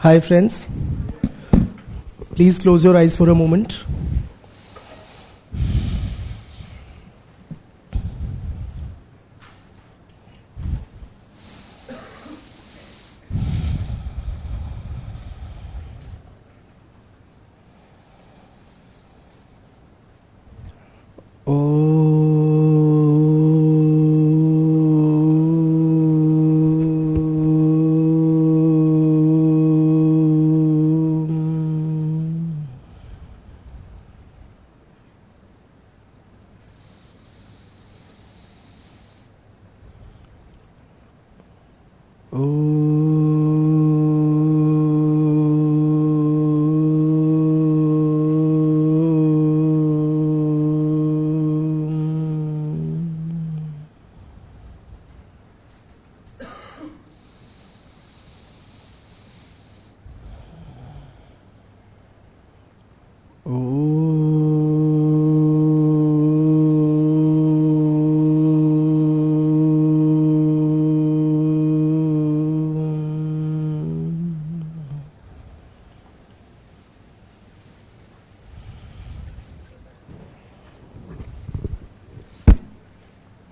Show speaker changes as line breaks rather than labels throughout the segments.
Hi friends, please close your eyes for a moment.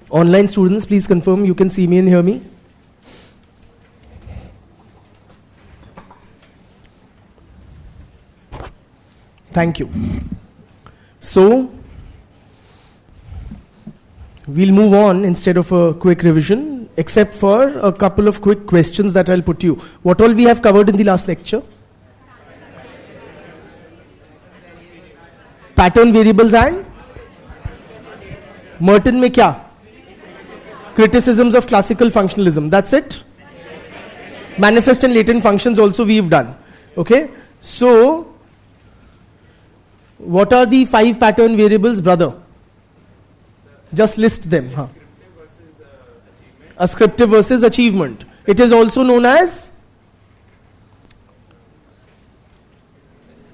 Online students, please confirm you can see me and hear me. Thank you. So, we'll move on instead of a quick revision, except for a couple of quick questions that I'll put to you. What all we have covered in the last lecture? Pattern variables and? Merton में क्या? Criticisms of classical functionalism. That's it. Manifest and latent functions also we've done. Okay. So, what are the 5 pattern variables, brother? Just list them. Huh. Ascriptive versus achievement. It is also known as?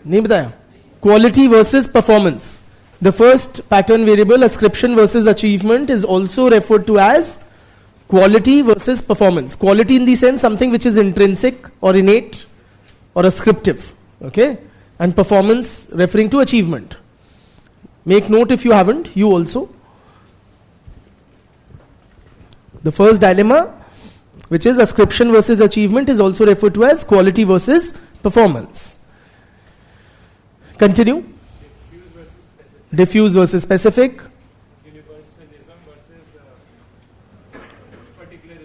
नहीं बताया. Quality versus performance. The first pattern variable, ascription versus achievement, is also referred to as quality versus performance. Quality in the sense something which is intrinsic or innate or ascriptive. Okay? And performance referring to achievement. Make note if you haven't, you also. The first dilemma, which is ascription versus achievement, is also referred to as quality versus performance. Continue. Diffuse versus specific.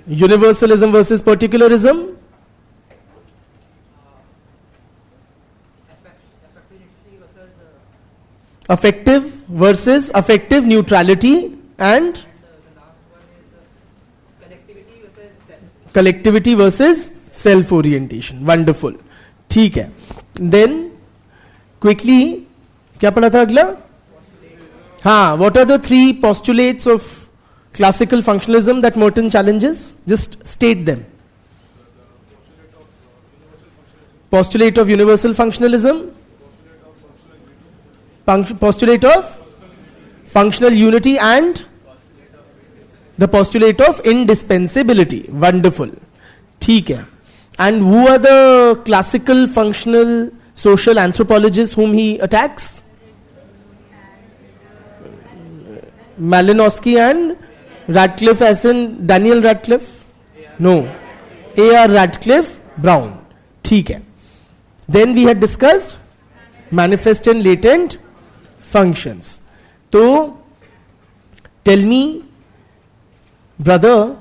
Universalism versus particularism. Affective versus affective neutrality. And collectivity versus self-orientation. Wonderful. ठीक है. Then, quickly, क्या पढ़ा था अगला? हाँ, what are the 3 postulates of classical functionalism that Merton challenges? Just state them. Postulate of universal functionalism. Postulate of functional unity and the postulate of indispensability. Wonderful. ठीक है. And who are the classical functional social anthropologists whom he attacks? Malinowski and Radcliffe, as in Daniel Radcliffe? No. A.R. Radcliffe Brown. ठीक है. Then we had discussed manifest and latent functions. So, tell me, brother,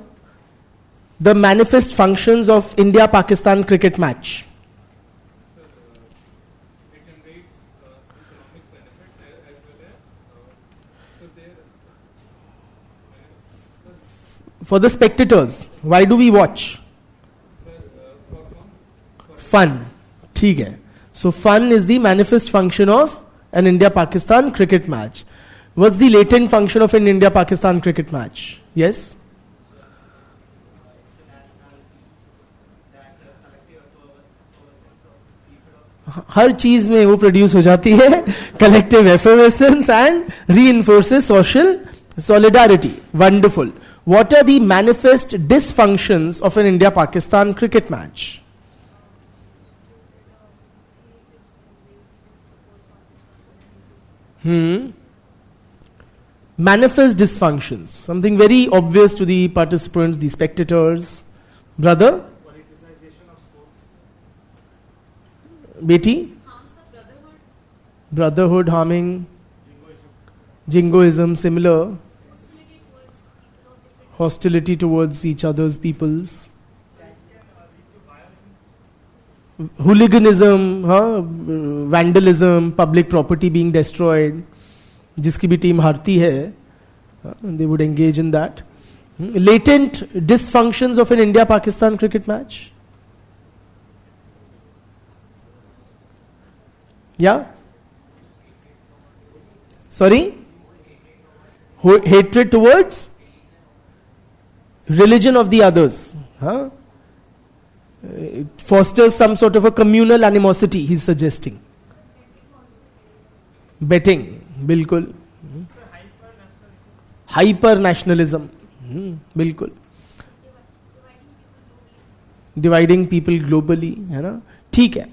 the manifest functions of India-Pakistan cricket match. For the spectators, why do we watch? Fun. ठीक है. So fun is the manifest function of an India-Pakistan cricket match. What's the latent function of an India-Pakistan cricket match? Yes? हर चीज में वो produce हो जाती है. Collective effervescence and reinforces social solidarity. Wonderful. What are the manifest dysfunctions of an India-Pakistan cricket match? Manifest dysfunctions. Something very obvious to the participants, the spectators. Brother?
Politicization of sports.
Beti?
Harms the brotherhood.
Brotherhood harming.
Jingoism.
Jingoism, similar.
Hostility towards
Hostility towards
people of different
each other's peoples.
Violence.
Hooliganism, vandalism, public property being destroyed. जिसकी भी team हारती है, they would engage in that. Latent dysfunctions of an India-Pakistan cricket match. Yeah? Sorry? Hatred towards religion of the others. It fosters some sort of a communal animosity, he's suggesting. Betting, bilkul. Hyper nationalism, bilkul. Dividing people globally, है ना? ठीक है.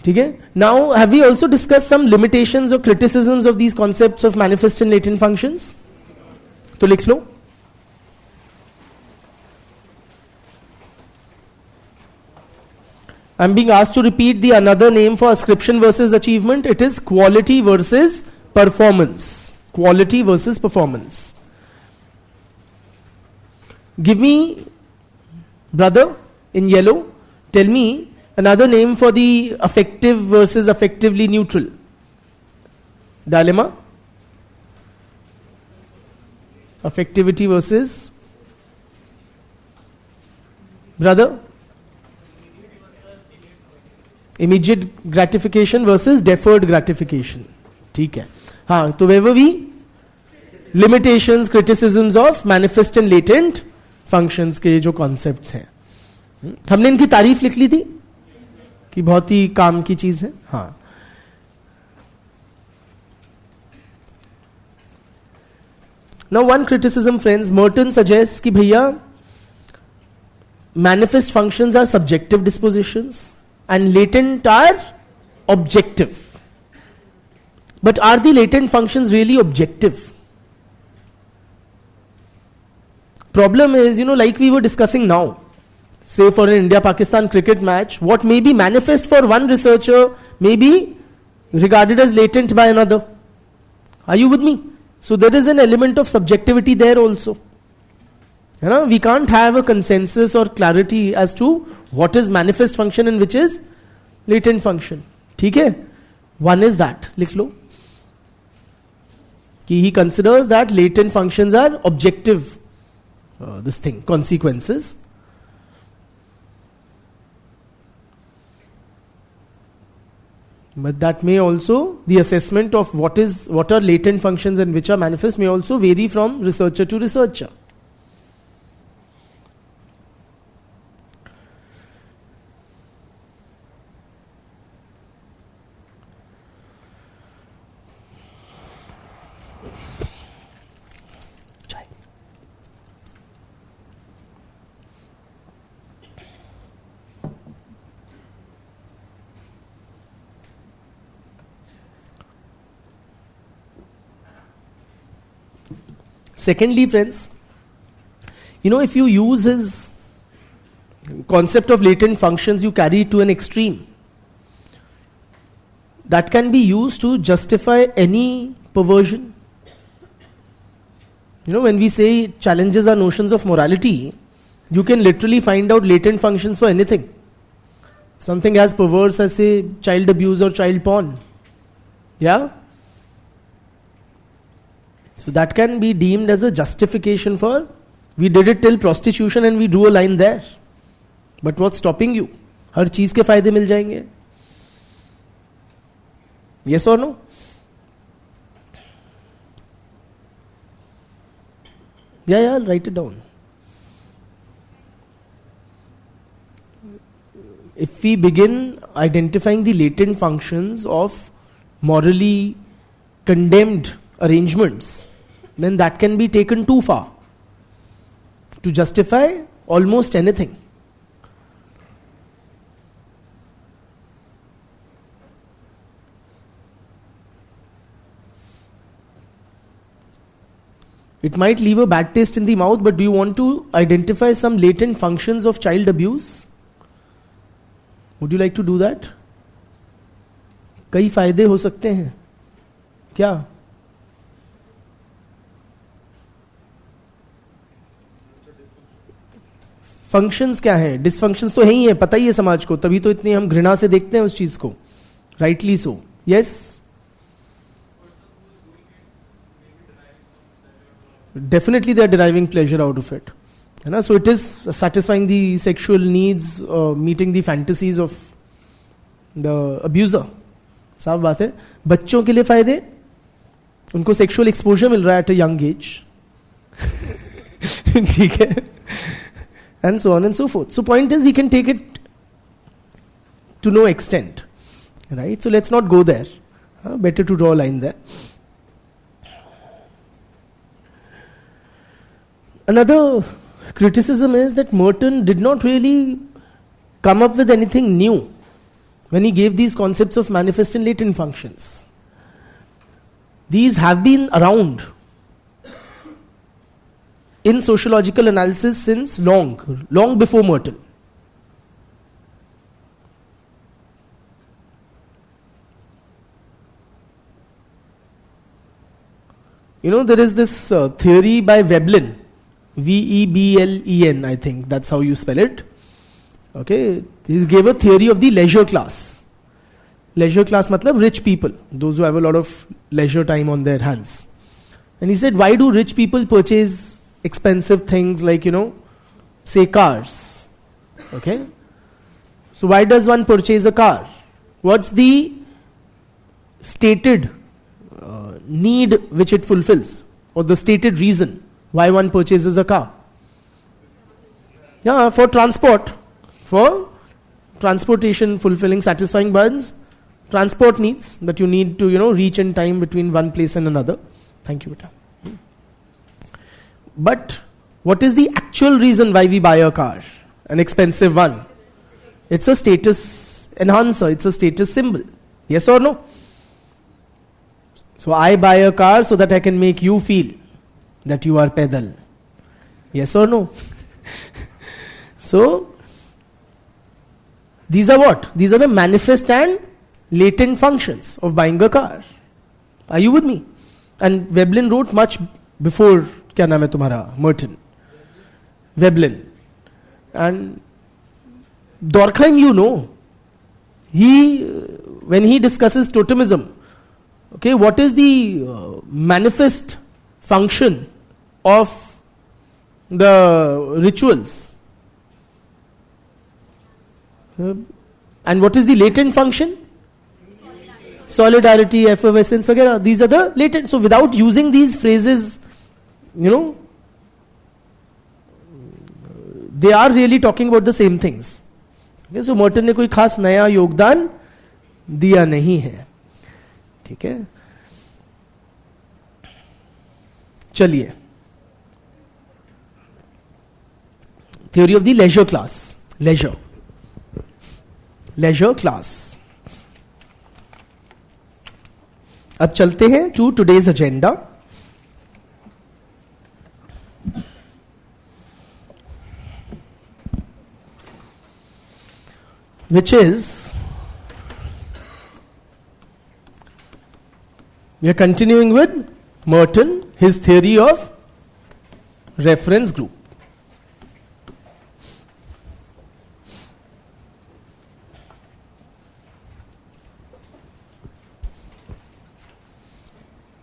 ठीक है. Now, have we also discussed some limitations or criticisms of these concepts of manifest and latent functions? तो लिख लो. I'm being asked to repeat the another name for ascription versus achievement. It is quality versus performance. Quality versus performance. Give me, brother, in yellow, tell me another name for the affective versus affectively neutral. Dilemma. Affectivity versus, brother. Immediate gratification versus deferred gratification. ठीक है. हाँ, तो where were we? Limitations, criticisms of manifest and latent functions के जो concepts हैं. हमने इनकी तारीफ लिख ली थी कि बहुत ही काम की चीज है. हाँ. Now one criticism, friends, Merton suggests कि भैया manifest functions are subjective dispositions and latent are objective. But are the latent functions really objective? Problem is, like we were discussing now, say for an India-Pakistan cricket match, what may be manifest for one researcher may be regarded as latent by another. Are you with me? So there is an element of subjectivity there also. We can't have a consensus or clarity as to what is manifest function and which is latent function. ठीक है? One is that. लिख लो. कि he considers that latent functions are objective. This thing, consequences. But that may also, the assessment of what are latent functions and which are manifest may also vary from researcher to researcher. Secondly, friends, if you use his concept of latent functions, you carry it to an extreme. That can be used to justify any perversion. When we say it challenges our notions of morality, you can literally find out latent functions for anything. Something as perverse as, say, child abuse or child porn. Yeah? So that can be deemed as a justification for, we did it till prostitution and we drew a line there. But what's stopping you? हर चीज के फायदे मिल जाएंगे. Yes or no? Yeah, I'll write it down. If we begin identifying the latent functions of morally condemned arrangements, then that can be taken too far to justify almost anything. It might leave a bad taste in the mouth, but do you want to identify some latent functions of child abuse? Would you like to do that? कई फायदे हो सकते हैं क्या? Functions क्या है? Dysfunctions तो है ही है, पता ही है समाज को, तभी तो इतनी हम घृणा से देखते हैं उस चीज को. Rightly so. Yes, definitely they are deriving pleasure out of it, है ना? So it is satisfying the sexual needs, meeting the fantasies of the abuser. साफ बात है. बच्चों के लिए फायदे, उनको सेक्सुअल एक्सपोजर मिल रहा है एट अ यंग एज. ठीक है, and so on and so forth. So point is, we can take it to no extent, right? So let's not go there. Better to draw a line there. Another criticism is that Merton did not really come up with anything new when he gave these concepts of manifest and latent functions. These have been around in sociological analysis since long before Merton. You know, there is this theory by Veblen, Veblen, I think that's how you spell it. Okay, he gave a theory of the leisure class. Leisure class matlab rich people, those who have a lot of leisure time on their hands. And he said, why do rich people purchase expensive things like, you know, say cars? Okay, so why does one purchase a car? What's the stated need which it fulfills, or the stated reason why one purchases a car? Yeah, for transport, for transportation, fulfilling, satisfying one's transport needs that you need to, you know, reach in time between one place and another. Thank you, beta. But what is the actual reason why we buy a car? An expensive one. It's a status enhancer, it's a status symbol. Yes or no? So I buy a car so that I can make you feel that you are pedal. Yes or no? So these are what? These are the manifest and latent functions of buying a car. Are you with me? And Veblen wrote much before, क्या नाम है तुम्हारा, Merton. Veblen. And Durkheim, you know, when he discusses totemism, okay, what is the manifest function of the rituals? And what is the latent function? Solidarity, effervescence, etc. These are the latent. So without using these phrases, you know, they are really talking about the same things. Okay, so Merton ने कोई खास नया योगदान दिया नहीं है. ठीक है, चलिए. Theory of the leisure class. Leisure class. अब चलते हैं to today's agenda. Which is, we are continuing with Merton, his theory of reference group.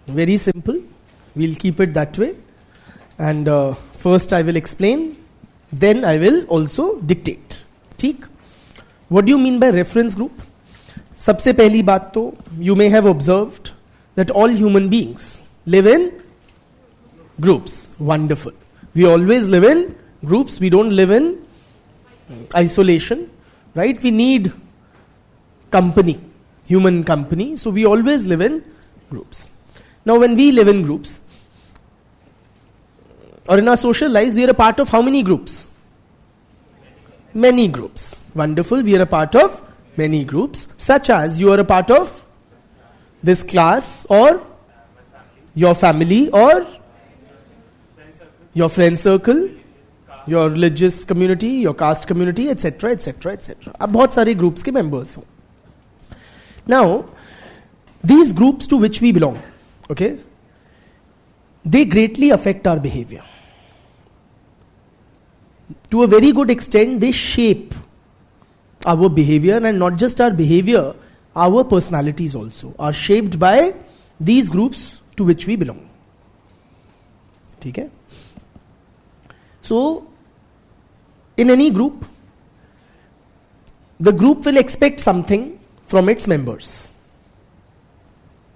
Very simple. We'll keep it that way. And first I will explain, then I will also dictate. ठीक? What do you mean by reference group? सबसे पहली बात तो, you may have observed that all human beings live in groups. Wonderful. We always live in groups. We don't live in isolation, right? We need company, human company. So we always live in groups. Now when we live in groups, or in our social lives, we are a part of how many groups? Many groups. Wonderful. We are a part of many groups, such as you are a part of this class, or your family, or your friend circle, your religious community, your caste community, etc., etc., etc. अब बहुत सारे groups के members हो. Now, these groups to which we belong, okay, they greatly affect our behavior. To a very good extent, they shape our behavior, and not just our behavior, our personalities also are shaped by these groups to which we belong. ठीक है? So, in any group, the group will expect something from its members.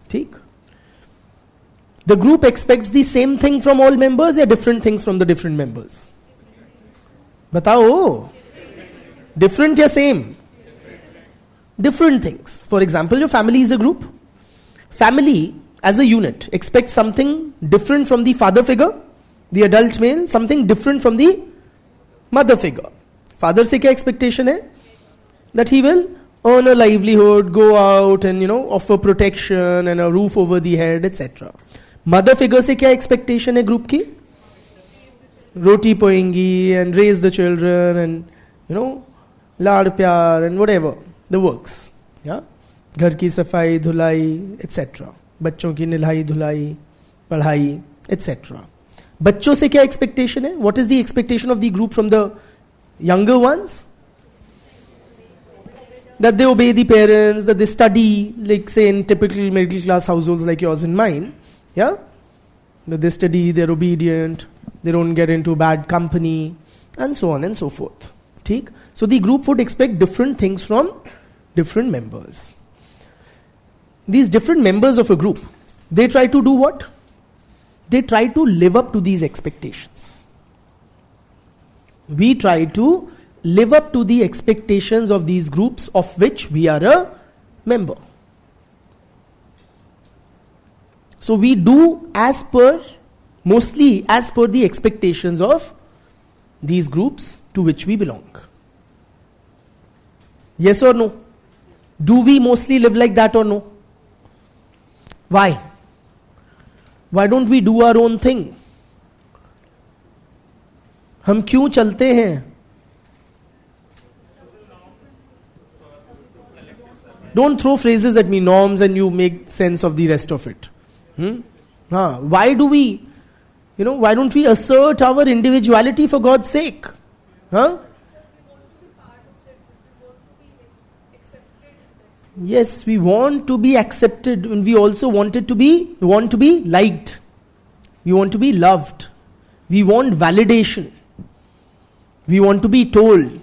ठीक? The group expects the same thing from all members or different things from the different members? बताओ. Different या same? Different things. For example, your family is a group. Family as a unit expects something different from the father figure, the adult male, something different from the mother figure. Father से क्या expectation है? That he will earn a livelihood, go out and offer protection and a roof over the head, etc. Mother figure से क्या expectation है group की? Roti poengi and raise the children and लाड़ प्यार and whatever the works. Yeah? घर की सफाई धुलाई etc. बच्चों की निलाई धुलाई पढ़ाई etc. बच्चों से क्या expectation है? What is the expectation of the group from the younger ones? That they obey the parents, that they study, like say in typical middle class households like yours and mine. Yeah? That they study, they're obedient, they don't get into bad company, and so on and so forth. ठीक? So the group would expect different things from different members. These different members of a group, they try to do what? They try to live up to these expectations. We try to live up to the expectations of these groups of which we are a member. So we do mostly as per the expectations of these groups to which we belong. Yes or no? Do we mostly live like that or no? Why? Why don't we do our own thing? हम क्यों चलते हैं? Don't throw phrases at me, norms, and you make sense of the rest of it. Why do we, why don't we assert our individuality for God's sake? Yes, we want to be accepted, and we also want to be liked. We want to be loved. We want validation. We want to be told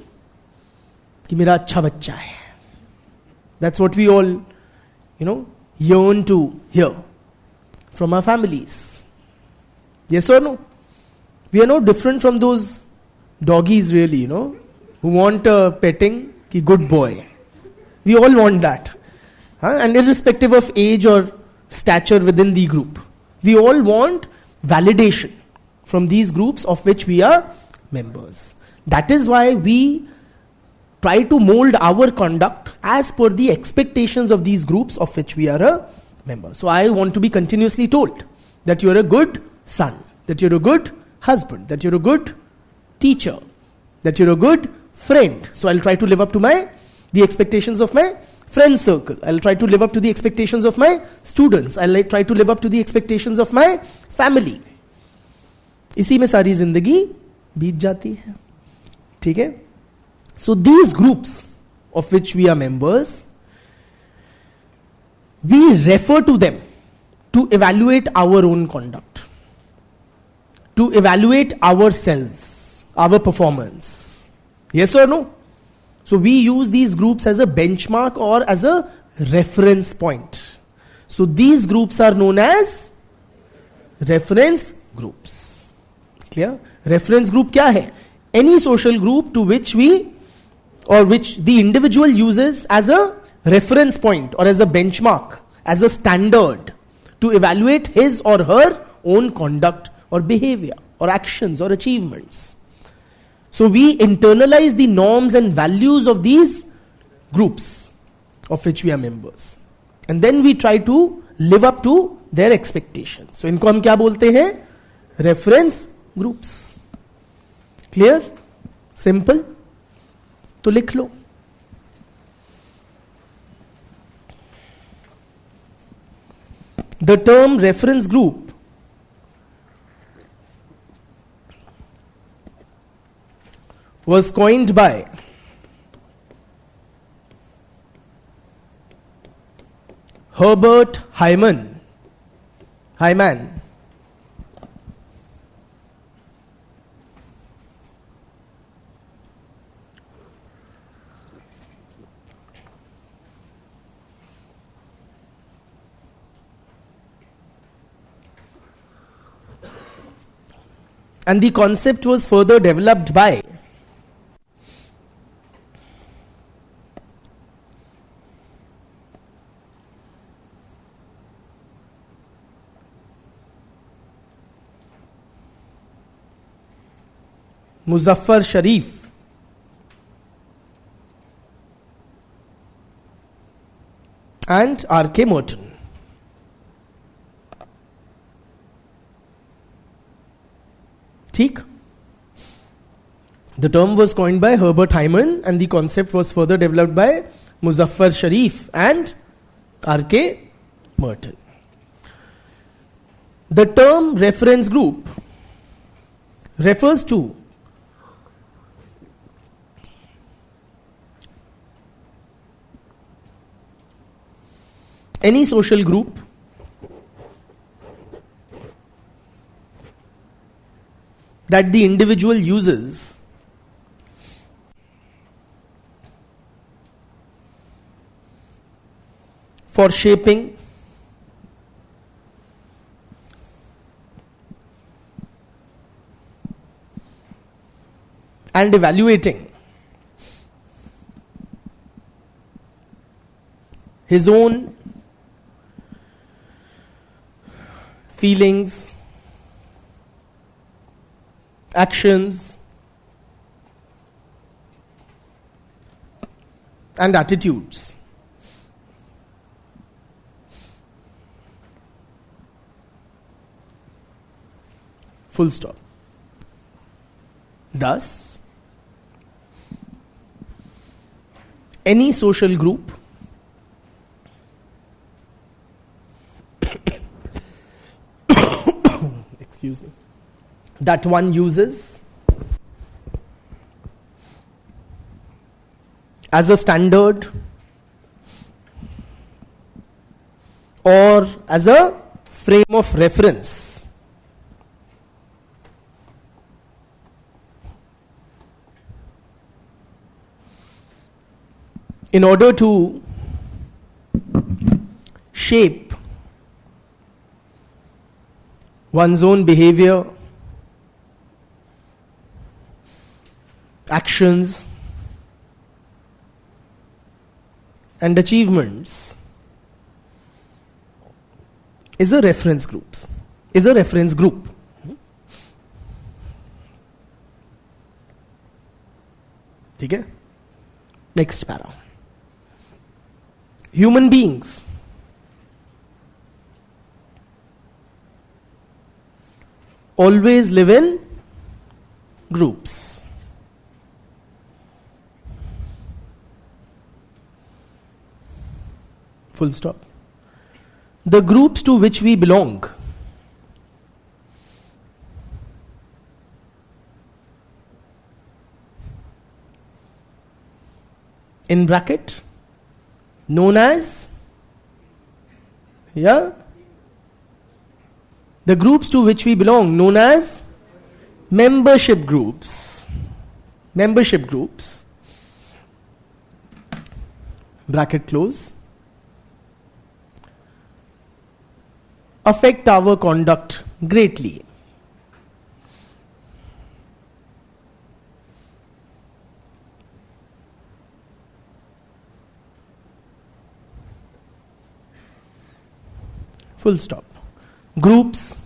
कि मेरा अच्छा बच्चा है. That's what we all, yearn to hear from our families. Yes or no? We are no different from those doggies really, who want a petting, ki good boy. We all want that. And irrespective of age or stature within the group, we all want validation from these groups of which we are members. That is why we try to mold our conduct as per the expectations of these groups of which we are a member. So I want to be continuously told that you're a good son, that you're a good husband, that you're a good teacher, that you're a good friend. So I'll try to live up to the expectations of my friend circle. I'll try to live up to the expectations of my students. I'll try to live up to the expectations of my family. इसी में सारी जिंदगी बीत जाती है. ठीक है? So these groups of which we are members, we refer to them to evaluate our own conduct, to evaluate ourselves, our performance. Yes or no? So we use these groups as a benchmark or as a reference point. So these groups are known as reference groups. Clear? Reference group क्या है? Any social group to which which the individual uses as a reference point or as a benchmark, as a standard to evaluate his or her own conduct or behavior or actions or achievements. So we internalize the norms and values of these groups of which we are members. And then we try to live up to their expectations. So इनको हम क्या बोलते हैं? Reference groups. Clear? Simple? तो लिख लो. The term reference group was coined by Herbert Hyman. And the concept was further developed by Muzaffar Sharif and R.K. Merton. ठीक? The term was coined by Herbert Hyman and the concept was further developed by Muzaffar Sharif and R.K. Merton. The term reference group refers to any social group that the individual uses for shaping and evaluating his own feelings, actions, and attitudes. Full stop. Thus, any social group excuse me, that one uses as a standard or as a frame of reference in order to shape one's own behavior, actions, and achievements is a reference group. ठीक है? Next para. Human beings always live in groups. Full stop. The groups to which we belong in bracket known as the groups to which we belong known as membership groups bracket close affect our conduct greatly. Full stop. Groups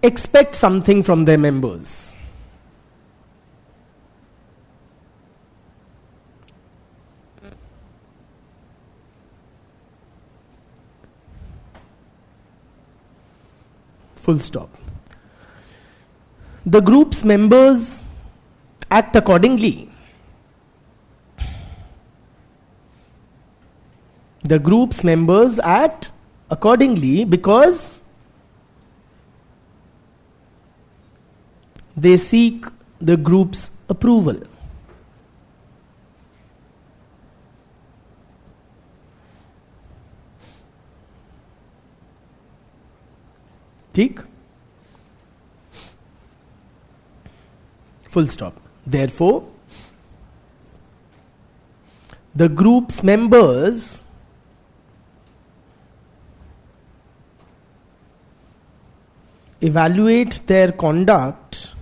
expect something from their members. Full stop. The group's members act accordingly. The group's members act accordingly because they seek the group's approval. ठीक? Full stop. Therefore, the group's members evaluate their conduct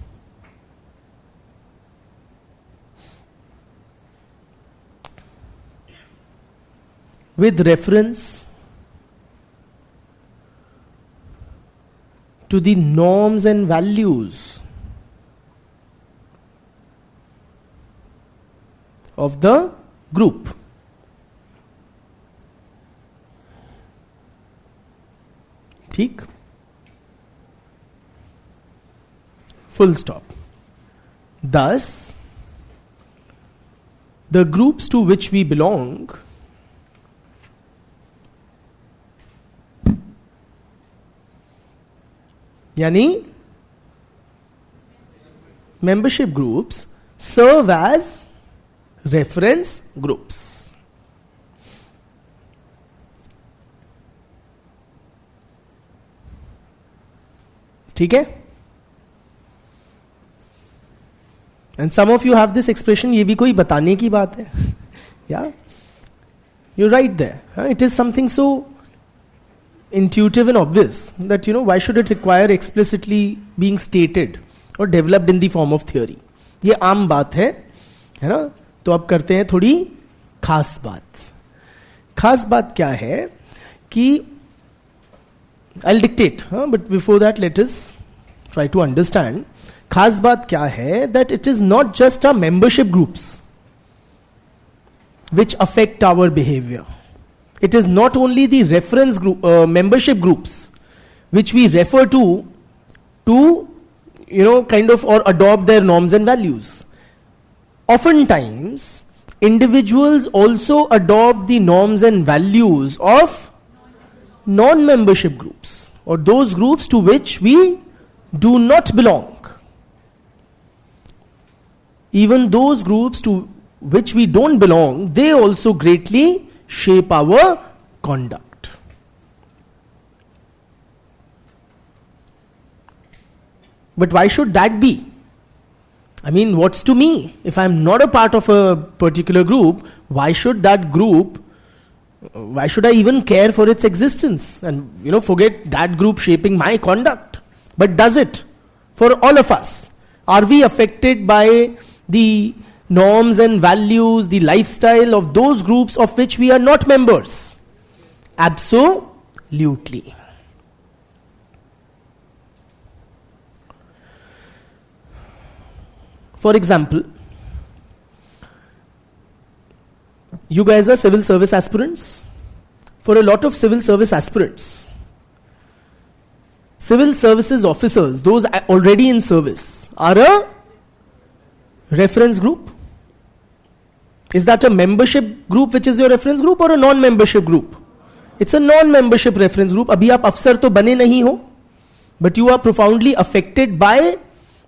with reference to the norms and values of the group. ठीक? Full stop. Thus, the groups to which we belong यानी membership groups serve as reference groups. ठीक है? And some of you have this expression, ये भी कोई बताने की बात है. Yeah? You're right there. It is something so intuitive and obvious that, why should it require explicitly being stated or developed in the form of theory? ये आम बात है ना? तो अब करते हैं थोड़ी खास बात. खास बात क्या है कि I'll dictate, but before that let us try to understand. खास बात क्या है that it is not just our membership groups which affect our behavior. It is not only the reference group, membership groups which we refer to kind of or adopt their norms and values. Oftentimes, individuals also adopt the norms and values of non-membership groups or those groups to which we do not belong. Even those groups to which we don't belong, they also greatly shape our conduct. But why should that be? I mean, what's to me? If I'm not a part of a particular group, why should I even care for its existence and forget that group shaping my conduct? But does it? For all of us, are we affected by the norms and values, the lifestyle of those groups of which we are not members? Absolutely. For example, you guys are civil service aspirants. For a lot of civil service aspirants, civil services officers, those already in service, are a reference group. Is that a membership group which is your reference group or a non-membership group? It's a non-membership reference group. अभी आप अफसर तो बने नहीं हो, but you are profoundly affected by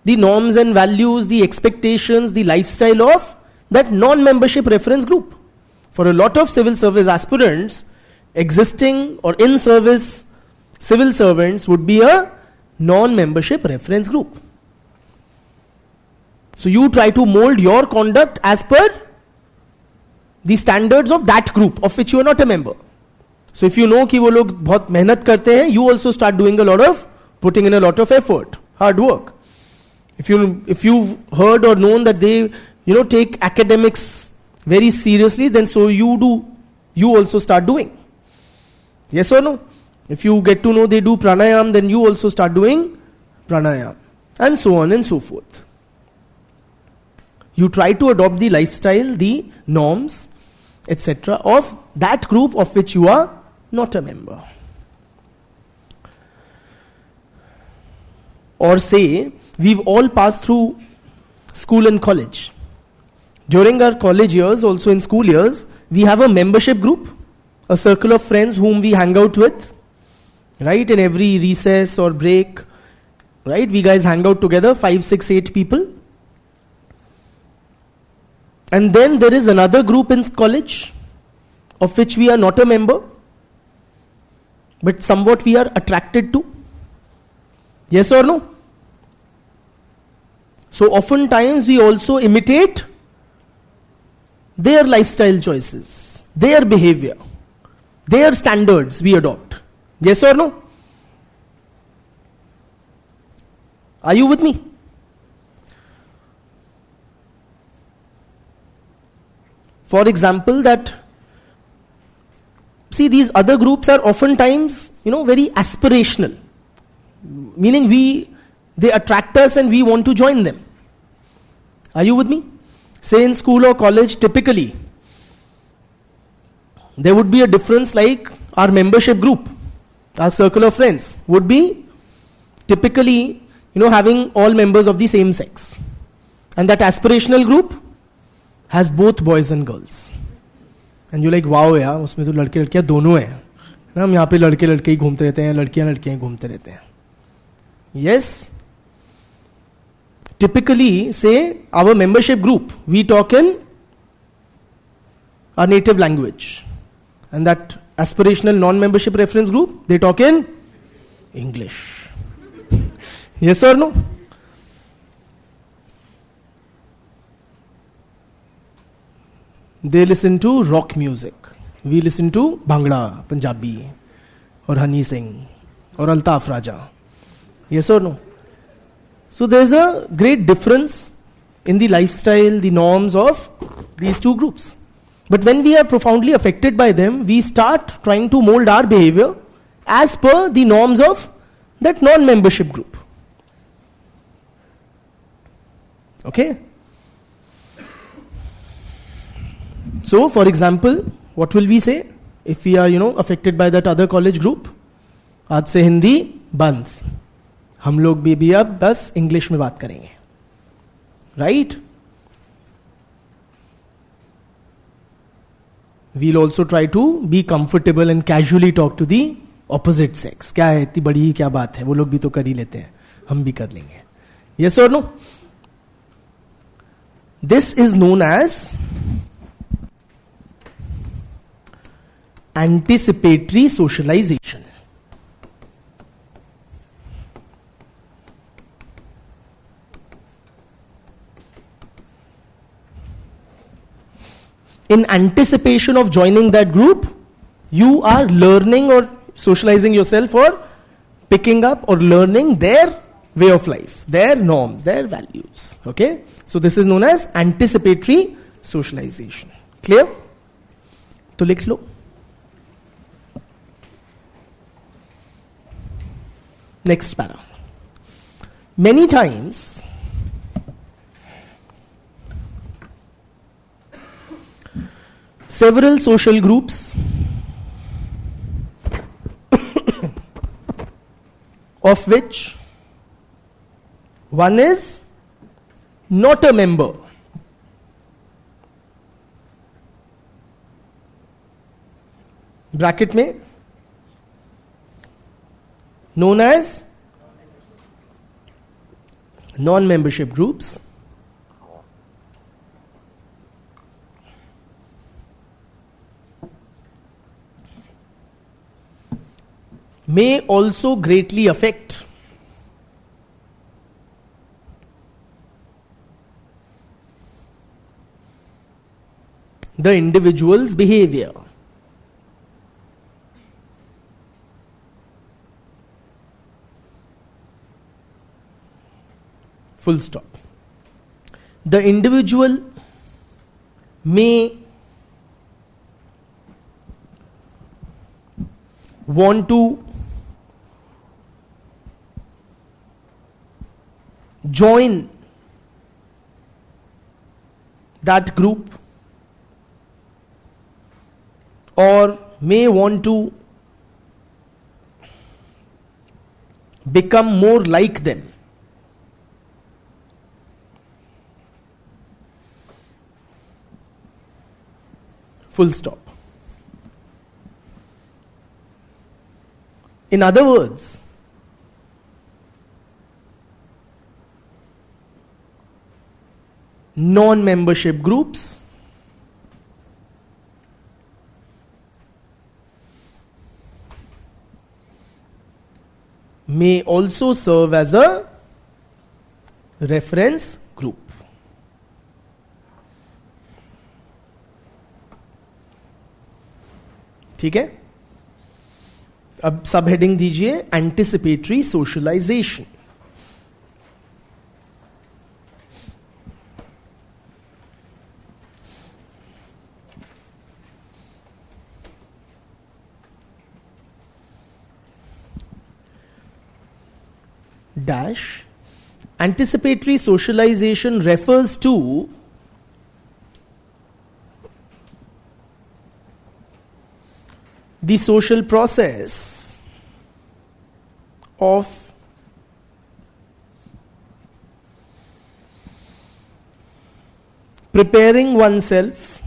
the norms and values, the expectations, the lifestyle of that non-membership reference group. For a lot of civil service aspirants, existing or in service civil servants would be a non-membership reference group. So you try to mold your conduct as per the standards of that group of which you are not a member. So if you know कि वो लोग बहुत मेहनत करते हैं, you also start doing putting in a lot of effort, hard work. If you've heard or known that they take academics very seriously, then so you also start doing. Yes or no? If you get to know they do pranayam, then you also start doing pranayam, and so on and so forth. You try to adopt the lifestyle, the norms, etc. of that group of which you are not a member. or say we've all passed through school and college. During our college years, also in school years, we have a membership group, a circle of friends whom we hang out with, right? In every recess or break, right? We guys hang out together, 5, 6, 8 people. And then there is another group in college of which we are not a member, but somewhat we are attracted to. Yes or no? So oftentimes we also imitate their lifestyle choices, their behavior, their standards we adopt. Yes or no? Are you with me? For example, see, these other groups are oftentimes, very aspirational. Meaning they attract us and we want to join them. Are you with me? Say in school or college, typically, there would be a difference like our membership group, our circle of friends would be typically, having all members of the same sex. And that aspirational group has both boys and girls. And you're like, wow, यार, उसमें तो लड़के लड़कियां दोनों हैं. हम यहाँ पे लड़के लड़के ही घूमते रहते हैं, लड़कियां लड़कियां घूमते रहते हैं. Yes. Typically, say our membership group, we talk in our native language. And that aspirational non-membership reference group, they talk in English. Yes or no? They listen to rock music. We listen to Bhangra, Punjabi, or Honey Singh, or Altaf Raja. Yes or no? So there's a great difference in the lifestyle, the norms of these two groups. But when we are profoundly affected by them, we start trying to mold our behavior as per the norms of that non-membership group. Okay? So, for example, what will we say if we are, affected by that other college group? आज से हिंदी बंद, हम लोग भी अब बस English में बात करेंगे, right? We'll also try to be comfortable and casually talk to the opposite sex. क्या है, इतनी बड़ी क्या बात है, वो लोग भी तो कर ही लेते हैं, हम भी कर लेंगे. Yes or no? This is known as anticipatory socialization. In anticipation of joining that group, you are learning or socializing yourself or picking up or learning their way of life, their norms, their values. Okay? So this is known as anticipatory socialization. Clear? तो लिख लो. Next para. Many times, several social groups of which one is not a member, bracket में, known as non-membership groups, may also greatly affect the individual's behavior. Full stop. The individual may want to join that group or may want to become more like them. Full stop. In other words, non-membership groups may also serve as a reference group. ठीक है? अब सब heading दीजिए anticipatory socialization. Dash. Anticipatory socialization refers to the social process of preparing oneself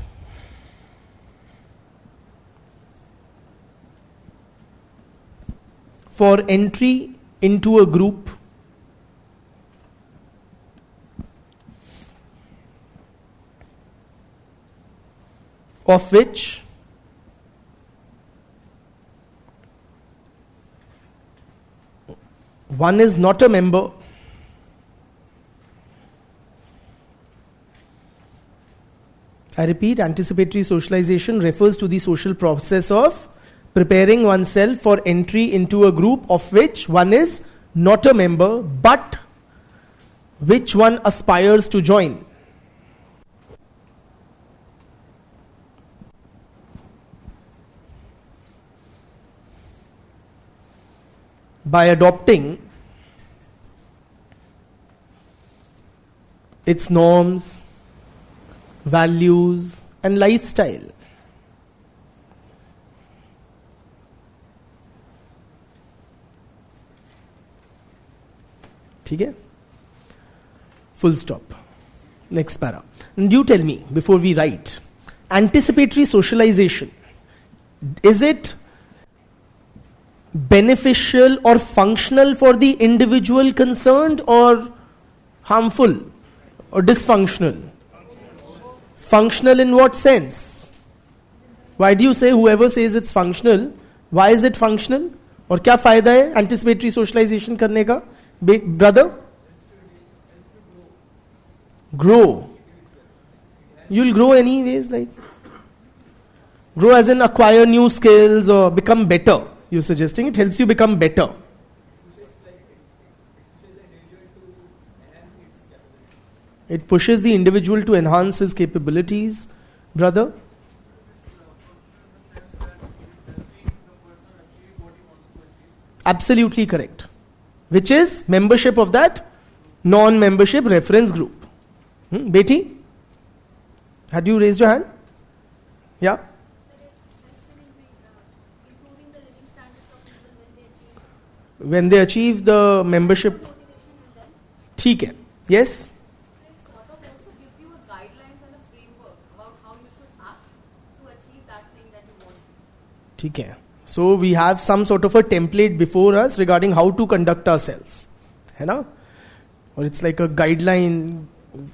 for entry into a group of which one is not a member I repeat, anticipatory socialization refers to the social process of preparing oneself for entry into a group of which one is not a member but which one aspires to join. By adopting its norms, values and lifestyle. ठीक है? Full stop. Next para. And you tell me before we write, anticipatory socialization, is it beneficial or functional for the individual concerned or harmful or dysfunctional? Functional in what sense? Why do you say whoever says it's functional? Why is it functional? और क्या फायदा है anticipatory socialization करने का? Brother? Grow. You'll grow anyways, like grow as in acquire new skills or become better. You're suggesting it helps you become better. It pushes the individual to enhance his capabilities. Brother? Absolutely correct. Which is membership of that non-membership reference group. Betty? Had you raised your hand? Yeah? When they achieve the membership. ठीक है. Yes? ठीक है. So we have some sort of a template before us regarding how to conduct ourselves. है ना? Or it's like a guideline,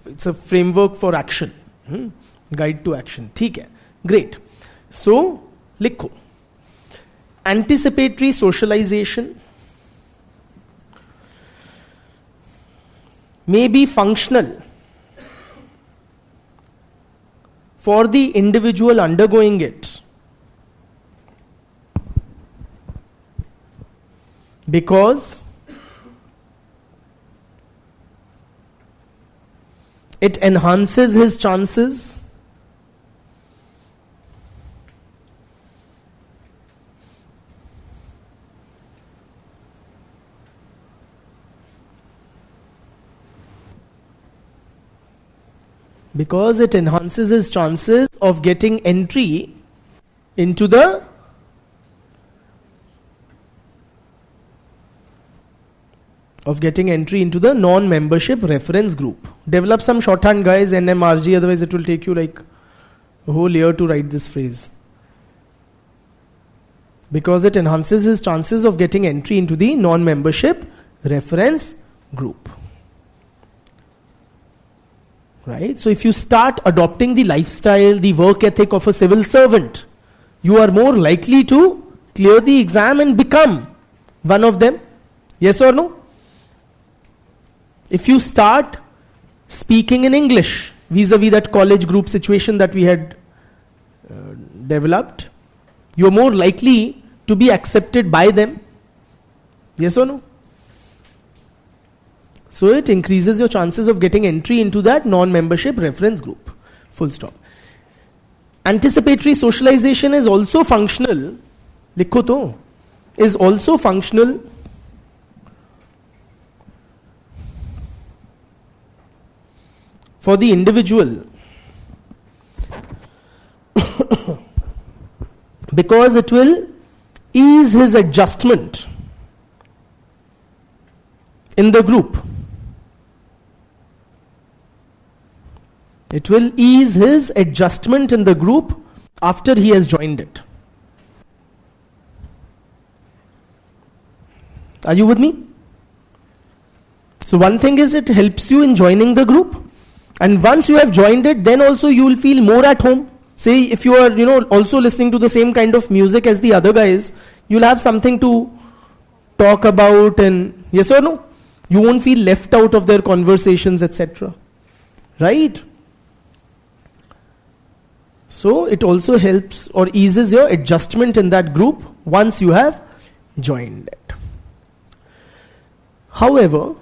it's a framework for action. Guide to action. ठीक है. Great. So, लिखो. Anticipatory socialization may be functional for the individual undergoing it because it enhances his chances of getting entry into the non-membership reference group. Develop some shorthand, guys, NMRG, otherwise it will take you like a whole year to write this phrase. Because it enhances his chances of getting entry into the non-membership reference group. Right? So if you start adopting the lifestyle, the work ethic of a civil servant, you are more likely to clear the exam and become one of them. Yes or no? If you start speaking in English vis-a-vis that college group situation that we had developed, you are more likely to be accepted by them. Yes or no? So it increases your chances of getting entry into that non-membership reference group. Full stop. Anticipatory socialization is also functional. Likho to. Is also functional for the individual because it will ease his adjustment in the group. It will ease his adjustment in the group after he has joined it. Are you with me? So one thing is it helps you in joining the group, and once you have joined it, then also you will feel more at home. Say if you are, also listening to the same kind of music as the other guys, you'll have something to talk about, and yes or no? You won't feel left out of their conversations, etc. Right? So it also helps or eases your adjustment in that group once you have joined it. However,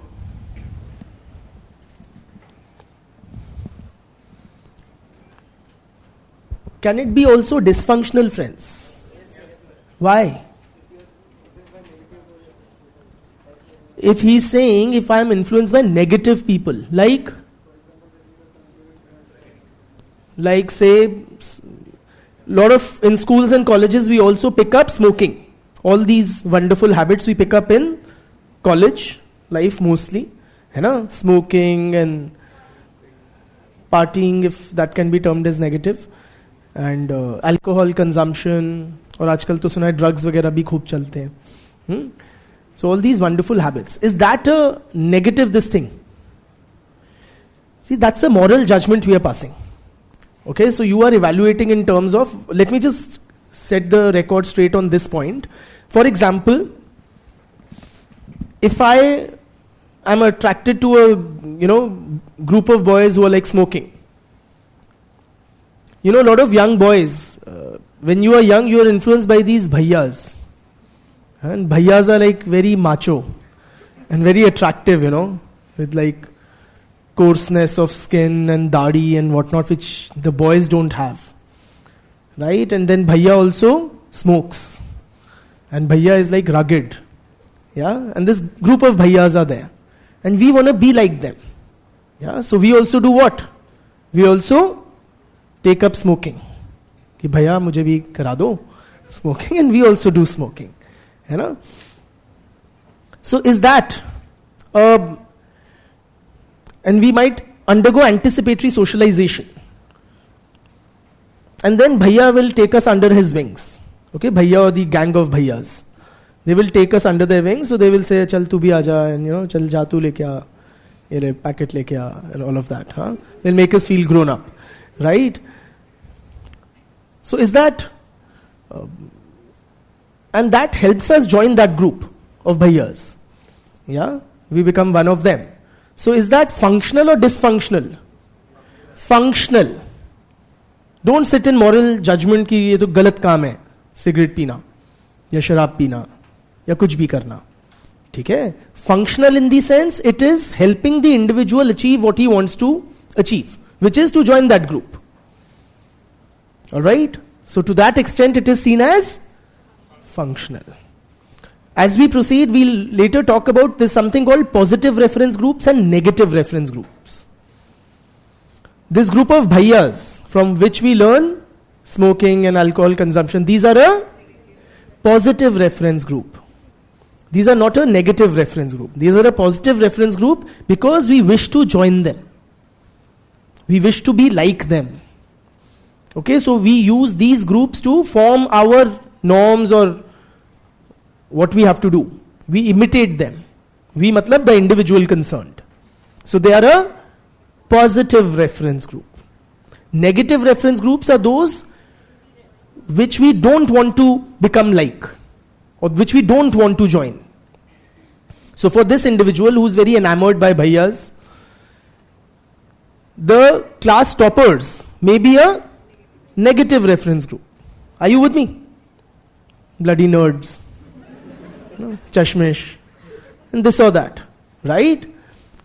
can it be also dysfunctional, friends? Why? If he's saying, if I am influenced by negative people, like say, lot of in schools and colleges we also pick up smoking. All these wonderful habits we pick up in college life mostly, smoking and partying, if that can be termed as negative, and alcohol consumption, और आजकल तो सुना है drugs वगैरह भी खूब चलते हैं. So all these wonderful habits, is that a negative this thing? See, that's a moral judgment we are passing. Okay, so you are evaluating in terms of, let me just set the record straight on this point. For example, if I am attracted to a group of boys who are like smoking, a lot of young boys, when you are young, you are influenced by these bhaiyas, and bhaiyas are like very macho and very attractive, with like coarseness of skin and dadi and whatnot, which the boys don't have, right? And then bhaiya also smokes, and bhaiya is like rugged, and this group of bhaiyas are there, and we want to be like them, so we also do what? We also take up smoking. Ki bhaiya mujhe bhi kara do smoking, and we also do smoking, So is that and we might undergo anticipatory socialization. And then bhaiya will take us under his wings. Okay, bhaiya or the gang of bhaiyas. They will take us under their wings, so they will say, chal tu bhi aaja, and chal ja tu leke aa, ye le packet leke aa, and all of that. They'll make us feel grown up. Right? So is that, and that helps us join that group of bhaiyas. We become one of them. So is that functional or dysfunctional? Functional. Don't sit in moral judgment कि ये तो गलत काम है, cigarette पीना या शराब पीना या कुछ भी करना. ठीक है? Functional in the sense it is helping the individual achieve what he wants to achieve, which is to join that group. Alright? So to that extent it is seen as functional. As we proceed, we'll later talk about this something called positive reference groups and negative reference groups. This group of bhaiyas from which we learn smoking and alcohol consumption, these are a positive reference group. These are not a negative reference group. These are a positive reference group because we wish to join them. We wish to be like them. Okay, so we use these groups to form our norms or what we have to do. We imitate them. We matlab the individual concerned. So they are a positive reference group. Negative reference groups are those which we don't want to become like, or which we don't want to join. So for this individual who is very enamored by bhaiyas, the class toppers may be a negative reference group. Are you with me? Bloody nerds, chashmish, and this or that, right?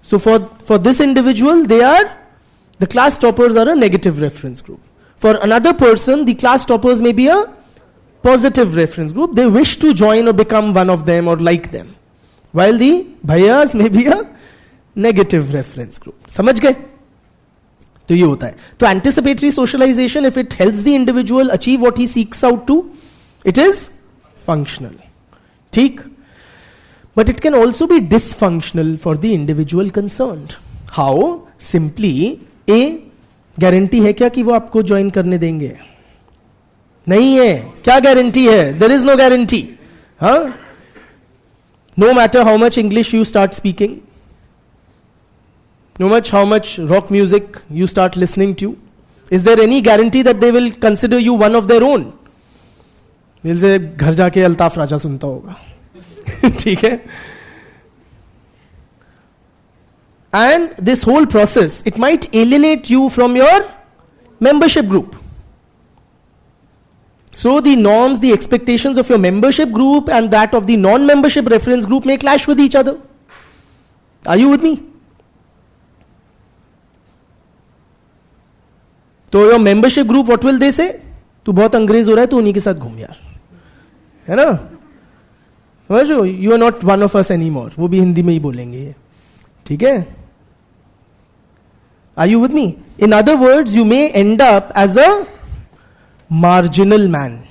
So for this individual, the class toppers are a negative reference group. For another person, the class toppers may be a positive reference group. They wish to join or become one of them or like them. While the bhaiyas may be a negative reference group. समझ गए? तो ये होता है. तो anticipatory socialization, if it helps the individual achieve what he seeks out to, it is functional. ठीक? But it can also be dysfunctional for the individual concerned. How? Simply, guarantee है क्या कि वो आपको ज्वाइन करने देंगे? नहीं है. क्या गारंटी है? There is no guarantee. हाँ, no matter how much English you start speaking, no matter how much rock music you start listening to, is there any guarantee that they will consider you one of their own? दिल से घर जाके अल्ताफ राजा सुनता होगा. ठीक है. And this whole process, it might alienate you from your membership group. So the norms, the expectations of your membership group and that of the non-membership reference group may clash with each other. Are you with me? So your membership group, what will they say? तू बहुत अंग्रेज हो रहा है, तो उन्हीं के साथ घूम यार, है ना? समझो, you are not one of us anymore. वो भी हिंदी में ही बोलेंगे ये. ठीक है? Are you with me? In other words, you may end up as a marginal man.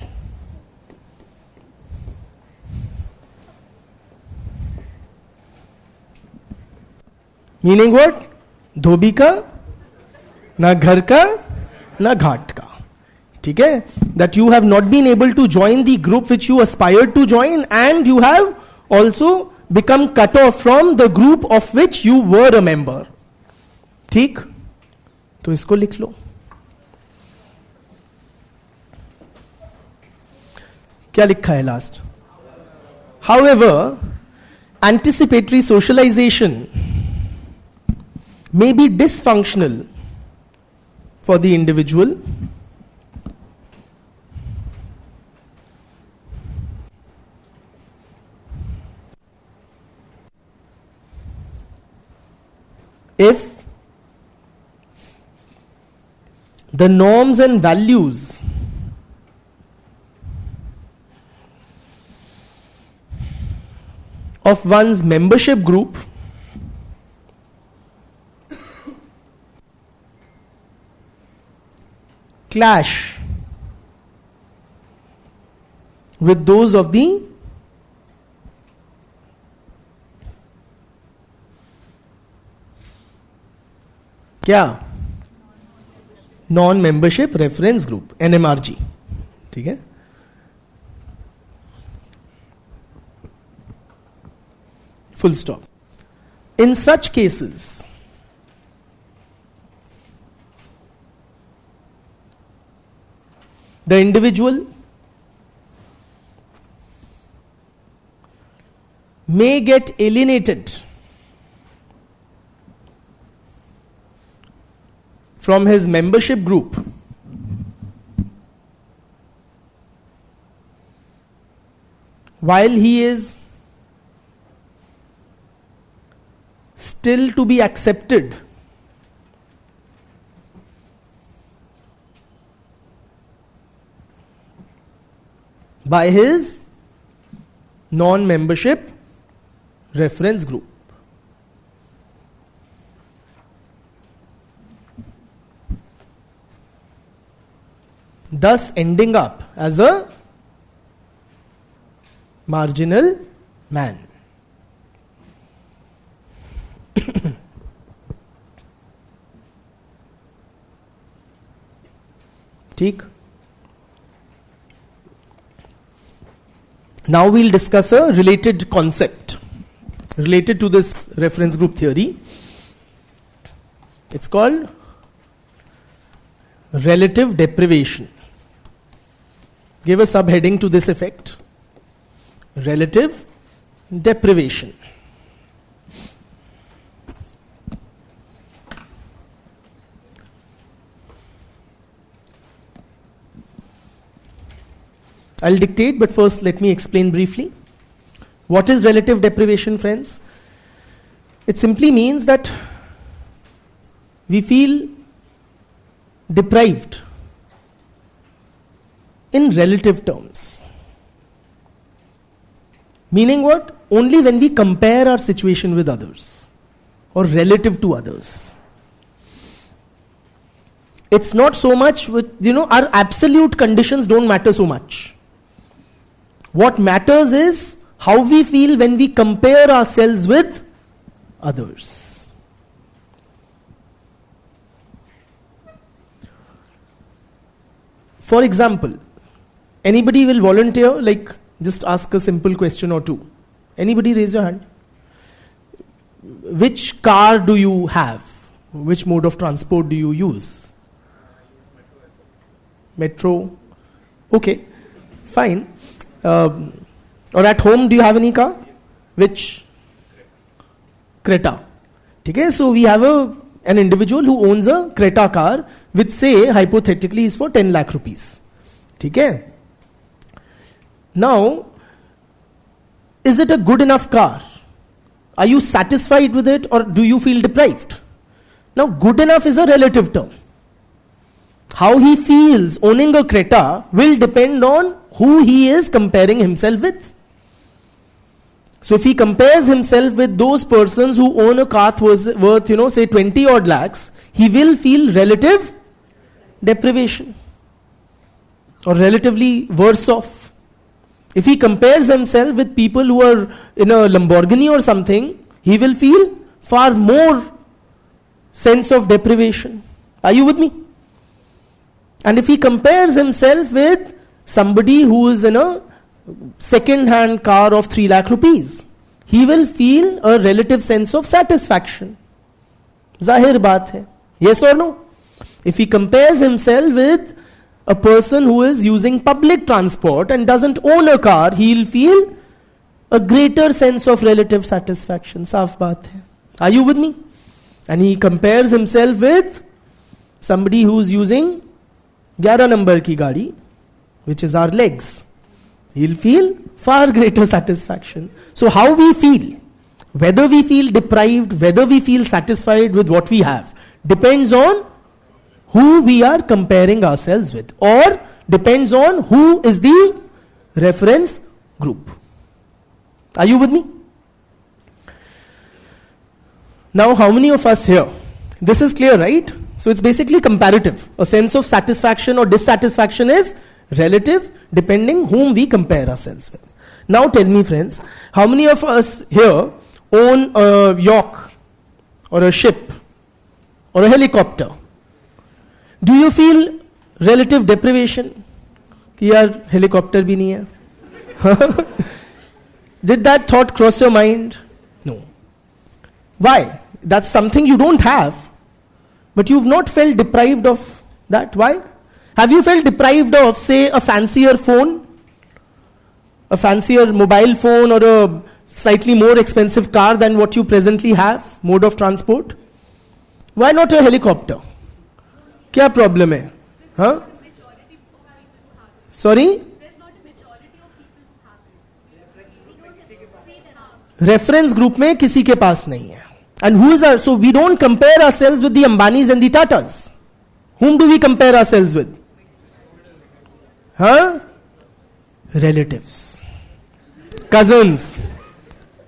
Meaning what? धोबी का, ना घर का, ना घाट का. ठीक है? That you have not been able to join the group which you aspired to join, and you have also become cut off from the group of which you were a member. ठीक? तो इसको लिख लो. क्या लिखा है last? However, anticipatory socialization may be dysfunctional for the individual if the norms and values of one's membership group clash with those of the क्या? Non membership reference group, NMRG. ठीक है? Full stop. In such cases, the individual may get alienated from his membership group while he is still to be accepted by his non-membership reference group. Thus ending up as a marginal man. ठीक. Now we'll discuss a related concept related to this reference group theory. It's called relative deprivation. Give a subheading to this effect. Relative deprivation. I'll dictate, but first let me explain briefly. What is relative deprivation, friends? It simply means that we feel deprived in relative terms. Meaning what? Only when we compare our situation with others or relative to others. It's not so much with, our absolute conditions don't matter so much. What matters is how we feel when we compare ourselves with others. For example, anybody will volunteer, like just ask a simple question or two. Anybody raise your hand? Which car do you have? Which mode of transport do you use? Metro. Okay, fine. Or at home, do you have any car? Which? Creta. Okay, so we have an individual who owns a Creta car, which say hypothetically is for 10 lakh rupees. Okay. Now, is it a good enough car? Are you satisfied with it, or do you feel deprived? Now, good enough is a relative term. How he feels owning a Creta will depend on who he is comparing himself with. So if he compares himself with those persons who own a car worth, say 20 odd lakhs, he will feel relative deprivation or relatively worse off. If he compares himself with people who are in a Lamborghini or something, he will feel far more sense of deprivation. Are you with me? And if he compares himself with somebody who is in a second-hand car of 3 lakh rupees, he will feel a relative sense of satisfaction. Zahir baat hai. Yes or no? If he compares himself with a person who is using public transport and doesn't own a car, he'll feel a greater sense of relative satisfaction. Saaf baat hai. Are you with me? And he compares himself with somebody who's using 11 number ki gaadi, which is our legs. He'll feel far greater satisfaction. So how we feel, whether we feel deprived, whether we feel satisfied with what we have, depends on who we are comparing ourselves with, or depends on who is the reference group. Are you with me? Now, how many of us here? This is clear, right? So it's basically comparative. A sense of satisfaction or dissatisfaction is relative, depending whom we compare ourselves with. Now tell me, friends, how many of us here own a yacht or a ship or a helicopter? Do you feel relative deprivation? कि यार helicopter भी नहीं है. Did that thought cross your mind? No. Why? That's something you don't have, but you've not felt deprived of that. Why? Have you felt deprived of, say, a fancier phone, a fancier mobile phone, or a slightly more expensive car than what you presently have, mode of transport? Why not a helicopter? क्या problem है? Huh? Sorry? Reference group में किसी के पास नहीं है. And who is our? So we don't compare ourselves with the Ambanis and the Tatas. Whom do we compare ourselves with? Huh? Relatives. Cousins.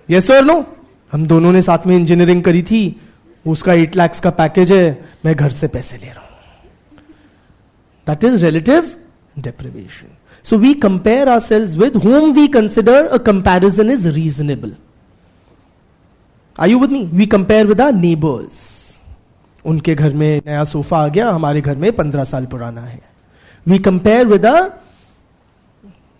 Yes or no? हम दोनों ने साथ में इंजीनियरिंग करी थी, उसका 8 lakhs का पैकेज है, मैं घर से पैसे ले रहा हूं. That is relative deprivation. So we compare ourselves with whom we consider a comparison is reasonable. Are you with me? We compare with our neighbors. उनके घर में नया सोफा आ गया, हमारे घर में 15 साल पुराना है. We compare with our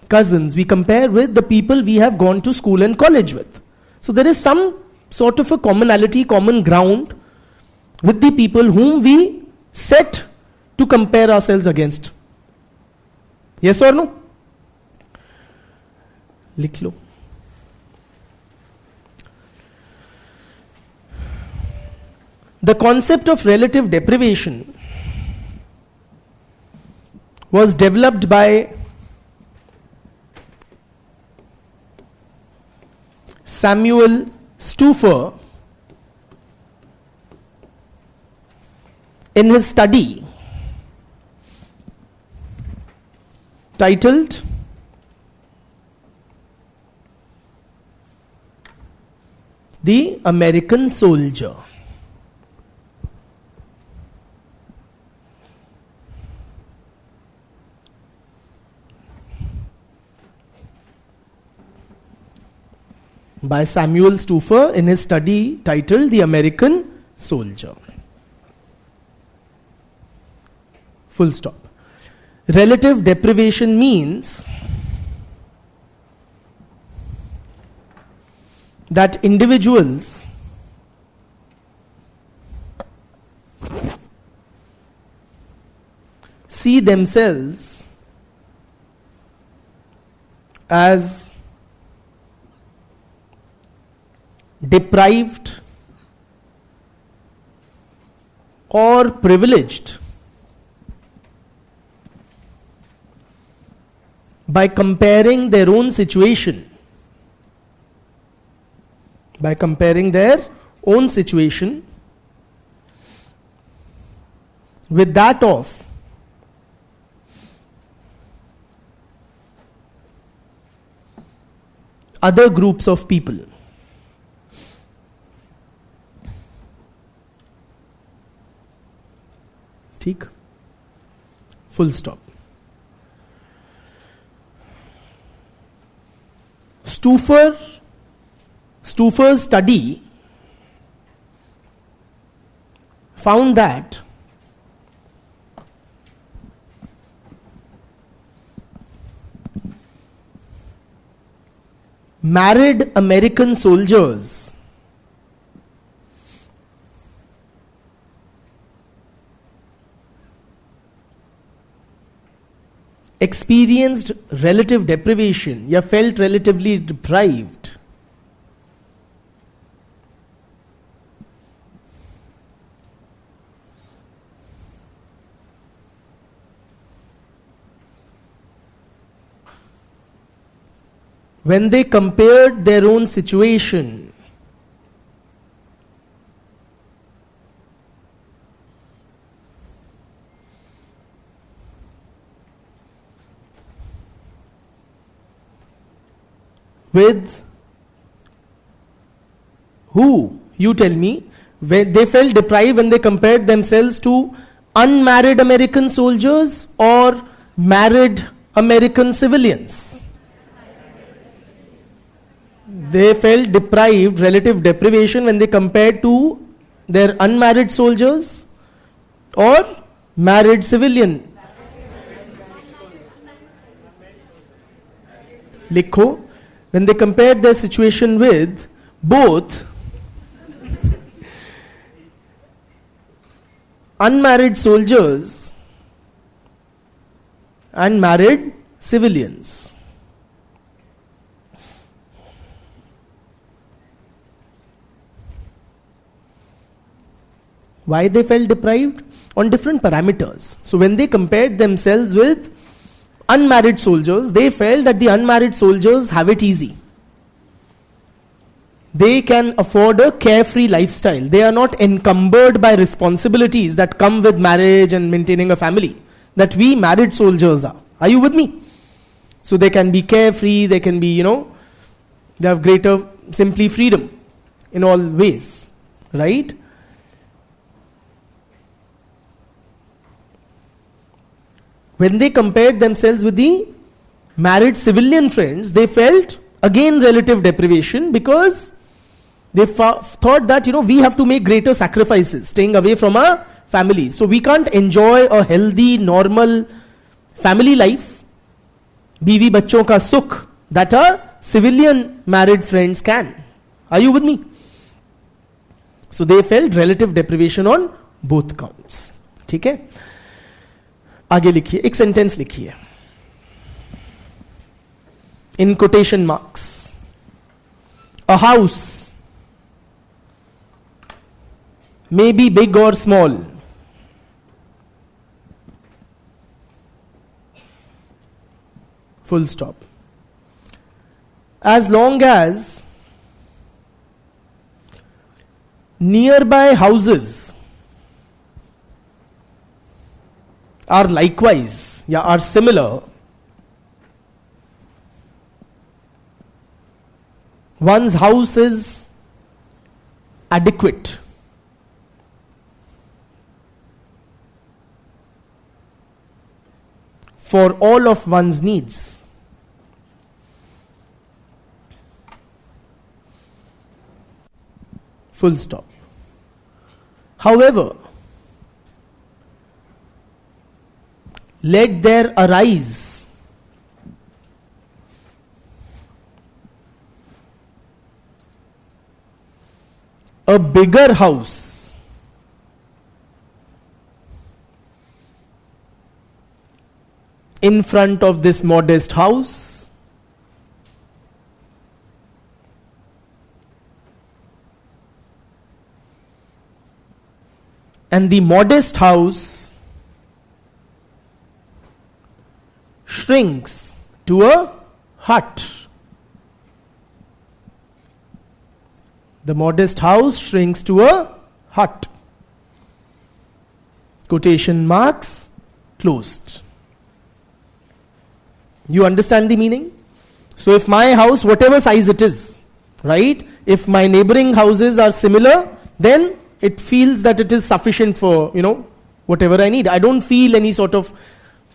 cousins. We compare with the people we have gone to school and college with. So there is some sort of a commonality, common ground with the people whom we set to compare ourselves against. Yes or no? लिख लो. The concept of relative deprivation was developed by Samuel Stuffer in his study titled The American Soldier. By Samuel Stuffer in his study titled The American Soldier. Full stop. Relative deprivation means that individuals see themselves as deprived or privileged by comparing their own situation with that of other groups of people. ठीक? Full stop. Stuffer's study found that married American soldiers experienced relative deprivation, या felt relatively deprived when they compared their own situation with who? You tell me. When they felt deprived when they compared themselves to unmarried American soldiers or married American civilians. They felt deprived, relative deprivation, when they compared to their unmarried soldiers or married civilian. Likho. When they compared their situation with both unmarried soldiers and married civilians. Why they felt deprived? On different parameters. So when they compared themselves with unmarried soldiers, they felt that the unmarried soldiers have it easy. They can afford a carefree lifestyle. They are not encumbered by responsibilities that come with marriage and maintaining a family that we married soldiers are. Are you with me? So they can be carefree, they can be, they have greater simply freedom in all ways. Right? When they compared themselves with the married civilian friends, they felt again relative deprivation because they thought that we have to make greater sacrifices, staying away from our families. So we can't enjoy a healthy, normal family life, बीवी बच्चों का सुख, that a civilian married friends can. Are you with me? So they felt relative deprivation on both counts. ठीक है, आगे लिखिए, एक sentence लिखिए in quotation marks. A house may be big or small. Full stop. As long as nearby houses are likewise, are similar, one's house is adequate for all of one's needs. Full stop. However, let there arise a bigger house in front of this modest house, and the modest house shrinks to a hut. The modest house shrinks to a hut. Quotation marks closed. You understand the meaning? So if my house, whatever size it is, right? If my neighboring houses are similar, then it feels that it is sufficient for, whatever I need. I don't feel any sort of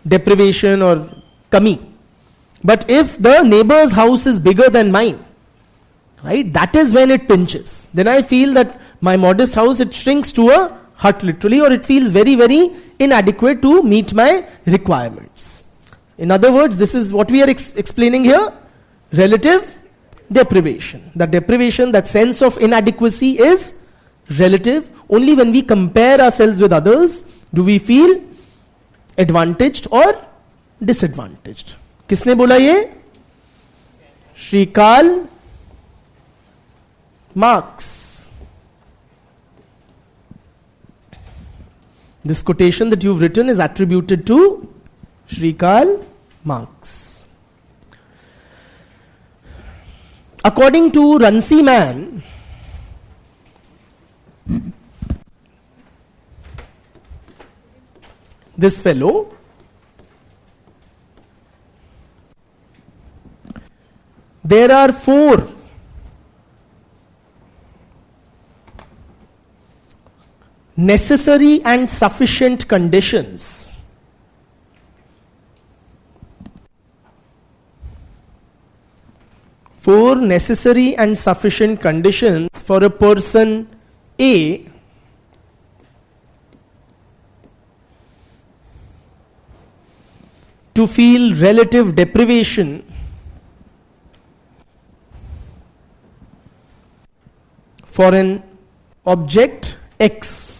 deprivation or kami. But if the neighbor's house is bigger than mine, right, that is when it pinches. Then I feel that my modest house, it shrinks to a hut literally, or it feels very, very inadequate to meet my requirements. In other words, this is what we are explaining here. Relative deprivation. The deprivation, that sense of inadequacy is relative. Only when we compare ourselves with others do we feel advantaged or disadvantaged. किसने बोला ये? श्रीकाल Marx. This quotation that you've written is attributed to Shrikal Marx. According to Ransi Man, this fellow, there are 4 necessary and sufficient conditions for a person A to feel relative deprivation for an object X.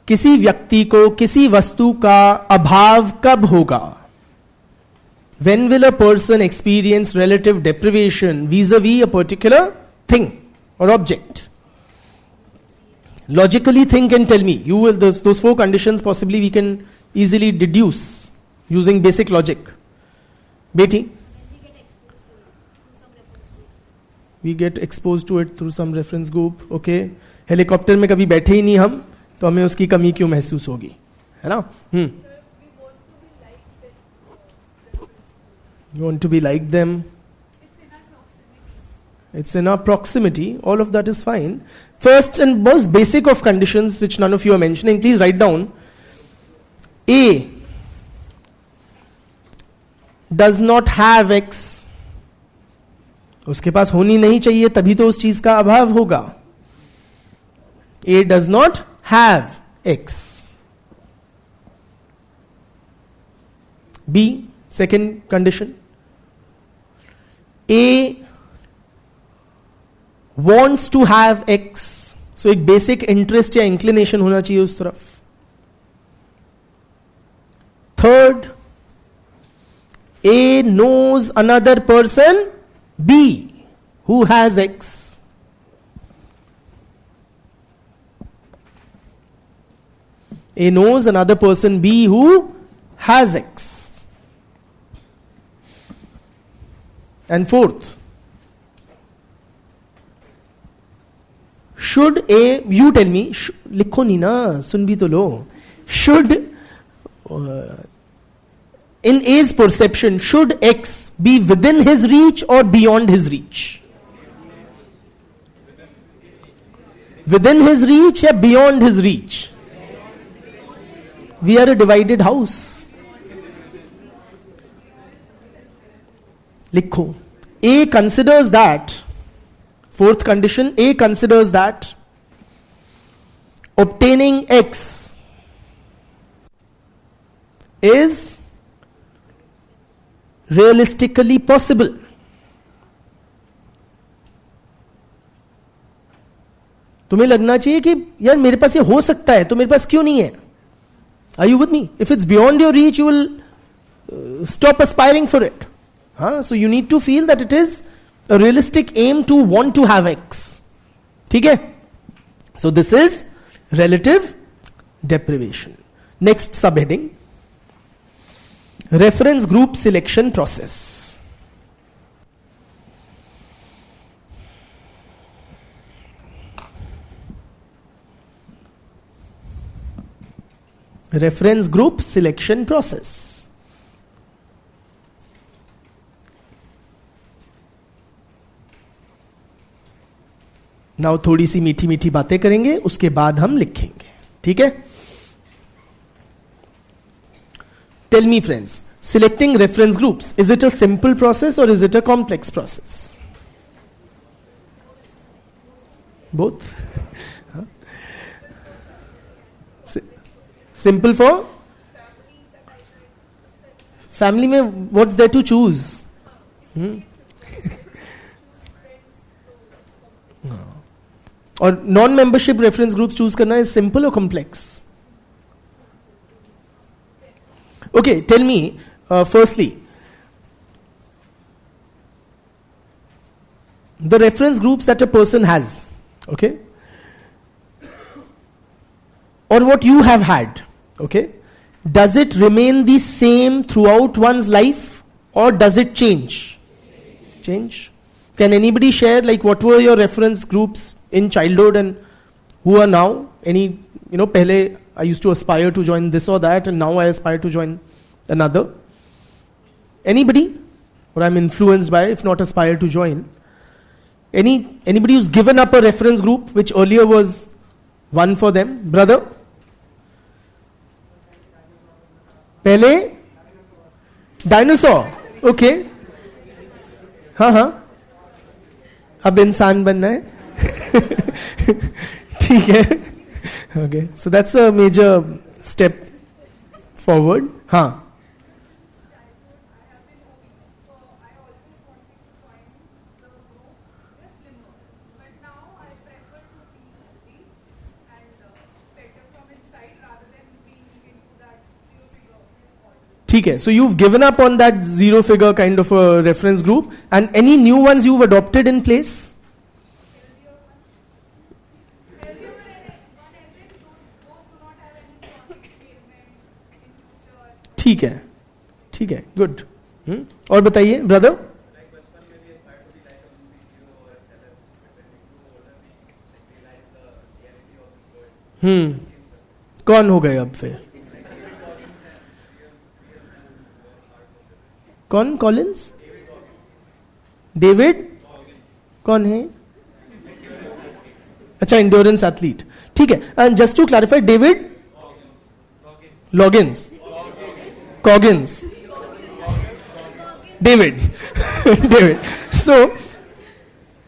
किसी व्यक्ति को किसी वस्तु का अभाव कब होगा? When will a person experience relative deprivation vis-a-vis a particular thing or object? Logically think and tell me. You will those 4 conditions possibly we can easily deduce using basic logic. Beti? We get exposed to it through some reference group. Okay. Helicopter में कभी बैठे ही नहीं हम, तो हमें उसकी कमी क्यों महसूस होगी, है ना? You want to be like them. It's in our proximity. All of that is fine. First and most basic of conditions, which none of you are mentioning, please write down. A does not have X उसके पास होनी नहीं चाहिए, तभी तो उस चीज का अभाव होगा. A does not have X. B, second condition. A wants to have X. So एक basic interest या inclination होना चाहिए उस तरफ. Third, A knows another person, B, who has X. A knows another person, B, who has X. And fourth, should A, you tell me, लिखो नहीं ना, सुन भी तो लो. Should, in A's perception, should X be within his reach or beyond his reach? Within his reach or beyond his reach? We are a divided house. लिखो. A considers that, fourth condition, A considers that obtaining X is realistically possible. तुम्हें लगना चाहिए कि यार मेरे पास ये हो सकता है, तो मेरे पास क्यों नहीं है? Are you with me? If it's beyond your reach, you will stop aspiring for it. So you need to feel that it is a realistic aim to want to have X. ठीक है? So this is relative deprivation. Next subheading, reference group selection process. Reference group selection process. Now थोड़ी सी मीठी मीठी बातें करेंगे, उसके बाद हम लिखेंगे. ठीक है? Tell me friends, selecting reference groups, is it a simple process or is it a complex process? Both. Simple for family में what's there to choose? और non membership reference groups choose करना इज सिंपल और complex? Okay, tell me firstly, the reference groups that a person has, okay, or what you have had, okay, does it remain the same throughout one's life or does it change? Change. Can anybody share, like, what were your reference groups in childhood and who are now? Any, pehle I used to aspire to join this or that and now I aspire to join another. Anybody? Or I'm influenced by, if not aspire to join. Anybody who's given up a reference group which earlier was one for them? Brother? पहले dinosaur. Okay, हाँ, अब इंसान बनना है. ठीक है. Okay, so that's a major step forward. हाँ, ठीक है. So you've given up on that zero figure kind of a reference group, and any new ones you've adopted in place? ठीक है, ठीक है, गुड. और बताइए ब्रदर. कौन हो गए अब फिर? कौन? कॉलिंस? डेविड? कौन है? अच्छा, इंड्योरेंस एथलीट. ठीक है. And just to clarify, David Loggins, Coggins, David. David. So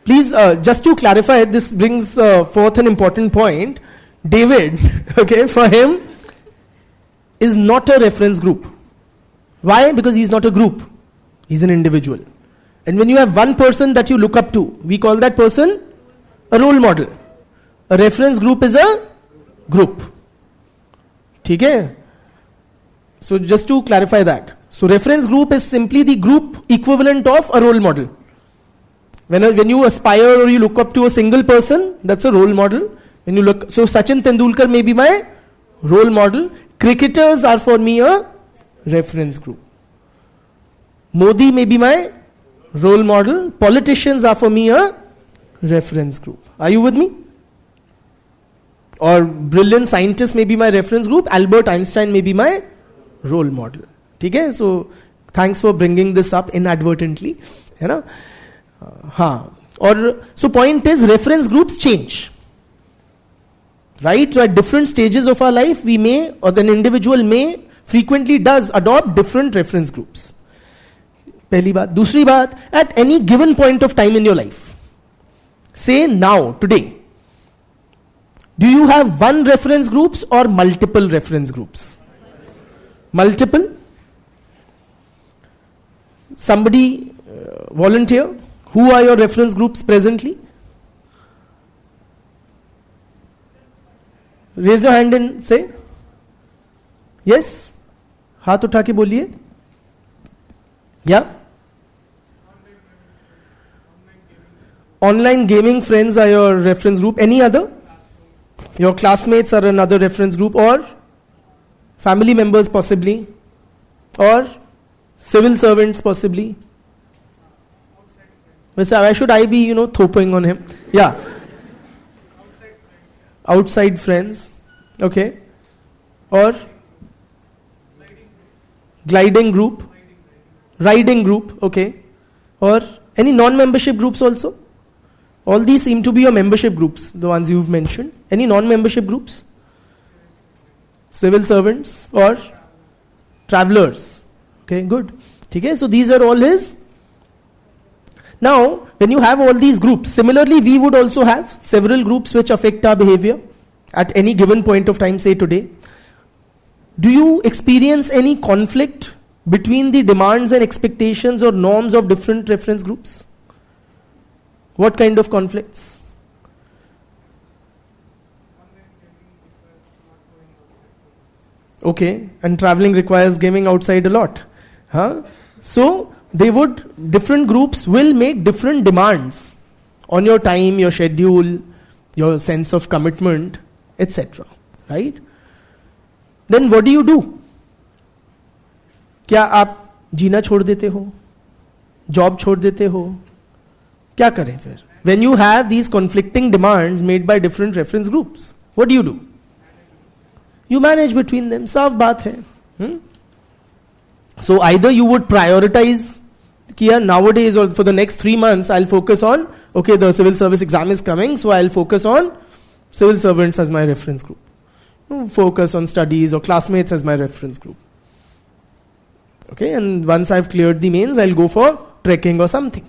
Please, just to clarify, this brings forth an important point. David, okay, for him, is not a reference group. Why? Because he's not a group. He's an individual. And when you have one person that you look up to, we call that person a role model. A reference group is a group. Okay? So just to clarify that. So reference group is simply the group equivalent of a role model. When you aspire or you look up to a single person, that's a role model. When you look, so Sachin Tendulkar may be my role model. Cricketers are for me a reference group. Modi may be my role model. Politicians are for me a reference group. Are you with me? Or brilliant scientists may be my reference group. Albert Einstein may be my role model. Okay? So thanks for bringing this up inadvertently. You know? So point is, reference groups change. Right? So at different stages of our life, we may, or an individual may, frequently does adopt different reference groups. पहली बात. दूसरी बात, at any given point of time in your life, say now, today, do you have one reference groups or multiple reference groups? Multiple? Somebody volunteer? Who are your reference groups presently? Raise your hand and say. Yes? हाथ उठा के बोलिए. Yeah? Online gaming friends are your reference group. Any other? Your classmates are another reference group, or family members possibly, or civil servants possibly. Why should I be, thoping on him? Yeah. Outside friends. Okay. Or gliding group. Riding group. Okay. Or any non-membership groups also. All these seem to be your membership groups, the ones you've mentioned. Any non-membership groups? Civil servants or travelers. Okay, good. Okay, so these are all his. Now, when you have all these groups, similarly, we would also have several groups which affect our behavior at any given point of time, say today. Do you experience any conflict between the demands and expectations or norms of different reference groups? What kind of conflicts? Okay, and traveling requires gaming outside a lot. So, different groups will make different demands on your time, your schedule, your sense of commitment, etc. Right? Then what do? क्या आप जीना छोड़ देते हो? Job छोड़ देते हो? क्या करें फिर? When you have these conflicting demands made by different reference groups, what do? You manage between them. साफ बात है. So either you would prioritize कि nowadays or for the next 3 months I'll focus on, okay, the civil service exam is coming, so I'll focus on civil servants as my reference group. Focus on studies or classmates as my reference group. Okay, and once I've cleared the mains, I'll go for trekking or something.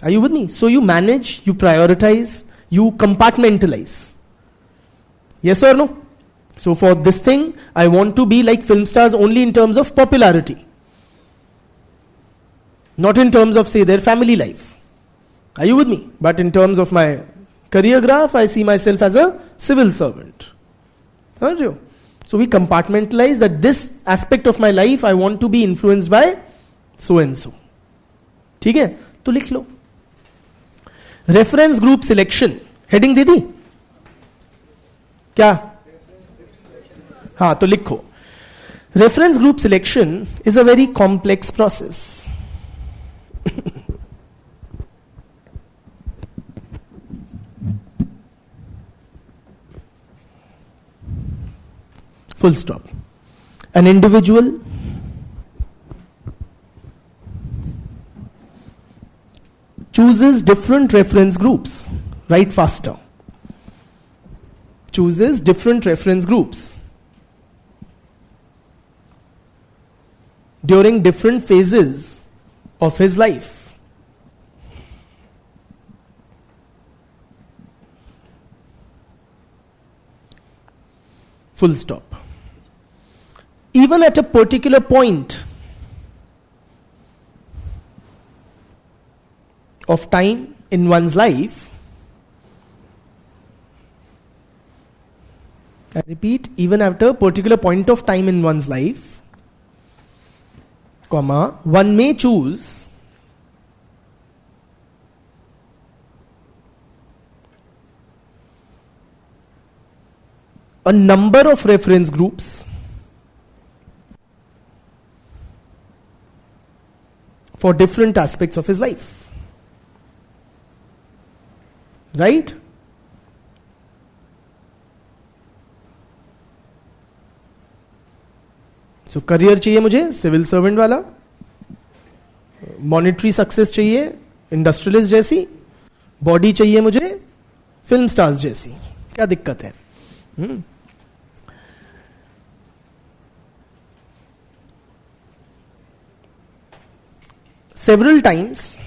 Are you with me? So you manage, you prioritize, you compartmentalize. Yes or no? So for this thing, I want to be like film stars only in terms of popularity. Not in terms of, say, their family life. Are you with me? But in terms of my career graph, I see myself as a civil servant. Aren't you? So we compartmentalize that this aspect of my life, I want to be influenced by so and so. ठीक है? तो लिख लो. Reference group selection. Heading दे दी? क्या? हाँ, तो लिखो. Reference group selection is a very complex process. Full stop. An individual chooses different reference groups. Write faster. Chooses different reference groups during different phases of his life. Full stop. Even at a particular point of time in one's life, I repeat, even after a particular point of time in one's life, comma, one may choose a number of reference groups for different aspects of his life. Right? So career चाहिए मुझे civil servant वाला, monetary success चाहिए industrialist जैसी, body चाहिए मुझे film stars जैसी. क्या दिक्कत है? Several times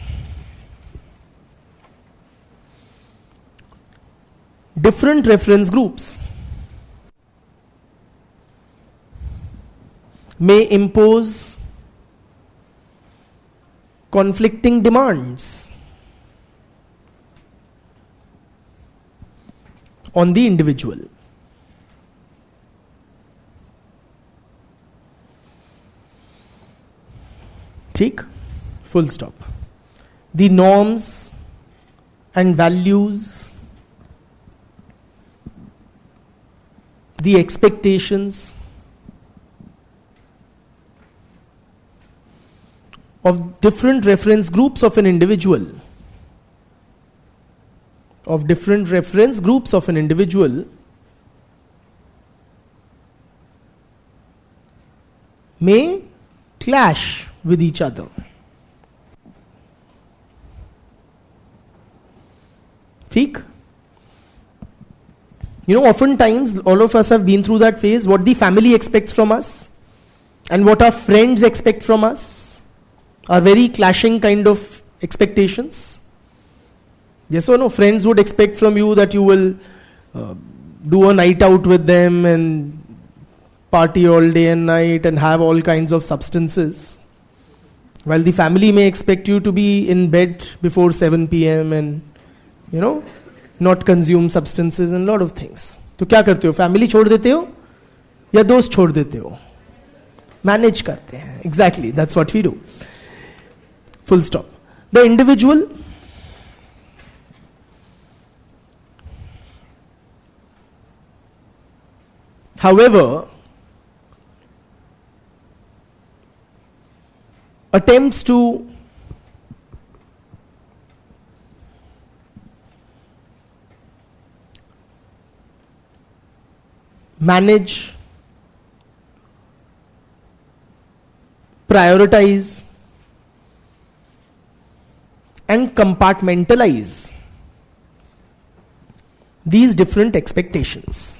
different reference groups may impose conflicting demands on the individual. ठीक? Full stop. The norms and values, the expectations of different reference groups of an individual, may clash with each other. ठीक? You know, oftentimes all of us have been through that phase, what the family expects from us and what our friends expect from us are very clashing kind of expectations. Yes or no? Friends would expect from you that you will do a night out with them and party all day and night and have all kinds of substances, while the family may expect you to be in bed before 7 p.m. and not consume substances and lot of things. तो क्या करते हो? Family छोड़ देते हो या दोस्त छोड़ देते हो? मैनेज करते हैं. Exactly, that's what we do. Full stop. The individual however attempts to manage, prioritize, and compartmentalize these different expectations.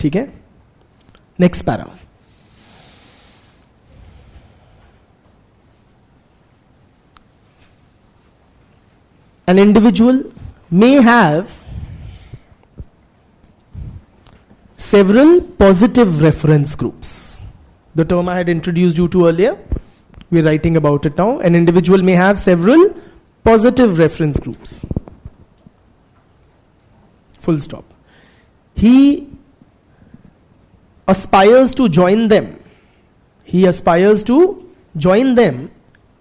ठीक है? Next para. An individual may have several positive reference groups. The term I had introduced you to earlier, we're writing about it now. An individual may have several positive reference groups. Full stop. He aspires to join them.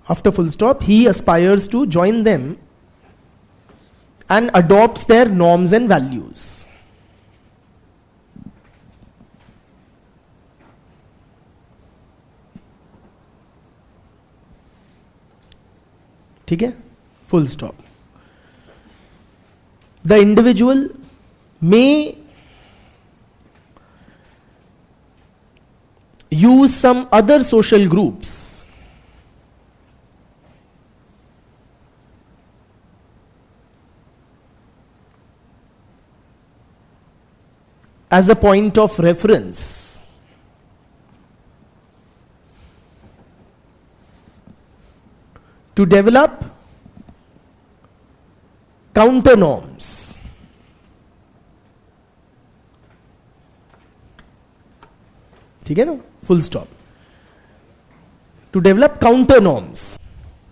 After full stop, he aspires to join them and adopts their norms and values. ठीक है? Full stop. The individual may use some other social groups as a point of reference to develop counter norms. ठीक है ना, full stop. To develop counter norms.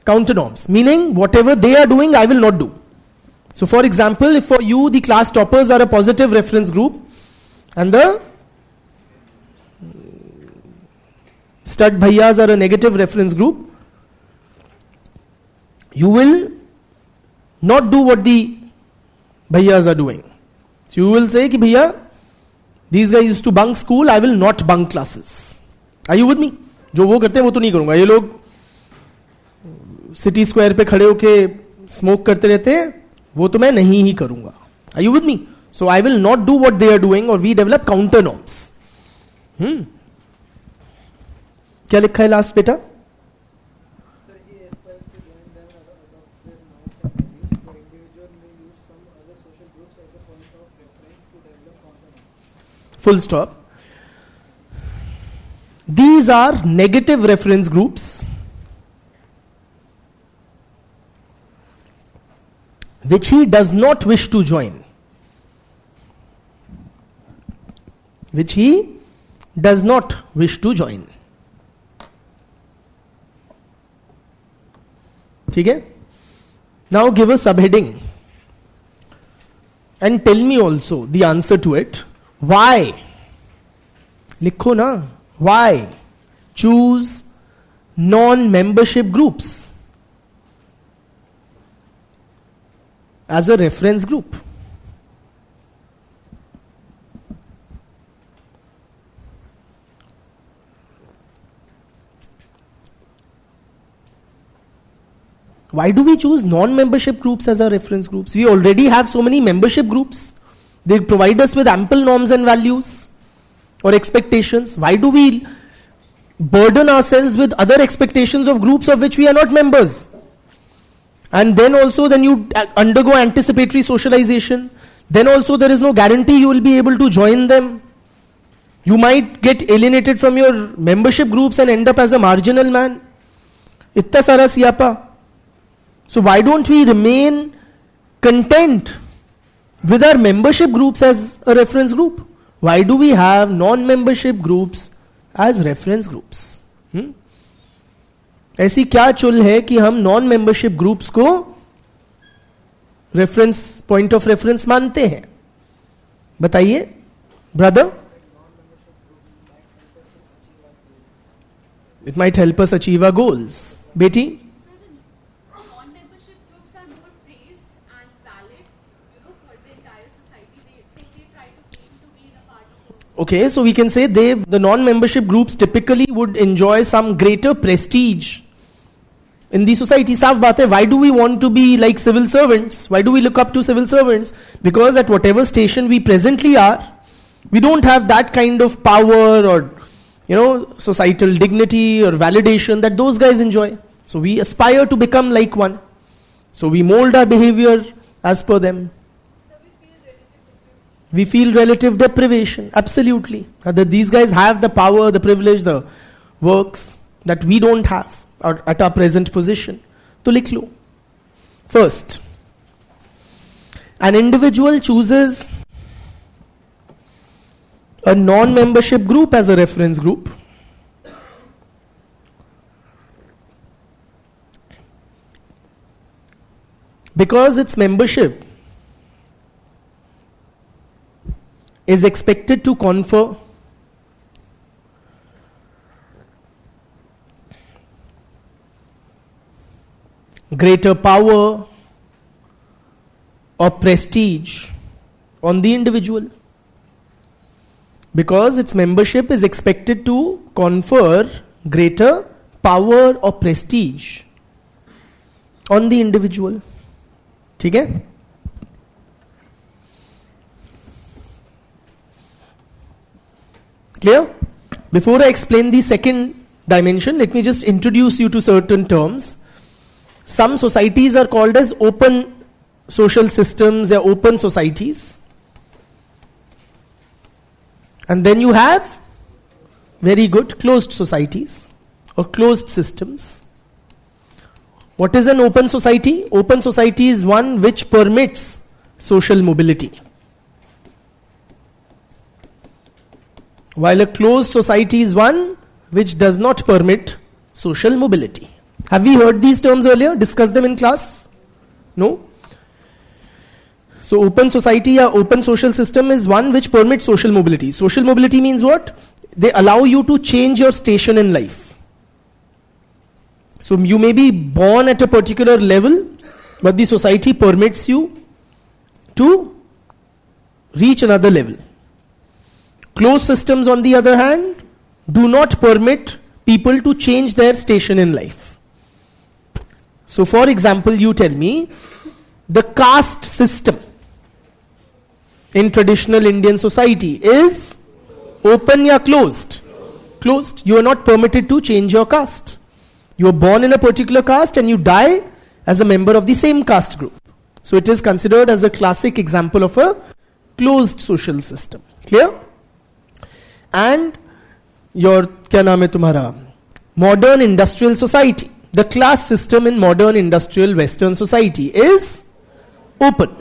Counter norms, meaning whatever they are doing, I will not do. So for example, if for you the class toppers are a positive reference group and the stud bhaiyas are a negative reference group, you will not do what the bhaiyas are doing. So you will say ki bhaiya, these guys used to bunk school, I will not bunk classes. Are you with me? जो वो करते हैं वो तो नहीं करूंगा. ये लोग सिटी स्क्वायर पे खड़े होके स्मोक करते रहते हैं, वो तो मैं नहीं ही करूंगा. Are you with me? So I will not do what they are doing, or we develop counter norms. क्या लिखा है लास्ट बेटा?
Sir, he aspires to join them and adopt their norms and values. The individual may use some other social groups as a point of reference to develop counter.
Full stop. These are negative reference groups which he does not wish to join. Which he does not wish to join. ठीक है? Now give a subheading and tell me also the answer to it. Why? लिखो ना. Why choose non-membership groups as a reference group? Why do we choose non-membership groups as our reference groups? We already have so many membership groups. They provide us with ample norms and values or expectations. Why do we burden ourselves with other expectations of groups of which we are not members? And then also then you undergo anticipatory socialization. Then also there is no guarantee you will be able to join them. You might get alienated from your membership groups and end up as a marginal man. Itta sara siyapa. So why don't we remain content with our membership groups as a reference group? Why do we have non-membership groups as reference groups? ऐसी क्या चुल है कि हम non membership groups को reference point of reference मानते हैं? बताइए brother. It might help us achieve our goals. बेटी,
Non-membership groups are more praised and valid, for the entire society. They try to aim to be a part of it.
okay, so we can say the non-membership groups typically would enjoy some greater prestige in the society. साफ बात है. Why do we want to be like civil servants? Why do we look up to civil servants? Because at whatever station we presently are, we don't have that kind of power or societal dignity or validation that those guys enjoy. So we aspire to become like one. So we mold our behavior as per them. We feel relative deprivation. Absolutely. That these guys have the power, the privilege, the works that we don't have at our present position. तो लिख लो. First, an individual chooses a non-membership group as a reference group because its membership is expected to confer greater power or prestige on the individual. Because its membership is expected to confer greater power or prestige on the individual. ठीक है? Clear? Before I explain the second dimension, let me just introduce you to certain terms. Some societies are called as open social systems or open societies. And then you have very good closed societies or closed systems. What is an open society? Open society is one which permits social mobility, while a closed society is one which does not permit social mobility. Have we heard these terms earlier? Discussed them in class? No? So open society or open social system is one which permits social mobility. Social mobility means what? They allow you to change your station in life. So you may be born at a particular level, but the society permits you to reach another level. Closed systems, on the other hand, do not permit people to change their station in life. So for example, you tell me, the caste system in traditional Indian society is open or closed? Closed. You are not permitted to change your caste. You are born in a particular caste and you die as a member of the same caste group. So it is considered as a classic example of a closed social system. Clear? And your kya naam hai tumhara? Modern industrial society. The class system in modern industrial Western society is open.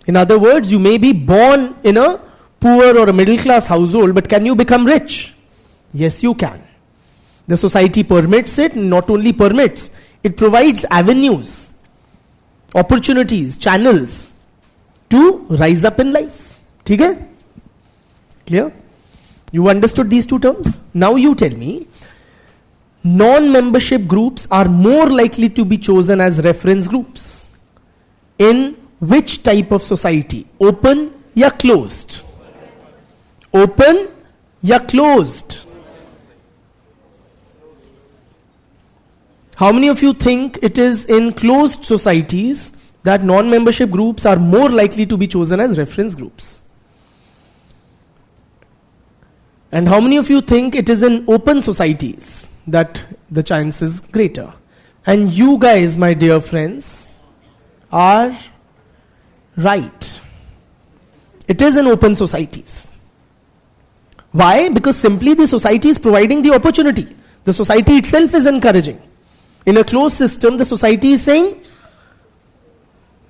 In other words, you may be born in a poor or a middle class household, but can you become rich? Yes, you can. The society permits it, not only permits, it provides avenues, opportunities, channels to rise up in life. Okay? Clear? You understood these two terms? Now you tell me, non-membership groups are more likely to be chosen as reference groups. In which type of society? Open ya closed? Open ya closed? How many of you think it is in closed societies that non-membership groups are more likely to be chosen as reference groups? And how many of you think it is in open societies that the chance is greater? And you guys, my dear friends, are right. It is in open societies. Why? Because simply the society is providing the opportunity. The society itself is encouraging. In a closed system, the society is saying,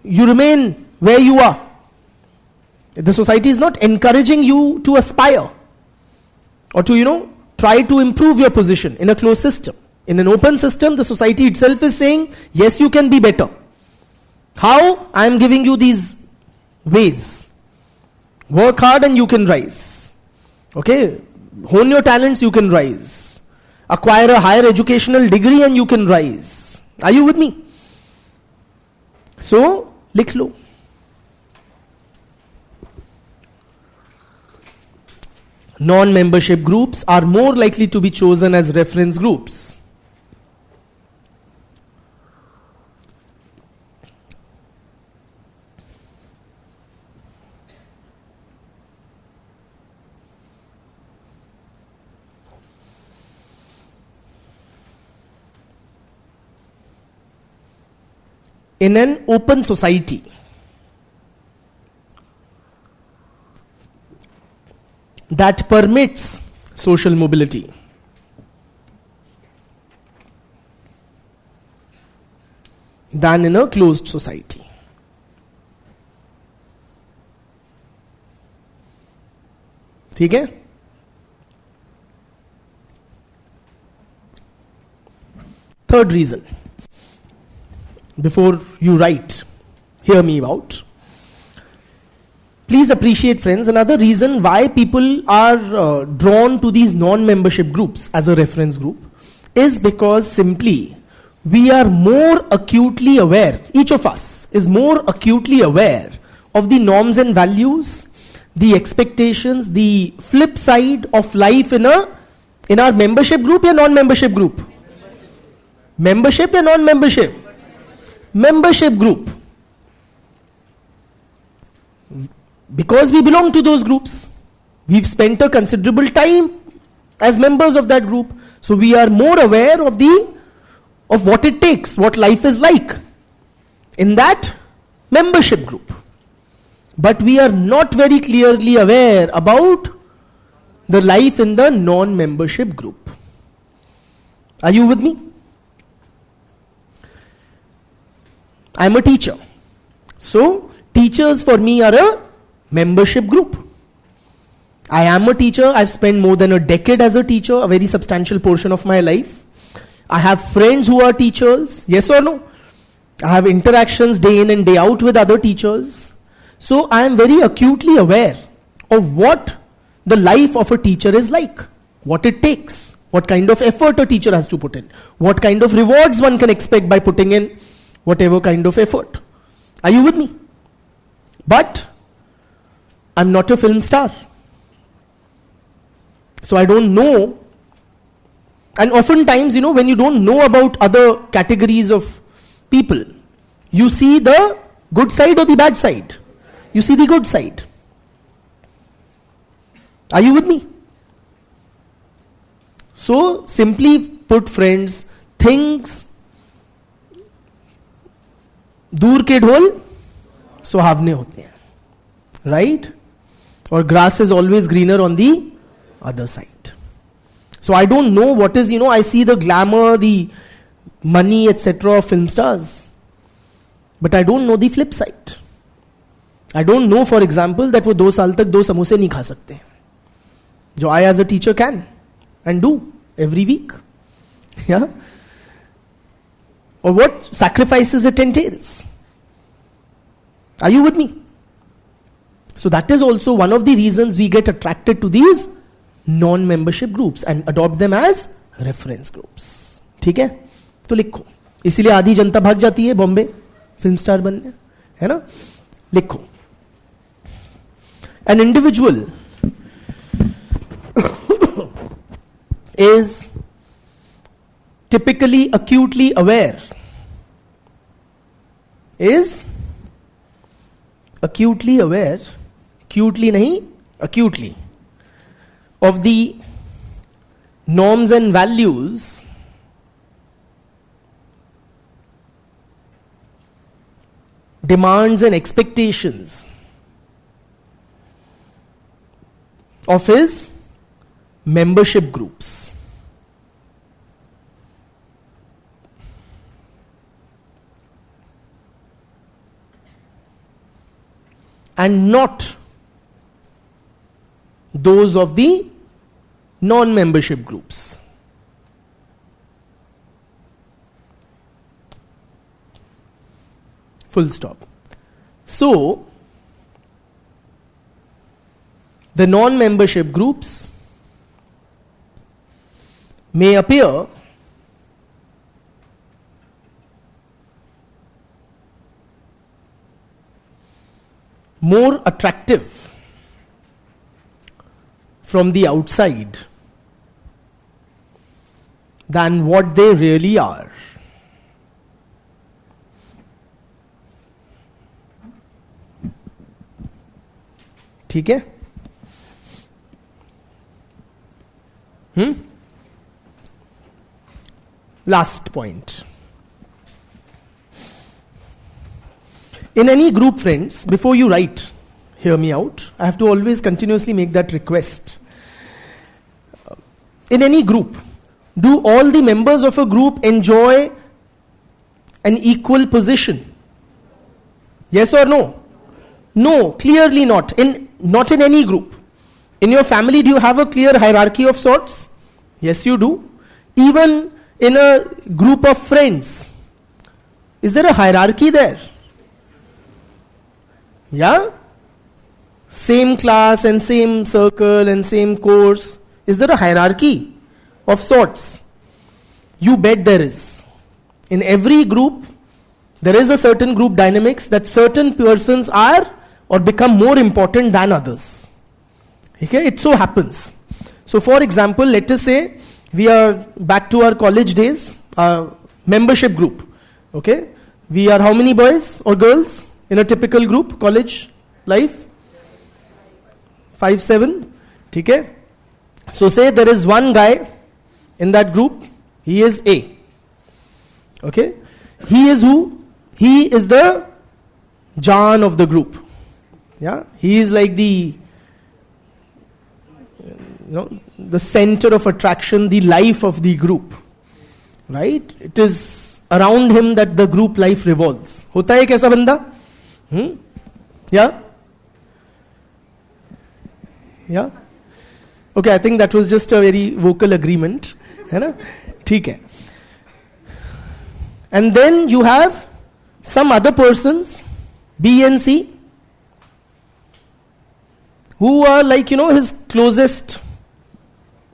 you remain where you are. The society is not encouraging you to aspire or to, try to improve your position in a closed system. In an open system, the society itself is saying, yes, you can be better. How? I am giving you these ways. Work hard and you can rise. Okay? Hone your talents, you can rise. Acquire a higher educational degree and you can rise. Are you with me? So, likh lo. Non-membership groups are more likely to be chosen as reference groups. In an open society, that permits social mobility, than in a closed society. ठीक है? Third reason. Before you write, hear me out. Please appreciate, friends, another reason why people are drawn to these non-membership groups as a reference group is because simply we are more acutely aware, each of us is more acutely aware of the norms and values, the expectations, the flip side of life in our membership group or non-membership group. Membership or non-membership? Membership group. Because we belong to those groups, we've spent a considerable time as members of that group, so we are more aware of what it takes, what life is like in that membership group. But we are not very clearly aware about the life in the non-membership group. Are you with me? I'm a teacher. So, teachers for me are a membership group. I am a teacher. I've spent more than a decade as a teacher, a very substantial portion of my life. I have friends who are teachers. Yes or no? I have interactions day in and day out with other teachers. So I am very acutely aware of what the life of a teacher is like, what it takes, what kind of effort a teacher has to put in, what kind of rewards one can expect by putting in whatever kind of effort. Are you with me? But I'm not a film star. So I don't know. And oftentimes, when you don't know about other categories of people, you see the good side or the bad side. You see the good side. Are you with me? So, simply put, friends, things दूर के ढोल सुहावने होते हैं, right? Or grass is always greener on the other side. So I don't know what is, I see the glamour, the money, etc. of film stars. But I don't know the flip side. I don't know, for example, that वो 2 साल तक 2 समोसे नहीं खा सकते, जो I as a teacher can and do every week. Yeah? Or what sacrifices it entails. Are you with me? So that is also one of the reasons we get attracted to these non-membership groups and adopt them as reference groups. ठीक है? तो लिखो. इसीलिए आधी जनता भाग जाती है Bombay film star बनने, है ना? लिखो. An individual is typically acutely aware. Is acutely aware, acutely nahi, acutely, of the norms and values demands and expectations of his membership groups. And not those of the non-membership groups. Full stop. So, the non-membership groups may appear more attractive from the outside than what they really are. ठीक है? Last point. In any group, friends, before you write, hear me out. I have to always continuously make that request. In any group, do all the members of a group enjoy an equal position? Yes or no? No, clearly not. Not in any group. In your family, do you have a clear hierarchy of sorts? Yes, you do. Even in a group of friends, is there a hierarchy there? Yeah? Same class and same circle and same course. Is there a hierarchy of sorts? You bet there is. In every group, there is a certain group dynamics that certain persons are or become more important than others. Okay? It so happens. So for example, let us say we are back to our college days, membership group. Okay? We are how many boys or girls in a typical group, college life? 5, 7. Okay? So say there is one guy in that group, he is A. Okay? He is who? He is the John of the group. Yeah? He is like the the center of attraction, the life of the group. Right? It is around him that the group life revolves. होता है एक ऐसा बंदा? Yeah? Yeah? Okay, I think that was just a very vocal agreement. है ना? ठीक है. And then you have some other persons, B and C, who are like, his closest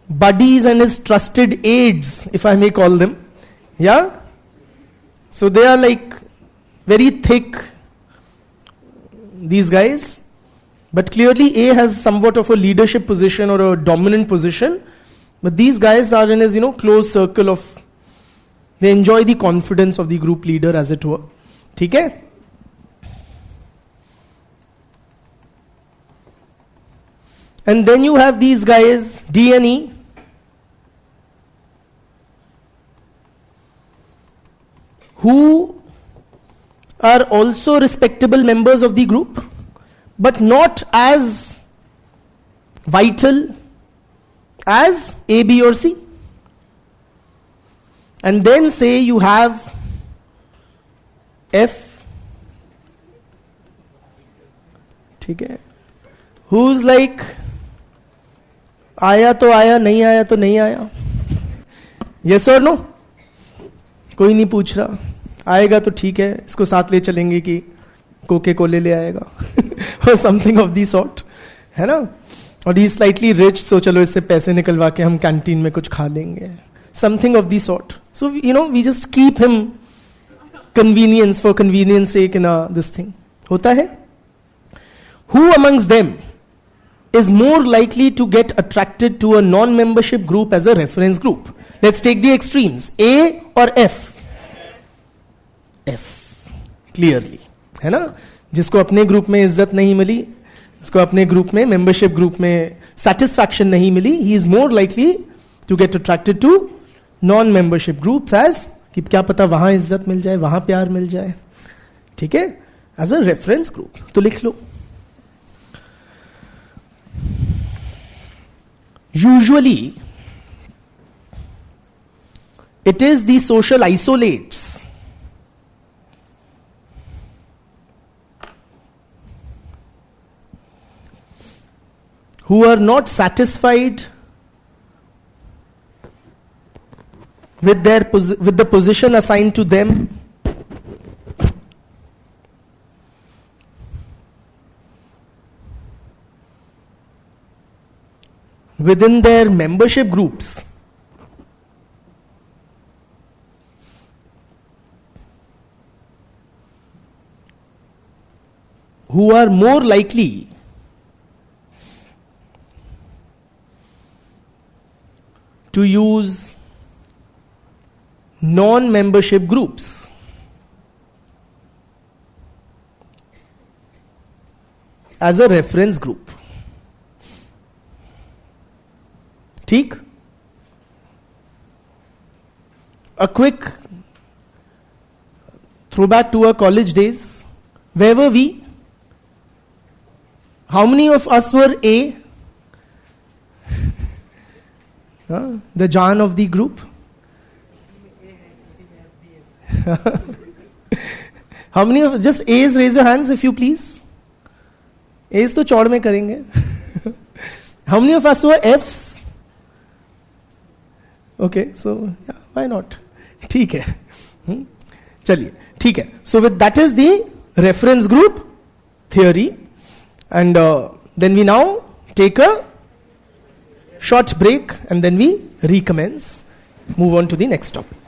buddies and his trusted aides, if I may call them. Yeah? So they are like very thick, these guys. But clearly A has somewhat of a leadership position or a dominant position. But these guys are in his, close circle of, they enjoy the confidence of the group leader, as it were. ठीक है? And then you have these guys, D and E, who are also respectable members of the group, but not as vital as A, B or C. And then say you have F, ठीक है, who's like आया तो आया, नहीं आया तो नहीं आया. Yes or no? कोई नहीं पूछ रहा. आएगा तो ठीक है, इसको साथ ले चलेंगे कि कोके कोले ले आएगा or something of the sort, है ना? और he is slightly rich, so चलो इससे पैसे निकलवा के हम कैंटीन में कुछ खा लेंगे. Something of the sort. So, we just keep him for convenience sake in this thing. होता है? Who amongst them is more likely to get attracted to a non-membership group as a reference group? Let's take the extremes. A or F? F. Clearly. है ना? जिसको अपने group में इज्जत नहीं मिली, जिसको अपने ग्रुप में, membership ग्रुप में satisfaction नहीं मिली, he is more likely to get attracted to non-membership groups as कि क्या पता वहां इज्जत मिल जाए, वहां प्यार मिल जाए. ठीक है? As a reference group. तो लिख लो. Usually, it is the social isolates who are not satisfied with the position assigned to them, within their membership groups, who are more likely to use non-membership groups as a reference group. ठीक? A quick throwback to our college days. Where were we? How many of us were A? The Jan of the group. How many of just A's, raise your hands if you please. A's तो चौड़ में करेंगे. How many of us were F's? Okay, so yeah, why not? ठीक है. चलिए, ठीक है. So with that is the reference group theory, and then we now take a short break and then we recommence. Move on to the next topic.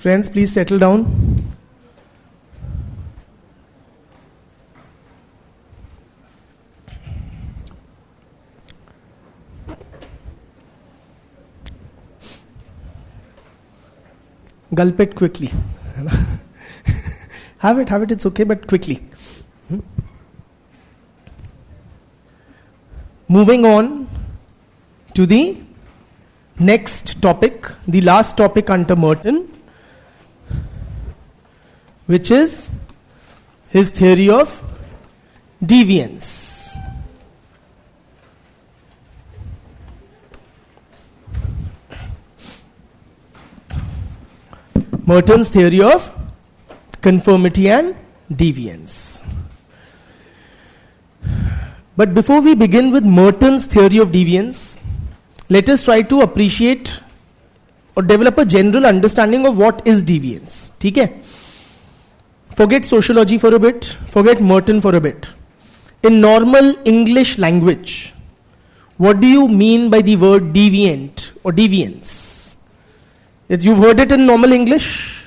Friends, please settle down. Gulp it quickly. have it, it's okay, but quickly. Moving on to the next topic, the last topic under Merton, which is his theory of deviance. Merton's theory of conformity and deviance. But before we begin with Merton's theory of deviance, let us try to appreciate or develop a general understanding of what is deviance. Okay? Forget sociology for a bit, forget Merton for a bit. In normal English language, what do you mean by the word deviant or deviance? You've heard it in normal English.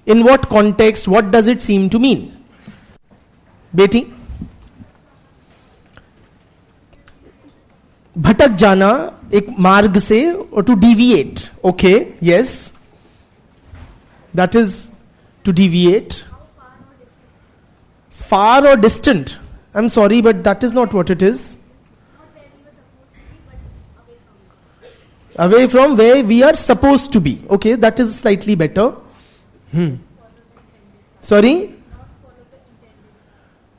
In what context, what does it seem to mean? Beti? भटक जाना एक मार्ग से, or to deviate. Okay, yes. That is to deviate. Far or distant. I'm sorry, but that is not what it is. Away from where we are supposed to be. Okay, that is slightly better. Sorry?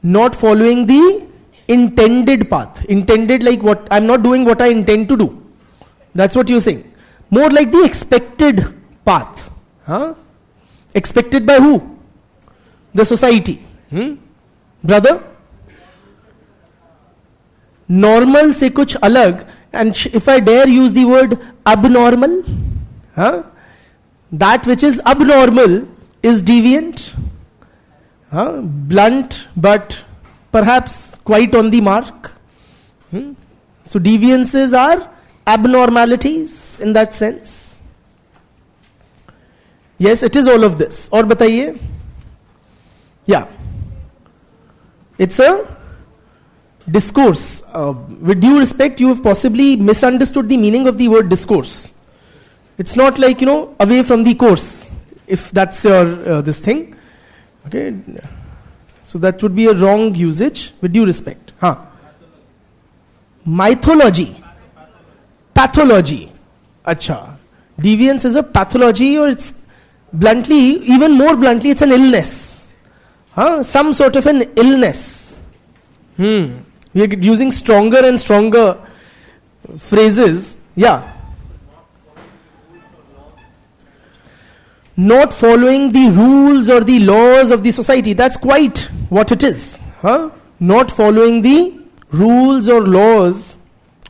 Not following the intended path. Intended like what? I'm not doing what I intend to do. That's what you're saying. More like the expected path. Expected by who? The society. Brother? Normal se kuch alag. And if I dare use the word abnormal, that which is abnormal is deviant, blunt but perhaps quite on the mark. So deviances are abnormalities in that sense. Yes, it is all of this. Aur bataiye? Yeah. It's a discourse. With due respect, you have possibly misunderstood the meaning of the word discourse. It's not like, away from the course, if that's your this thing. Okay. So that would be a wrong usage, with due respect. Mythology. Pathology. Acha. Deviance is a pathology, or it's bluntly, even more bluntly, it's an illness. Some sort of an illness. We are using stronger and stronger phrases. Yeah. Not following the rules or the laws of the society. That's quite what it is. Not following the rules or laws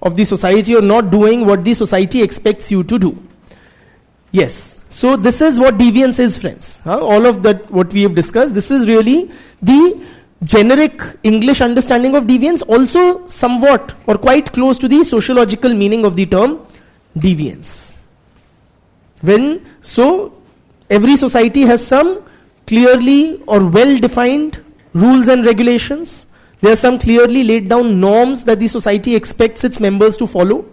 of the society, or not doing what the society expects you to do. Yes. So this is what deviance is, friends. All of that what we have discussed, this is really the generic English understanding of deviance, also somewhat or quite close to the sociological meaning of the term deviance. So every society has some clearly or well defined rules and regulations. There are some clearly laid down norms that the society expects its members to follow.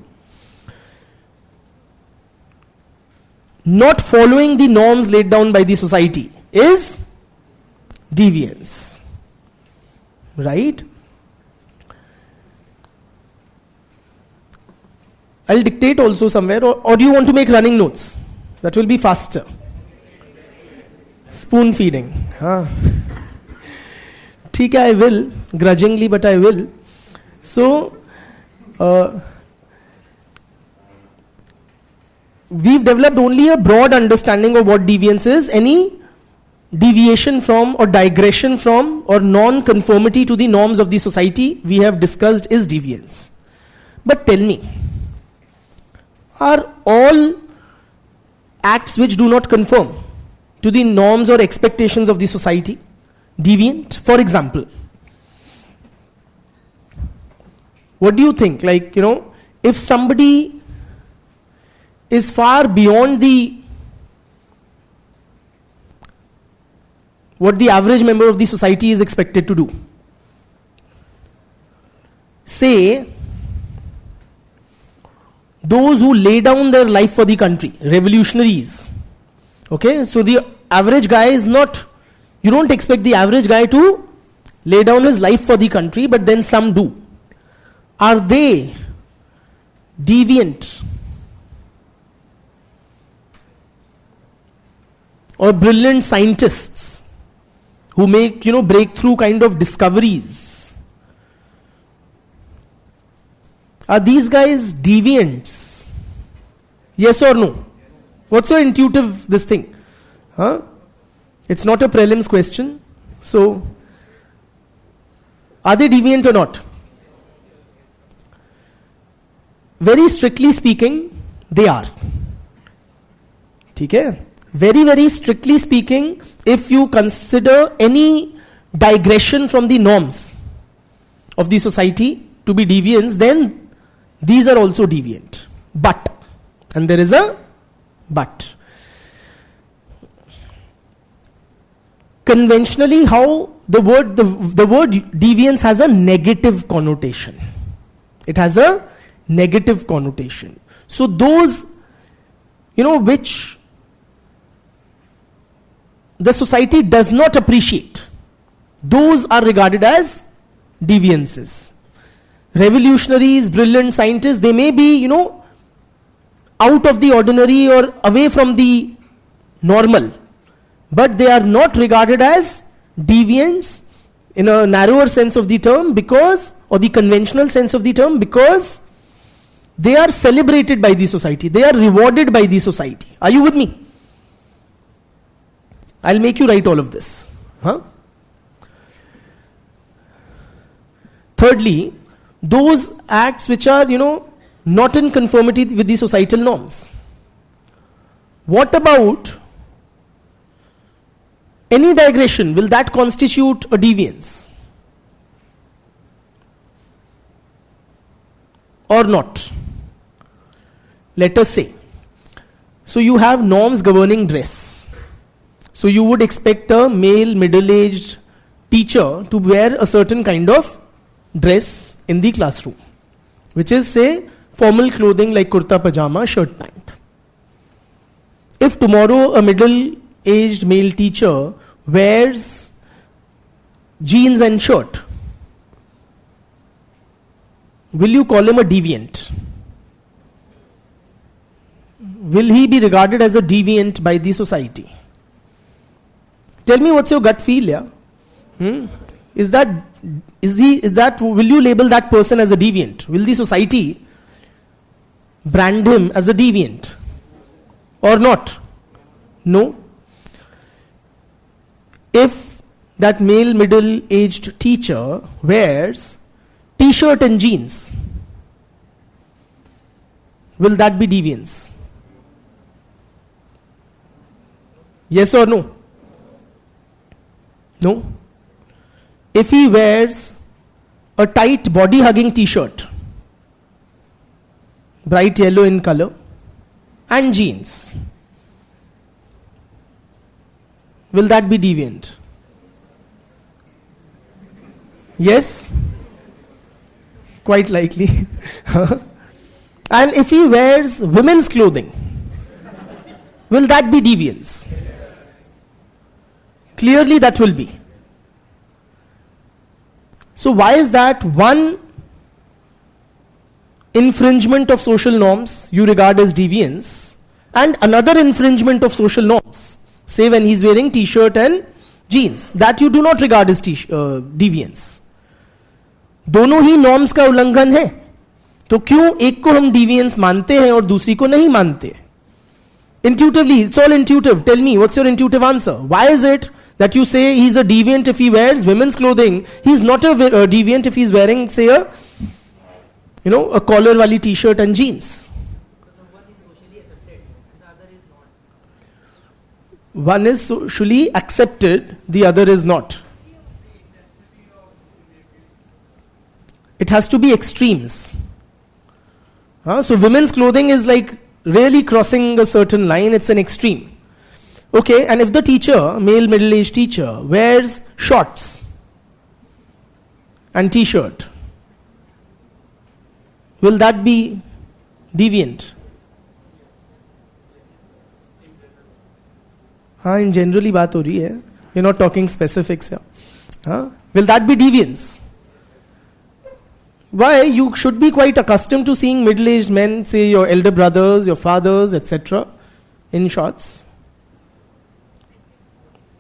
Not following the norms laid down by the society is deviance. Right? I'll dictate also somewhere, or do you want to make running notes? That will be faster. Spoon feeding. ठीक है, I will, grudgingly, but I will. So, we've developed only a broad understanding of what deviance is. Any deviation from or digression from or non-conformity to the norms of the society we have discussed is deviance. But tell me, are all acts which do not conform to the norms or expectations of the society deviant? For example, what do you think? Like, if somebody is far beyond the what the average member of the society is expected to do. Say, those who lay down their life for the country, revolutionaries. Okay, so the average guy is not, you don't expect the average guy to lay down his life for the country, but then some do. Are they deviant or brilliant scientists who make, breakthrough kind of discoveries? Are these guys deviants? Yes or no? What's your intuitive this thing? Huh? It's not a prelims question. So, are they deviant or not? Very strictly speaking, they are. Okay? Very, very strictly speaking, if you consider any digression from the norms of the society to be deviance, then these are also deviant. But, and there is a but. Conventionally, how the word deviance has a negative connotation. It has a negative connotation. So those, which the society does not appreciate, those are regarded as deviances. Revolutionaries, brilliant scientists, they may be, out of the ordinary or away from the normal, but they are not regarded as deviants in a narrower sense of the term, because, or the conventional sense of the term, because they are celebrated by the society, they are rewarded by the society. Are you with me? I'll make you write all of this. Thirdly, those acts which are, not in conformity with the societal norms. What about any digression? Will that constitute a deviance? Or not? Let us say. So you have norms governing dress. So you would expect a male middle-aged teacher to wear a certain kind of dress in the classroom, which is, say, formal clothing like kurta pajama, shirt pant. If tomorrow a middle-aged male teacher wears jeans and shirt, will you call him a deviant? Will he be regarded as a deviant by the society? Tell me, what's your gut feel, yeah? Is that, will you label that person as a deviant? Will the society brand him as a deviant? Or not? No. If that male middle-aged teacher wears t-shirt and jeans, will that be deviance? Yes or no? No. If he wears a tight body-hugging t-shirt, bright yellow in color, and jeans, will that be deviant? Yes? Quite likely. And if he wears women's clothing, will that be deviance? Clearly that will be. So why is that one infringement of social norms you regard as deviance, and another infringement of social norms, say when he's wearing t-shirt and jeans, that you do not regard as deviance? दोनों ही norms का उल्लंघन है, तो क्यों एक को हम deviance मानते हैं और दूसरी को नहीं मानते? Intuitively, it's all intuitive. Tell me, what's your intuitive answer? Why is it that you say he's a deviant if he wears women's clothing? He's not a deviant if he's wearing, say, a collar wali t-shirt and jeans. One is socially accepted, the other is not. It has to be extremes. So women's clothing is like really crossing a certain line, it's an extreme. Okay, and if the teacher, male middle-aged teacher, wears shorts and t-shirt, will that be deviant? हाँ, in generally बात हो रही है. We're not talking specifics here. हाँ? Will that be deviance? Why? You should be quite accustomed to seeing middle-aged men, say your elder brothers, your fathers, etc., in shorts.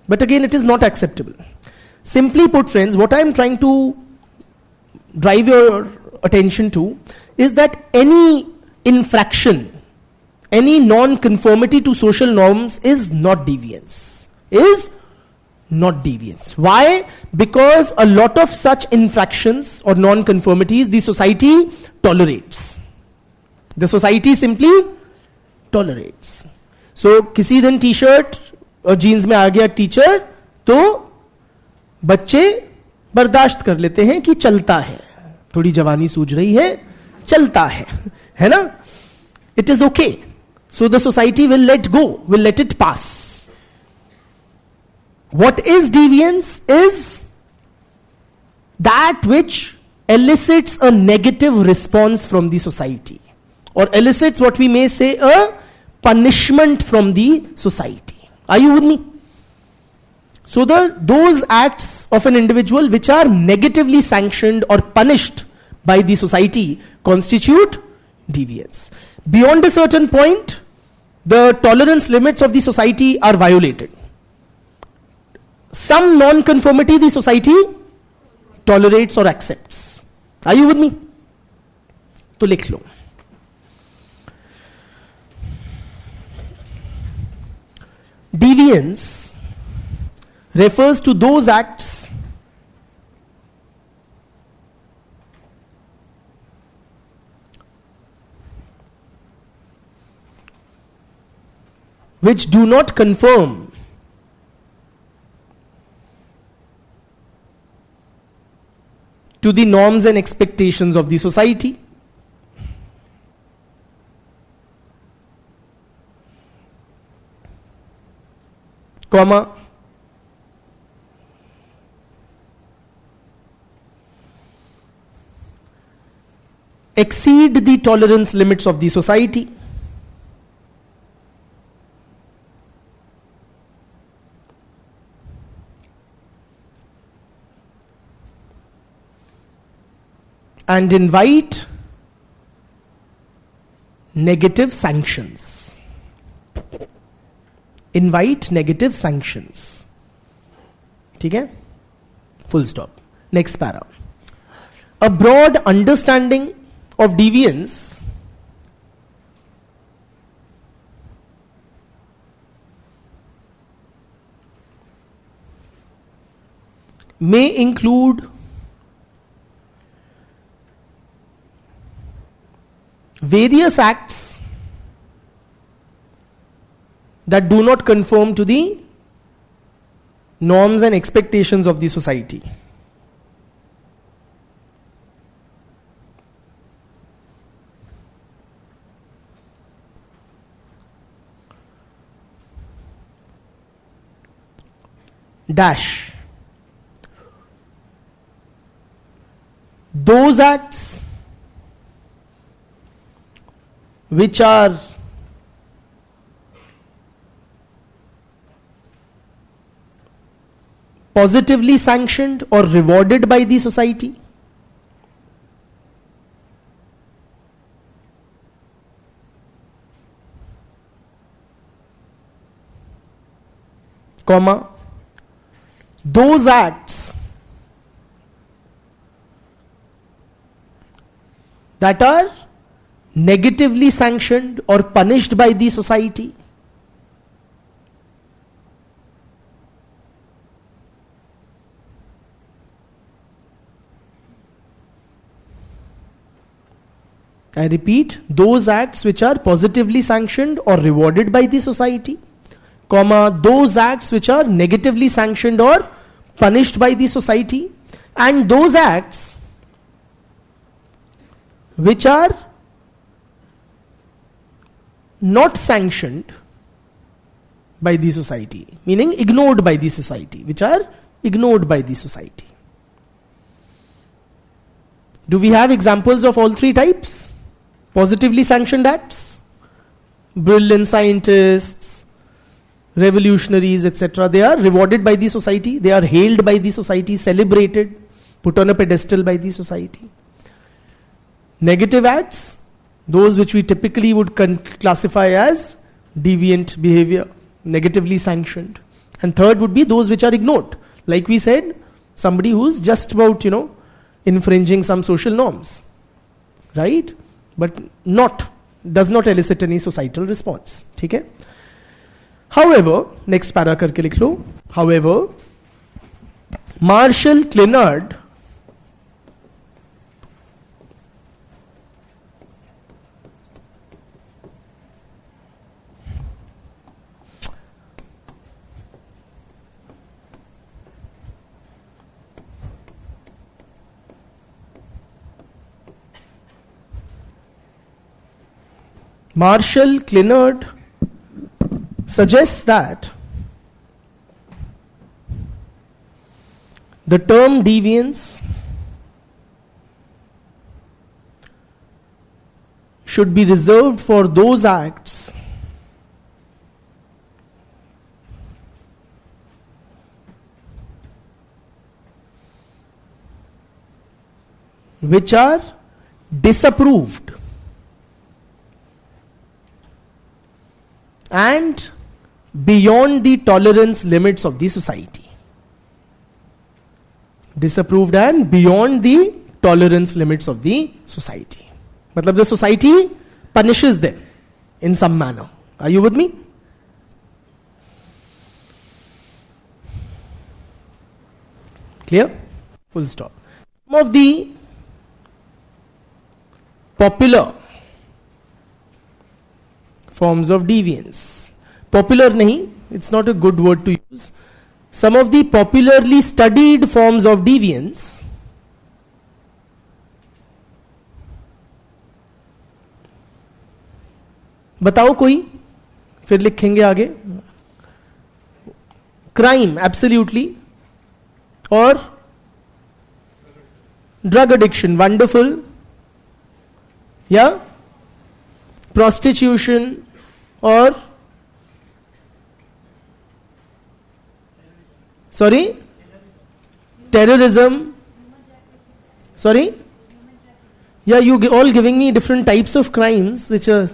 But again, it is not acceptable. Simply put, friends, what I am trying to drive your attention to is that any infraction, any non-conformity to social norms is not deviance. Is not deviance. Why? Because a lot of such infractions or non-conformities the society tolerates. The society simply tolerates. So, किसी दिन T-shirt और jeans में आ गया teacher, तो बच्चे बर्दाश्त कर लेते हैं कि चलता है, थोड़ी जवानी सूझ रही है, चलता है ना? It is okay. So the society will let go, will let it pass. What is deviance is that which elicits a negative response from the society, or elicits what we may say a punishment from the society. Are you with me? So those acts of an individual which are negatively sanctioned or punished by the society constitute deviance. Beyond a certain point, the tolerance limits of the society are violated. Some non-conformity the society tolerates or accepts. Are you with me? तो लिख लो. Deviance refers to those acts which do not conform to the norms and expectations of the society. Comma, exceed the tolerance limits of the society. And invite negative sanctions. Invite negative sanctions. ठीक है? Full stop. Next para. A broad understanding of deviance may include various acts that do not conform to the norms and expectations of the society. Dash. Those acts which are positively sanctioned or rewarded by the society, comma, those acts that are negatively sanctioned or punished by the society, I repeat, those acts which are positively sanctioned or rewarded by the society, comma, those acts which are negatively sanctioned or punished by the society, and those acts which are not sanctioned by the society, meaning ignored by the society, which are ignored by the society. Do we have examples of all three types? Positively sanctioned acts, brilliant scientists, revolutionaries, etc. They are rewarded by the society, they are hailed by the society, celebrated, put on a pedestal by the society. Negative acts, those which we typically would classify as deviant behavior, negatively sanctioned. And third would be those which are ignored. Like we said, somebody who's just about, infringing some social norms, right? But does not elicit any societal response. Okay? However, next para karke likh lo. However, Marshall Clinard suggests that the term deviance should be reserved for those acts which are disapproved and beyond the tolerance limits of the society. Disapproved and beyond the tolerance limits of the society. Matlab the society punishes them in some manner. Are you with me? Clear? Full stop. Some of the popular forms of deviance. Popular nahi, it's not a good word to use. Some of the popularly studied forms of deviance बताओ कोई, फिर लिखेंगे आगे. Crime, absolutely. Or drug addiction, wonderful. Yeah? Prostitution or terrorism. Sorry? Yeah, you all giving me different types of crimes, which are,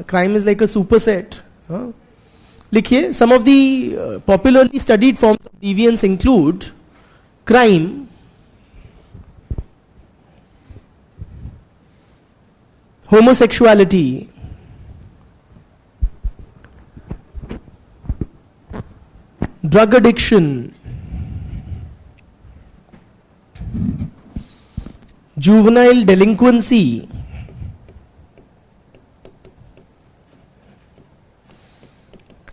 crime is like a superset. Likhiye, some of the popularly studied forms of deviance include crime, homosexuality, drug addiction, juvenile delinquency,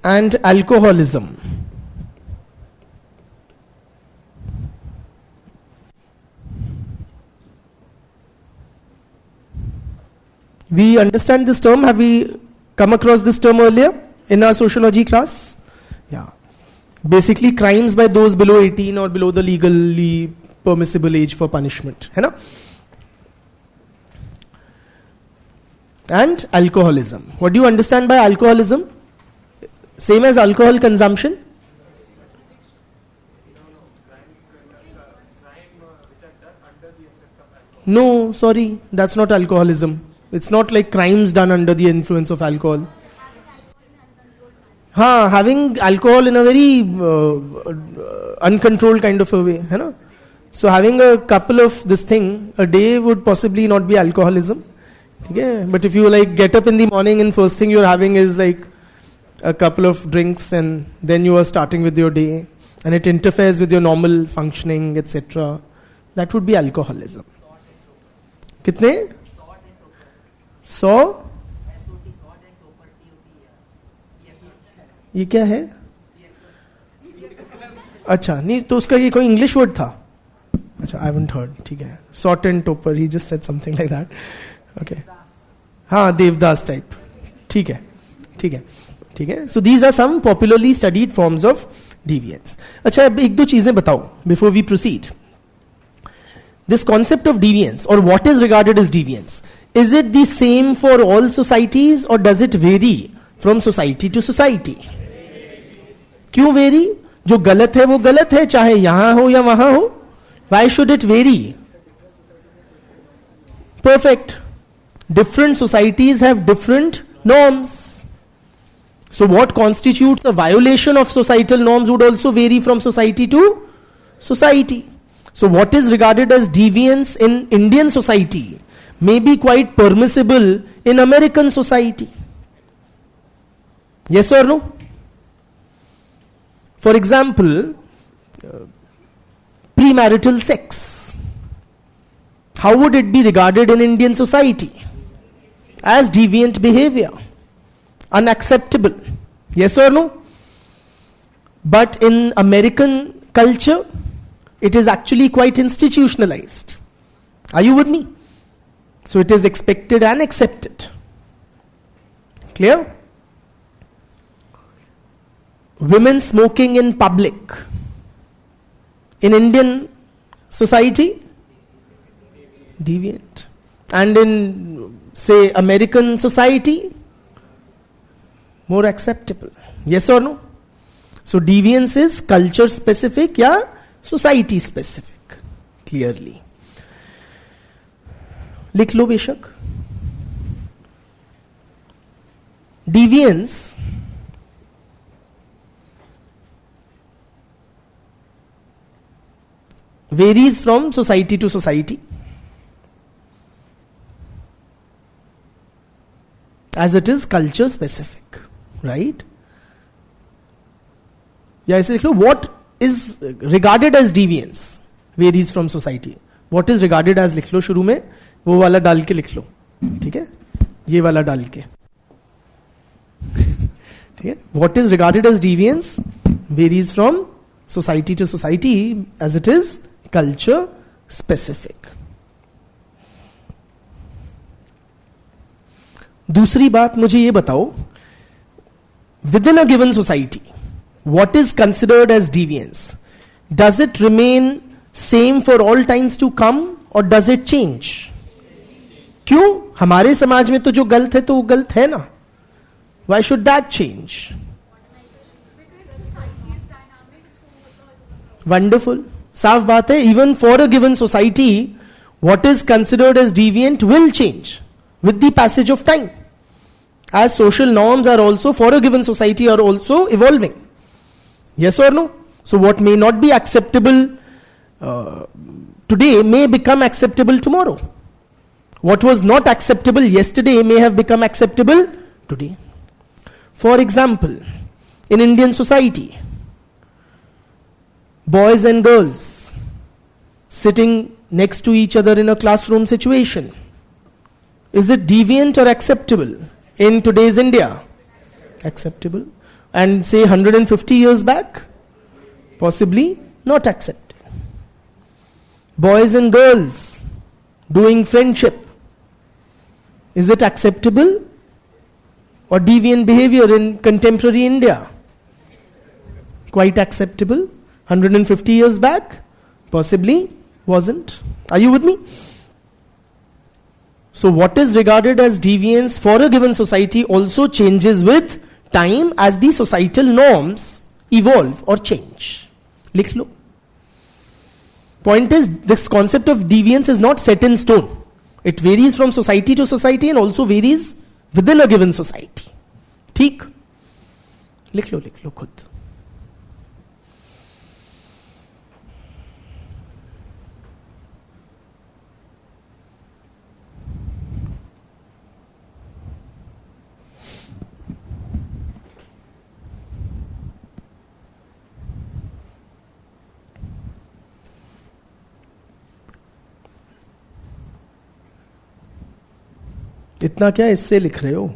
and alcoholism. We understand this term. Have we come across this term earlier in our sociology class? Yeah. Basically crimes by those below 18 or below the legally permissible age for punishment. है ना? And alcoholism. What do you understand by alcoholism? Same as alcohol consumption? No, sorry, that's not alcoholism. It's not like crimes done under the influence of alcohol. Having alcohol in a very uncontrolled kind of a way. Hai na? So having a couple of this thing a day would possibly not be alcoholism. Okay? But if you like get up in the morning and first thing you're having is like a couple of drinks and then you are starting with your day and it interferes with your normal functioning, etc., that would be alcoholism. Kitne? 100? ये क्या है? अच्छा, नहीं तो उसका ये कोई English word था? अच्छा, I haven't heard. ठीक है. Sort and topper. He just said something like that. Okay. हाँ, देवदास टाइप. ठीक है. ठीक है. So these are some popularly studied forms of deviance. अच्छा, अब एक दो चीजें बताओ before we proceed. This concept of deviance, or what is regarded as deviance, is it the same for all societies or does it vary from society to society? क्यों very? जो गलत है वो गलत है, चाहे यहां हो या वहां हो. Why should it vary? Perfect. Different societies have different norms. So what constitutes a violation of societal norms would also vary from society to society. So what is regarded as deviance in Indian society may be quite permissible in American society. Yes or no? For example, premarital sex. How would it be regarded in Indian society? As deviant behavior. Unacceptable. Yes or no? But in American culture, it is actually quite institutionalized. Are you with me? So it is expected and accepted. Clear? Women smoking in public. In Indian society, deviant. And in, say, American society, more acceptable. Yes or no? So deviance is culture specific, yeah, society specific. Clearly. लिख लो बेशक. Deviance varies from society to society, as it is culture specific, right? या ऐसे लिख लो, what is regarded as deviance varies from society. What is regarded as लिख लो शुरू में, वो वाला डाल के लिख लो, ठीक है, ये वाला डाल के, ठीक है. What is regarded as deviance varies from society to society, as it is culture specific. दूसरी बात मुझे ये बताओ, within a given society, what is considered as deviance? Does it remain same for all times to come or does it change? क्यों? हमारे समाज में तो जो गलत है तो वो गलत है ना. Why should that change? Wonderful. साफ बात है, even for a given society, what is considered as deviant will change with the passage of time, as social norms are also for a given society are also evolving. Yes or no? So what may not be acceptable today may become acceptable tomorrow. What was not acceptable yesterday may have become acceptable today. For example, in Indian society, boys and girls sitting next to each other in a classroom situation, is it deviant or acceptable in today's India? Acceptable. And say 150 years back, possibly not accepted. Boys and girls doing friendship, is it acceptable or deviant behavior in contemporary India? Quite acceptable. 150 years back, possibly wasn't. Are you with me? So what is regarded as deviance for a given society also changes with time as the societal norms evolve or change. लिख लो. Point is, this concept of deviance is not set in stone. It varies from society to society and also varies within a given society. ठीक? लिख लो खुद. इतना क्या इससे लिख रहे हो?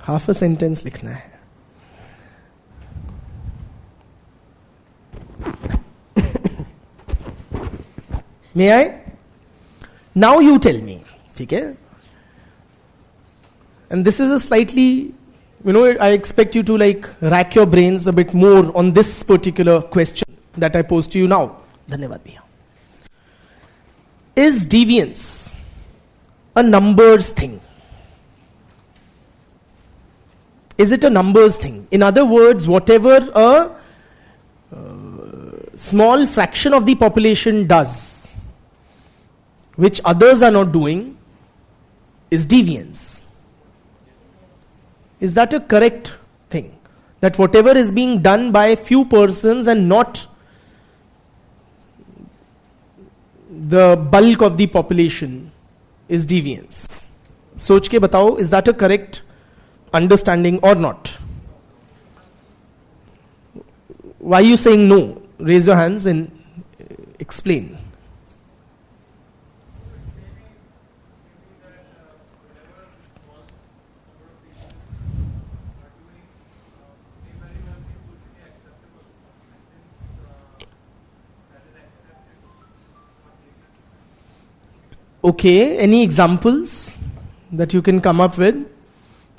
हाफ अ सेंटेंस लिखना है. May I? Now you tell me. ठीक है, And this is a slightly, I expect you to like rack your brains a bit more on this particular question that I pose to you now. Dhanyavad bhaiya. Is deviance a numbers thing? Is it a numbers thing? In other words, whatever a small fraction of the population does, which others are not doing, is deviance. Is that a correct thing? That whatever is being done by few persons and not the bulk of the population is deviance. Soch ke batao, is that a correct understanding or not? Why are you saying no? Raise your hands and explain. Okay, any examples that you can come up with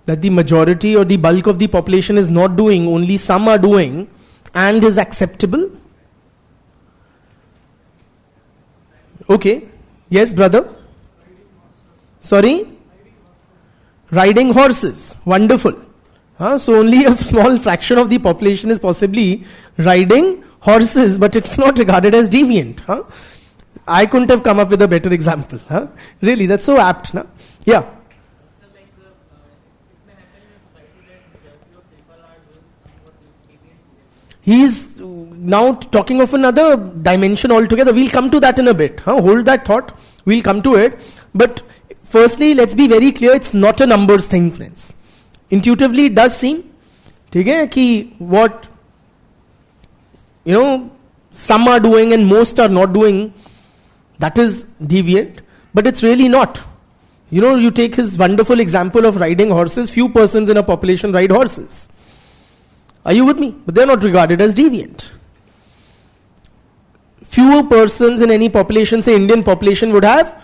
that the majority or the bulk of the population is not doing, only some are doing and is acceptable? Okay, yes, brother? Sorry? Riding horses, wonderful. So only a small fraction of the population is possibly riding horses, but it's not regarded as deviant. I couldn't have come up with a better example. Really, that's so apt. Yeah.
So like it may happen in society that majority of people are doing somewhat deviant.
He is now talking of another dimension altogether. We'll come to that in a bit. Hold that thought. We'll come to it. But firstly, let's be very clear. It's not a numbers thing, friends. Intuitively, it does seem कि what some are doing and most are not doing, that is deviant, but it's really not. You take his wonderful example of riding horses. Few persons in a population ride horses. Are you with me? But they're not regarded as deviant. Fewer persons in any population, say Indian population, would have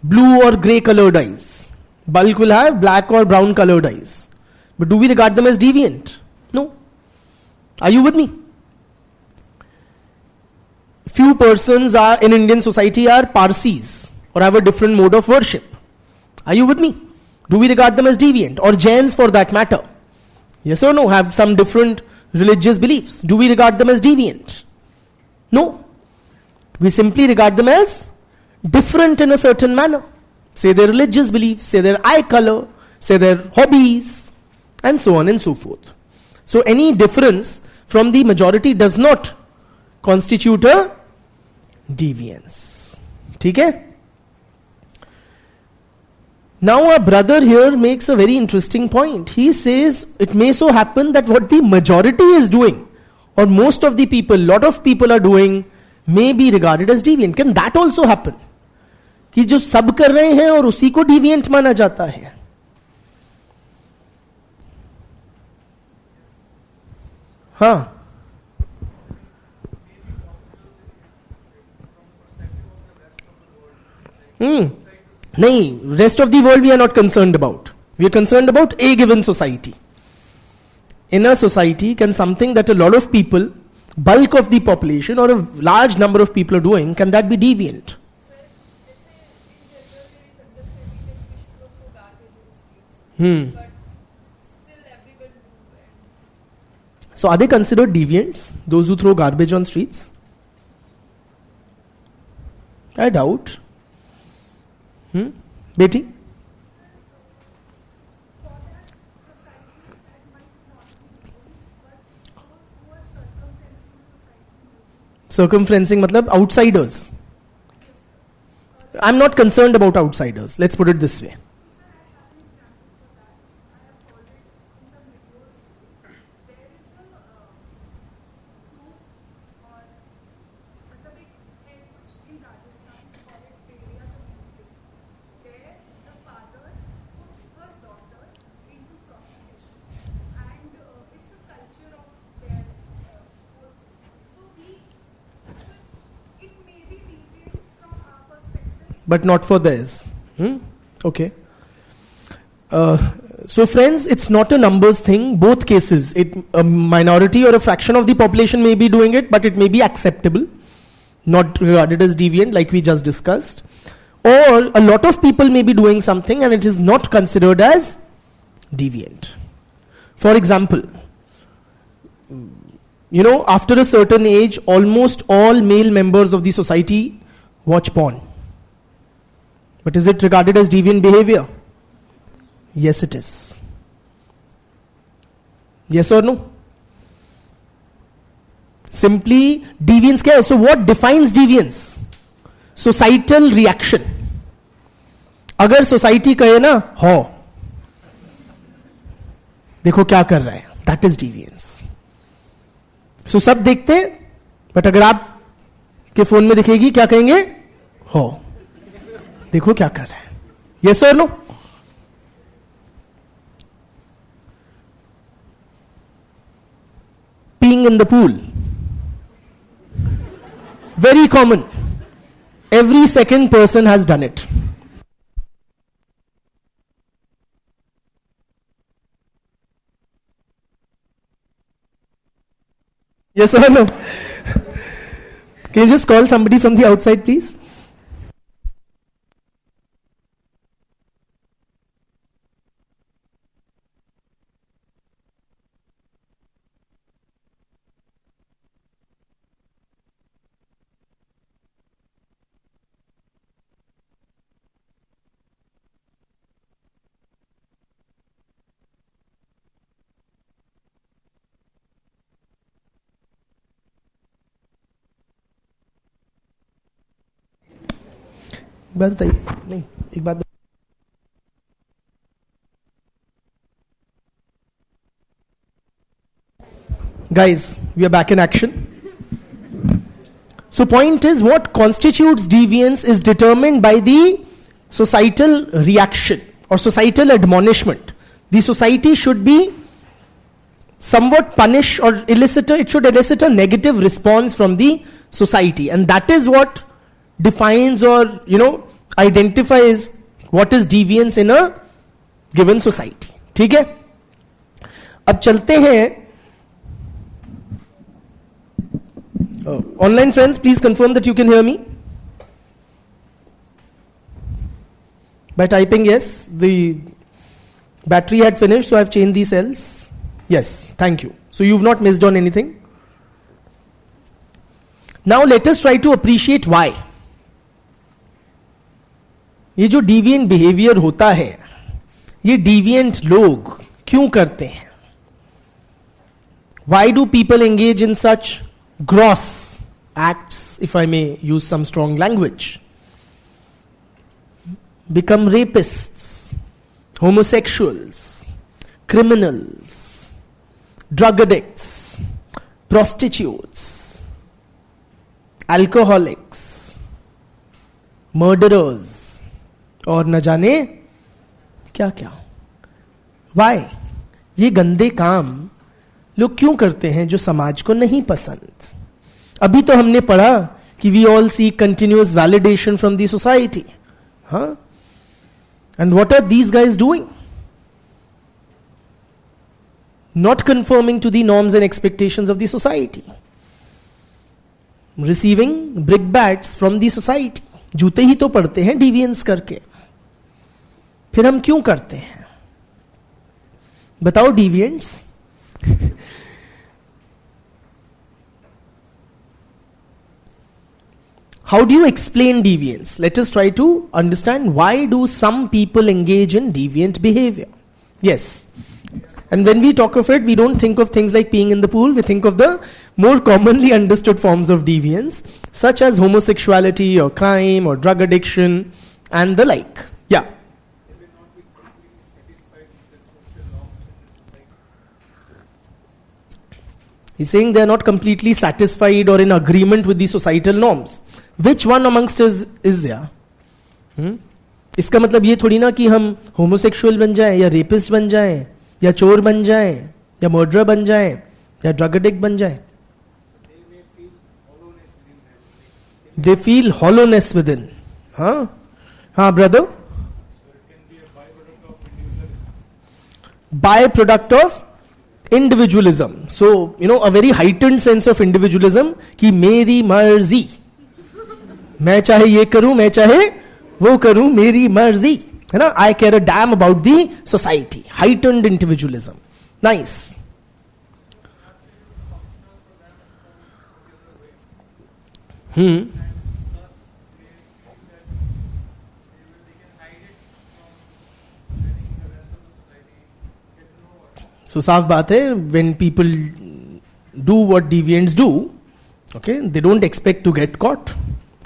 blue or grey colored eyes. Bulk will have black or brown colored eyes. But do we regard them as deviant? No. Are you with me? Few persons are in Indian society are Parsis or have a different mode of worship. Are you with me? Do we regard them as deviant? Or Jains for that matter? Yes or no? Have some different religious beliefs. Do we regard them as deviant? No. We simply regard them as different in a certain manner. Say their religious beliefs, say their eye color, say their hobbies, and so on and so forth. So any difference from the majority does not constitute a deviance. Okay? Now our brother here makes a very interesting point. He says it may so happen that what the majority is doing, or most of the people, lot of people are doing, may be regarded as deviant. Can that also happen? कि जो सब कर रहे हैं और उसी को deviant माना जाता है. हाँ. नहीं, rest of the world we are not concerned about. We are concerned about a given society. In a society, can something that a lot of people, bulk of the population or a large number of people are doing, can that be deviant? So are they considered deviants, those who throw garbage on streets? I doubt. Beti? Circumferencing matlab outsiders. I'm not concerned about outsiders. Let's put it this way. But not for theirs. Okay. So friends, it's not a numbers thing. Both cases, a minority or a fraction of the population may be doing it, but it may be acceptable, not regarded as deviant like we just discussed. Or a lot of people may be doing something and it is not considered as deviant. For example, after a certain age, almost all male members of the society watch porn. But is it regarded as deviant behavior? Yes, it is. Yes or no? Simply, deviance क्या है? So what defines deviance? Societal reaction. अगर society कहे ना, हो, देखो क्या कर रहा है, that is deviance. So सब देखते हैं, but अगर आप के फोन में दिखेगी क्या कहेंगे? हो, देखो क्या कर रहा है. Yes or no? Peeing in the pool. Very common. Every second person has done it. Yes or no? Can you just call somebody from the outside, please? एक बात बताइए, नहीं एक बात guys, we are back in action. So point is, what constitutes deviance is determined by the societal reaction or societal admonishment. The society should be somewhat punish or it should elicit a negative response from the society, and that is what defines or identifies what is deviance in a given society. ठीक है, अब चलते हैं. Online friends, please confirm that you can hear me by typing yes. The battery had finished, so I've changed the cells. Yes, thank you. So you've not missed on anything. Now let us try to appreciate why. ये जो deviant behavior होता है, ये deviant लोग क्यों करते हैं? Why do people engage in such gross acts, if I may use some strong language? Become rapists, homosexuals, criminals, drug addicts, prostitutes, alcoholics, murderers, और न जाने क्या क्या. Why? ये गंदे काम लोग क्यों करते हैं जो समाज को नहीं पसंद? अभी तो हमने पढ़ा कि we all seek continuous validation from the society. हाँ, and what are these guys doing? Not conforming to the norms and expectations of the society, receiving brickbats from the society. जूते ही तो पड़ते हैं डिवियंस करके. फिर हम क्यों करते हैं? बताओ deviants. How do you explain deviance? Let us try to understand why do some people engage in deviant behavior. Yes. And when we talk of it, we don't think of things like peeing in the pool. We think of the more commonly understood forms of deviance, such as homosexuality or crime or drug addiction and the like. Yeah. He's saying they are not completely satisfied or in agreement with the societal norms. Which one amongst us is there? इसका मतलब ये थोड़ी ना कि हम homosexual बन जाएं या रेपिस्ट बन जाएं या चोर बन जाएं या मर्डरर बन जाएं या ड्रग एडिक्ट बन जाएं. They feel hollowness within. हाँ, हाँ brother. byproduct of individualism. So, a very heightened sense of individualism कि मेरी मर्जी, मैं चाहे ये करूं, मैं चाहे वो करूं, मेरी मर्जी, है ना? I care a damn about the society. Heightened individualism. Nice. So साफ बात है, when people do what deviants do, okay, they don't expect to get caught.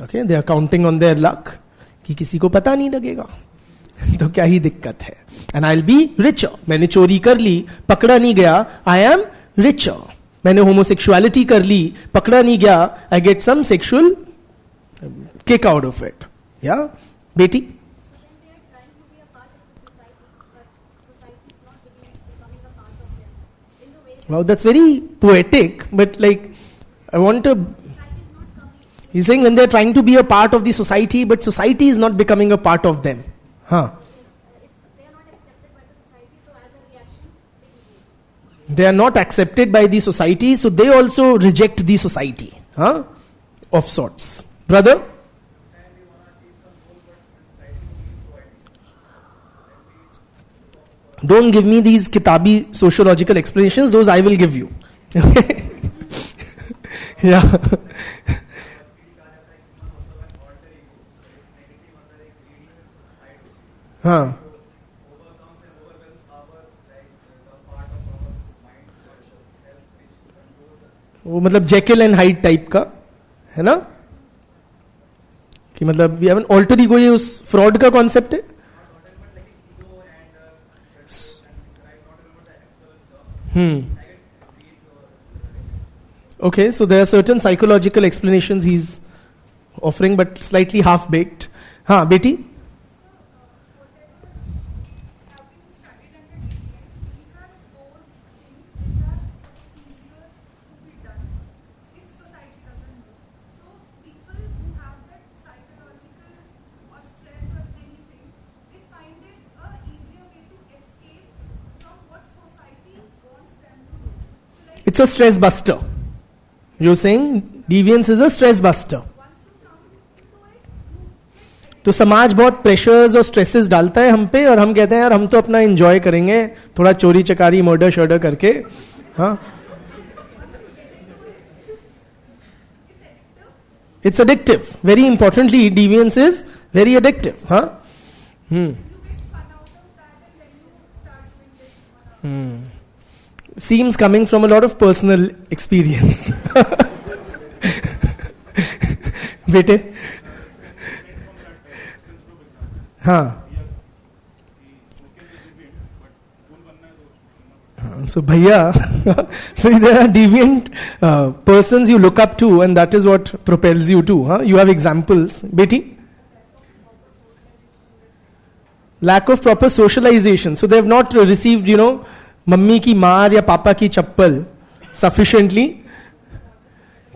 Okay, they are counting on their luck कि किसी को पता नहीं लगेगा. तो क्या ही दिक्कत है. And I'll be richer. मैंने चोरी कर ली, पकड़ा नहीं गया, I am richer. मैंने homosexuality कर ली, पकड़ा नहीं गया, I get some sexual kick out of it. Yeah, बेटी. Wow, that's very poetic, but like, I want to. He's saying when they're trying to be a part of the society, but society is not becoming a part of them. Huh? They are not accepted by the society, so they also reject the society. Huh? Of sorts. Brother? Don't give me these kitabi sociological explanations, those I will give you. Yeah. Huh. वो मतलब Jekyll and hide type का है ना, कि मतलब we have an alter ego. ये उस fraud का कॉन्सेप्ट है. Okay, so there are certain psychological explanations he's offering, but slightly half-baked. हाँ बेटी. It's a stress buster. You're saying deviance is a stress buster. तो समाज बहुत प्रेशर्स और स्ट्रेसेस डालता है हम पे, और हम कहते हैं यार हम तो अपना एंजॉय करेंगे थोड़ा चोरी चकारी मर्डर शर्डर करके. हाँ, it's addictive. Very importantly, deviance is very addictive. Huh? Seems coming from a lot of personal experience. बेटे. हाँ. So bhaiya, so there are deviant persons you look up to, and that is what propels you to. Huh? You have examples. Beti? Lack of proper socialization. So they have not received, mummy की मार या पापा की चप्पल sufficiently.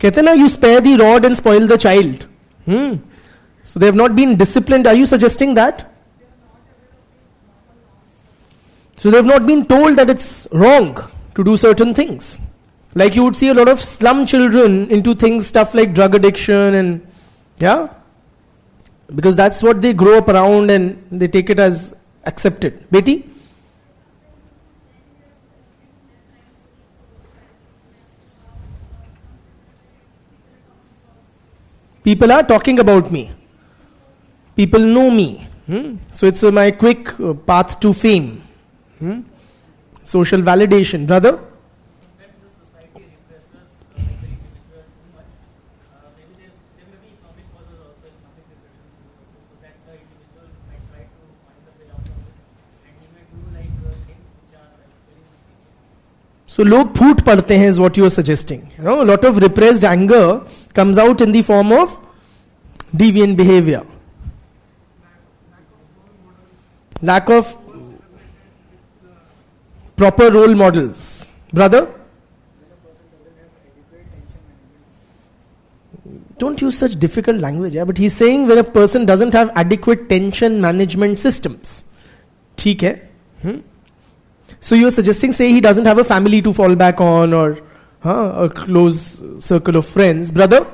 कहते ना, you spare the rod and spoil the child. So they have not been disciplined. Are you suggesting that? So they have not been told that it's wrong to do certain things. Like you would see a lot of slum children into things, stuff like drug addiction and, yeah? Because that's what they grow up around and they take it as accepted. Beti? People are talking about me. People know me. So it's my quick path to fame. Social validation. Brother?
When the society represses the individual too much, maybe there may be economic causes also, economic repression also, so that the individual might try to find a way out of it, and he may do things which are very misleading.
So log phoot padte hain is what you are suggesting. A lot of repressed anger comes out in the form of deviant behavior. Lack of proper role models. Brother? Don't use such difficult language. Yeah? But he's saying when a person doesn't have adequate tension management systems. ठीक है? So you're suggesting, say, he doesn't have a family to fall back on, or a close circle of friends. Brother?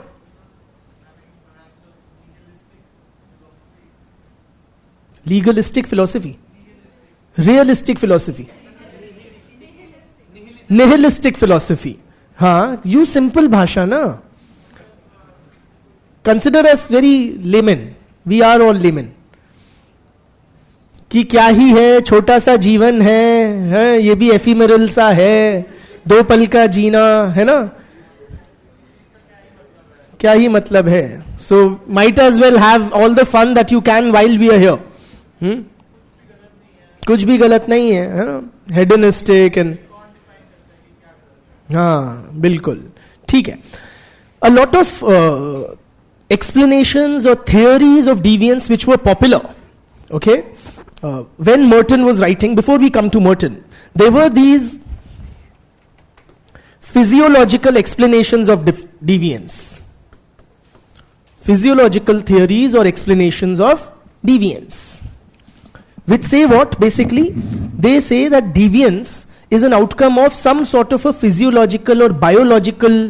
Legalistic philosophy. Realistic philosophy. Nihilistic philosophy. You simple bhasha na. Consider us very laymen. We are all laymen. कि क्या ही है, छोटा सा जीवन है, ये भी ephemeral सा है, 2 पल का जीना है ना, क्या ही मतलब है. So might as well have all the fun that you can while we are here. कुछ भी गलत नहीं है ना. हेडोनिस्टिक एंड बिल्कुल ठीक है. A lot of explanations or theories of deviance which were popular, okay, when Merton was writing. Before we come to Merton, there were these physiological explanations of deviance, physiological theories or explanations of deviance, which say what? Basically, they say that deviance is an outcome of some sort of a physiological or biological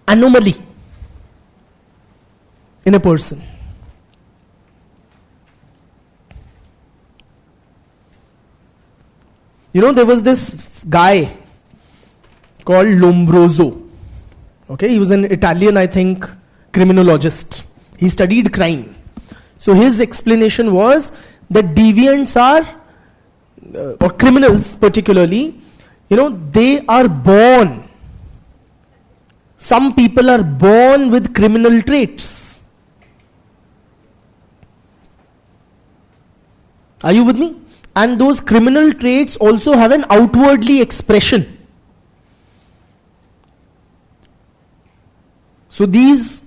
anomaly in a person. You know, there was this guy called Lombroso. Okay, he was an Italian, I think, criminologist. He studied crime. So his explanation was that deviants are, or criminals particularly, you know, they are born. Some people are born with criminal traits. Are you with me? And those criminal traits also have an outwardly expression. So these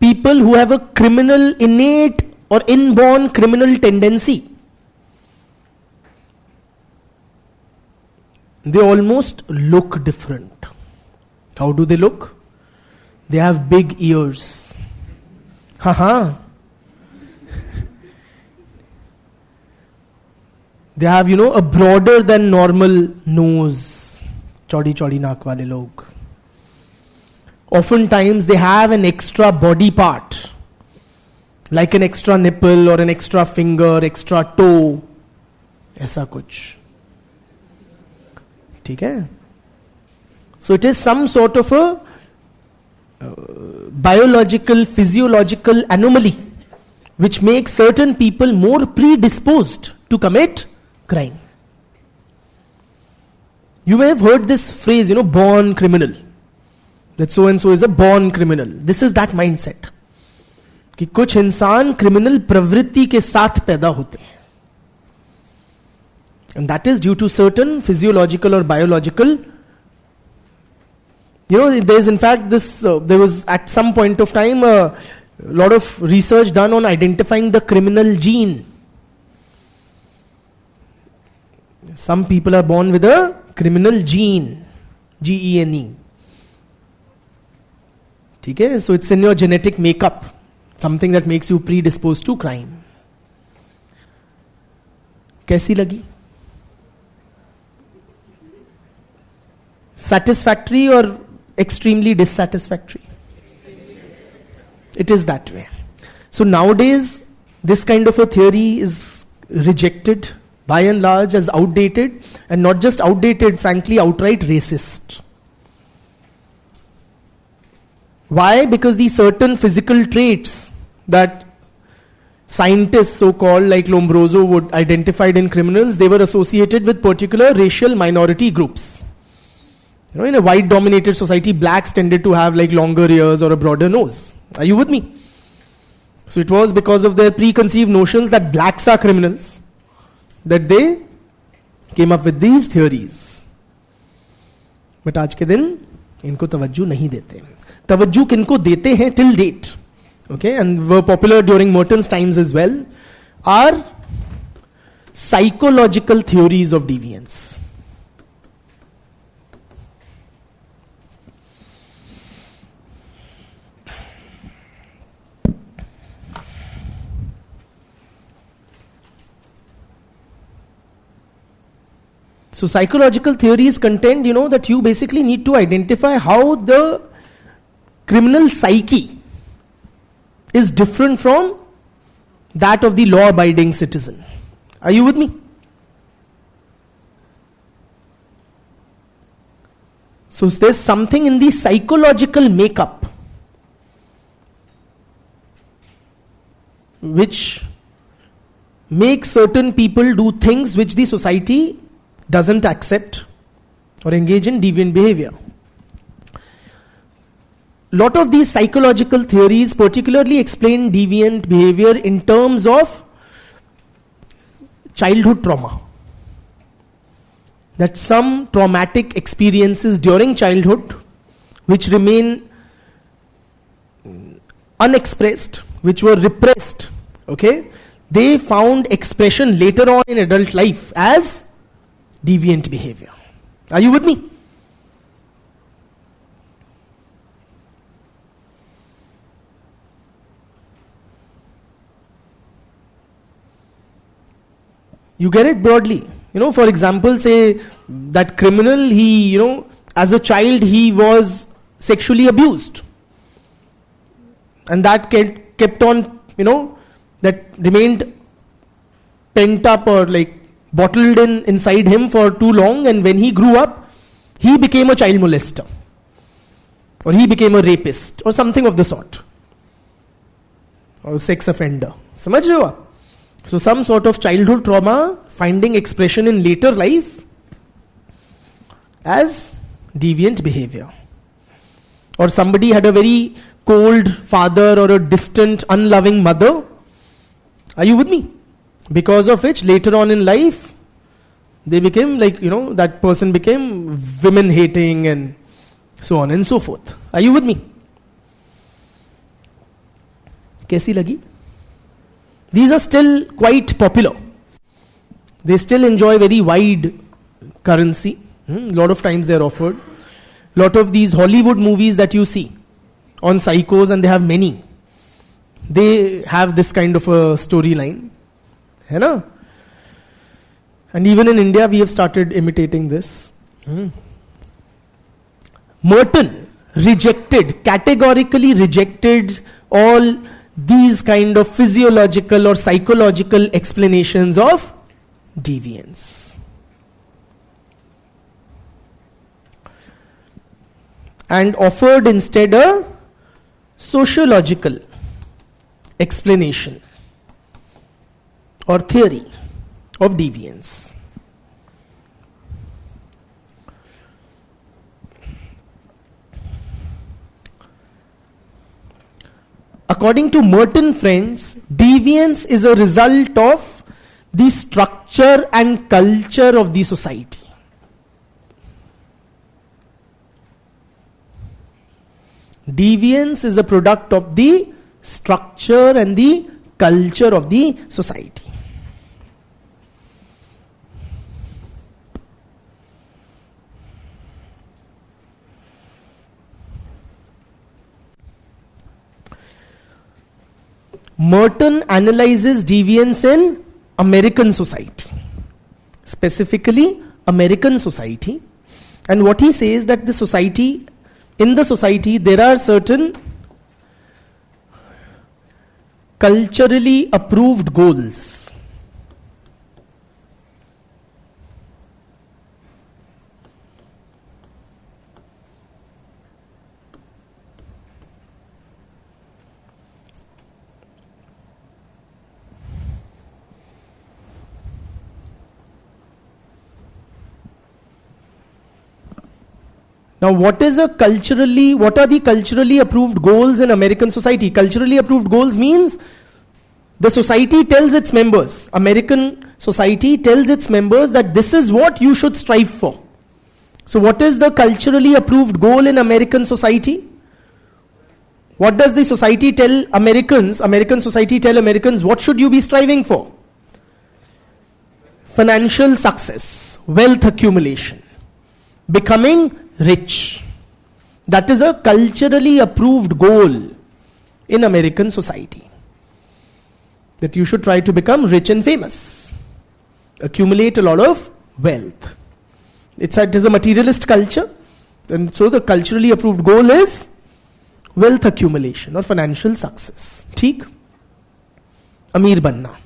people who have a criminal innate or inborn criminal tendency, they almost look different. How do they look? They have big ears. They have, you know, a broader than normal nose. Chodi chodi naak wale log. Oftentimes they have an extra body part, like an extra nipple or an extra finger, extra toe. ऐसा कुछ. ठीक है? So it is some sort of a biological, physiological anomaly which makes certain people more predisposed to commit crime. You may have heard this phrase, you know, born criminal. That so and so is a born criminal. This is that mindset. कि कुछ इंसान criminal प्रवृत्ति के साथ पैदा होते हैं. And that is due to certain physiological or biological. You know, there is in fact this, there was at some point of time a lot of research done on identifying the criminal gene. Some people are born with a criminal gene, Gene. Okay, so it's in your genetic makeup, something that makes you predisposed to crime. कैसी लगी? Satisfactory or extremely dissatisfactory? It is that way. So nowadays, this kind of a theory is rejected by and large as outdated, and not just outdated, frankly, outright racist. Why? Because these certain physical traits that scientists, so-called, like Lombroso, would identified in criminals, they were associated with particular racial minority groups. You know, in a white-dominated society, blacks tended to have like longer ears or a broader nose. Are you with me? So it was because of their preconceived notions that blacks are criminals that they came up with these theories. But आज के दिन इनको तवज्जो नहीं देते. तवज्जो किनको देते हैं till date, okay, and were popular during Merton's times as well, are psychological theories of deviance. So psychological theories contend, that you basically need to identify how the criminal psyche is different from that of the law-abiding citizen. Are you with me? So there's something in the psychological makeup which makes certain people do things which the society doesn't accept or engage in deviant behavior. Lot of these psychological theories particularly explain deviant behavior in terms of childhood trauma. That some traumatic experiences during childhood which remain unexpressed, which were repressed, okay, they found expression later on in adult life as deviant behavior. Are you with me? You get it broadly. For example, say that criminal, he, as a child, he was sexually abused. And that kept on, that remained pent up or like bottled inside him for too long. And when he grew up, he became a child molester. Or he became a rapist or something of the sort. Or sex offender. Samajh rahe ho aap? So some sort of childhood trauma finding expression in later life as deviant behavior. Or somebody had a very cold father or a distant, unloving mother. Are you with me? Because of which later on in life they became like, that person became women hating and so on and so forth. Are you with me? Kaisi lagi? These are still quite popular. They still enjoy very wide currency. A lot of times they are offered. Lot of these Hollywood movies that you see on psychos, and they have many, they have this kind of a storyline. Hai na? And even in India we have started imitating this. Merton categorically rejected all these kind of physiological or psychological explanations of deviance. And offered instead a sociological explanation or theory of deviance. According to Merton friends, deviance is a result of the structure and culture of the society. Deviance is a product of the structure and the culture of the society. Merton analyzes deviance in American society, specifically American society, and what he says that in the society there are certain culturally approved goals. Now, what are the culturally approved goals in American society? Culturally approved goals means the society tells its members, American society tells its members that this is what you should strive for. So what is the culturally approved goal in American society? What does the society tell Americans? American society tell Americans, what should you be striving for? Financial success, wealth accumulation, becoming rich. That is a culturally approved goal in American society. That you should try to become rich and famous, accumulate a lot of wealth. It is a materialist culture. And so the culturally approved goal is wealth accumulation or financial success. ठीक? अमीर बनना.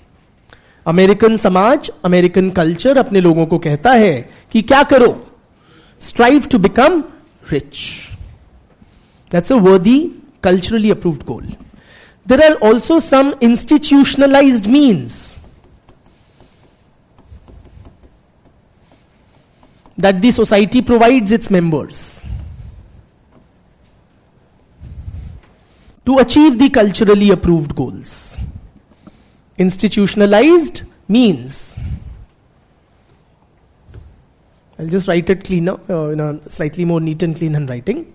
American समाज, American culture अपने लोगों को कहता है कि क्या करो? Strive to become rich. That's a worthy, culturally approved goal. There are also some institutionalized means that the society provides its members to achieve the culturally approved goals. Institutionalized means. I'll just write it cleaner, in a slightly more neat and clean handwriting.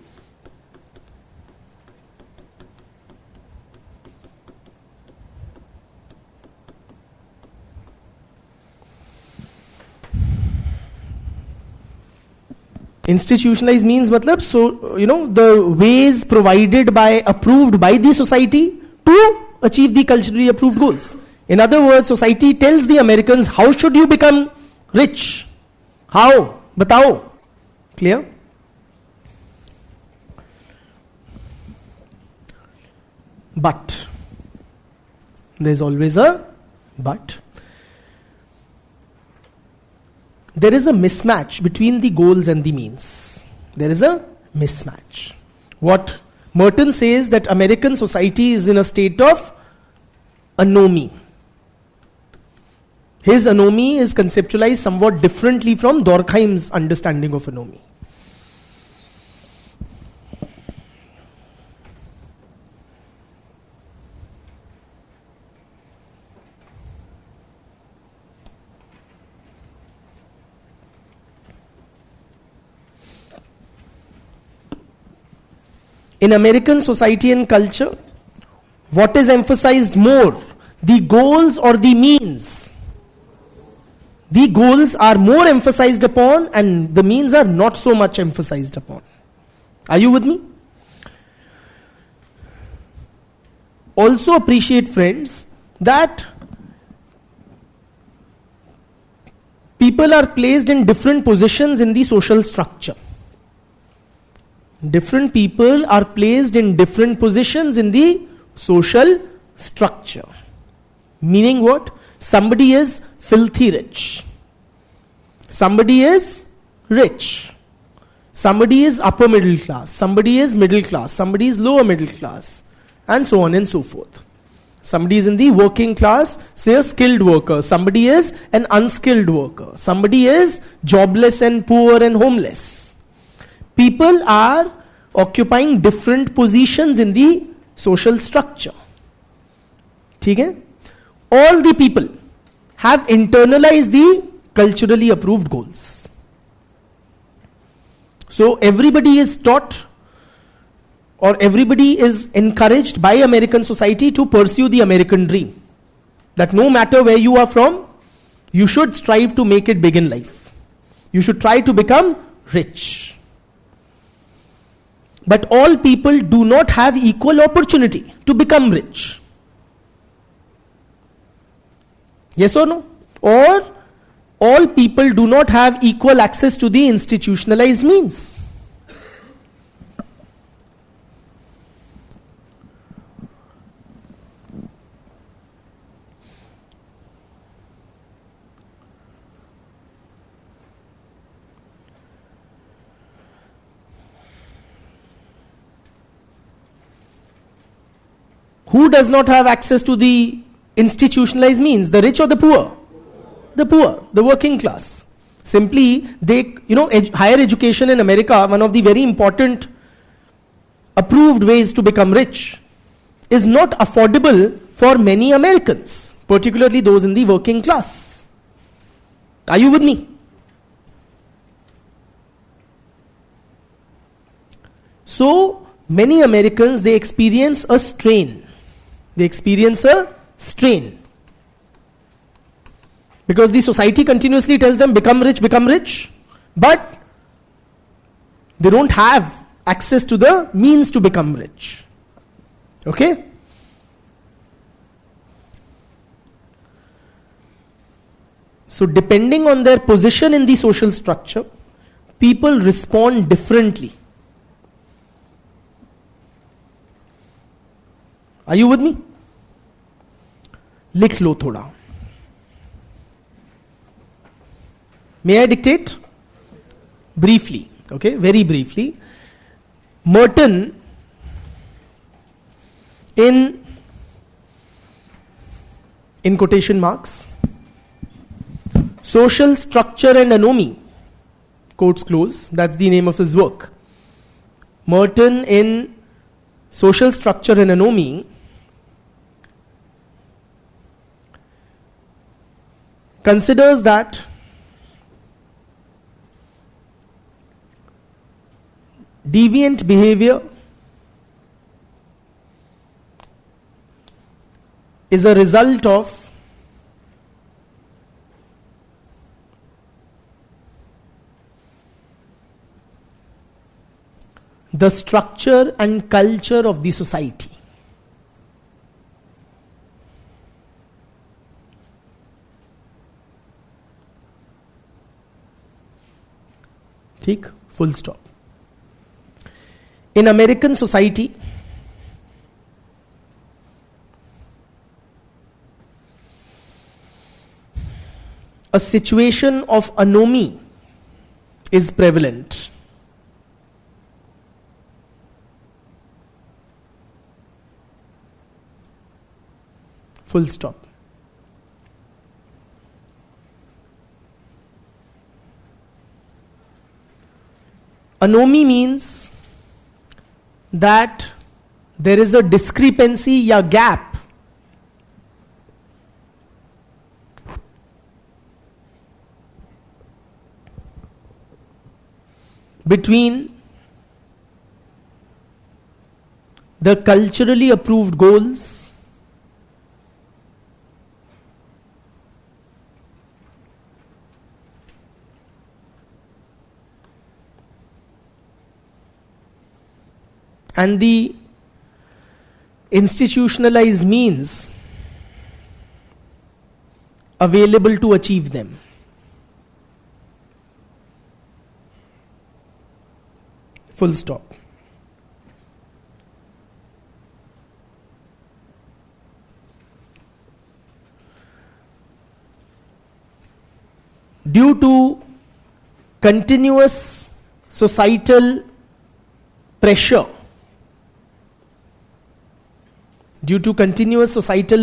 Institutionalized means matlab, so the ways provided by, approved by the society to achieve the culturally approved goals. In other words, society tells the Americans, how should you become rich? How? Batao. Clear? But there's always a but. There is a mismatch between the goals and the means. There is a mismatch. What Merton says that American society is in a state of anomy. His anomy is conceptualized somewhat differently from Durkheim's understanding of anomy. In American society and culture, what is emphasized more? The goals or the means? The goals are more emphasized upon and the means are not so much emphasized upon. Are you with me? Also appreciate, friends, that people are placed in different positions in the social structure. Different people are placed in different positions in the social structure. Meaning what? Somebody is filthy rich. Somebody is rich. Somebody is upper middle class. Somebody is middle class. Somebody is lower middle class. And so on and so forth. Somebody is in the working class, say a skilled worker. Somebody is an unskilled worker. Somebody is jobless and poor and homeless. People are occupying different positions in the social structure. ठीक है? All the people have internalized the culturally approved goals. So everybody is taught or everybody is encouraged by American society to pursue the American dream. That no matter where you are from, you should strive to make it big in life. You should try to become rich. But all people do not have equal opportunity to become rich. Yes or no? Or all people do not have equal access to the institutionalized means. Who does not have access to the institutionalized means? The rich or the poor? The poor, the working class. Simply, higher education in America, one of the very important approved ways to become rich, is not affordable for many Americans, particularly those in the working class. Are you with me? So, many Americans, they experience a strain. They experience a strain. Because the society continuously tells them, become rich, but they don't have access to the means to become rich. Okay? So depending on their position in the social structure, people respond differently. Are you with me? लिख लो थोड़ा. May I dictate? Briefly, okay, very briefly. Merton, in quotation marks, social structure and anomy, quotes close, that's the name of his work. Merton in social structure and anomy considers that deviant behavior is a result of the structure and culture of the society. ठीक, full stop. In American society, a situation of anomy is prevalent. Full stop. Anomy means that there is a discrepancy या gap between the culturally approved goals and the institutionalized means available to achieve them. Full stop. Due to continuous societal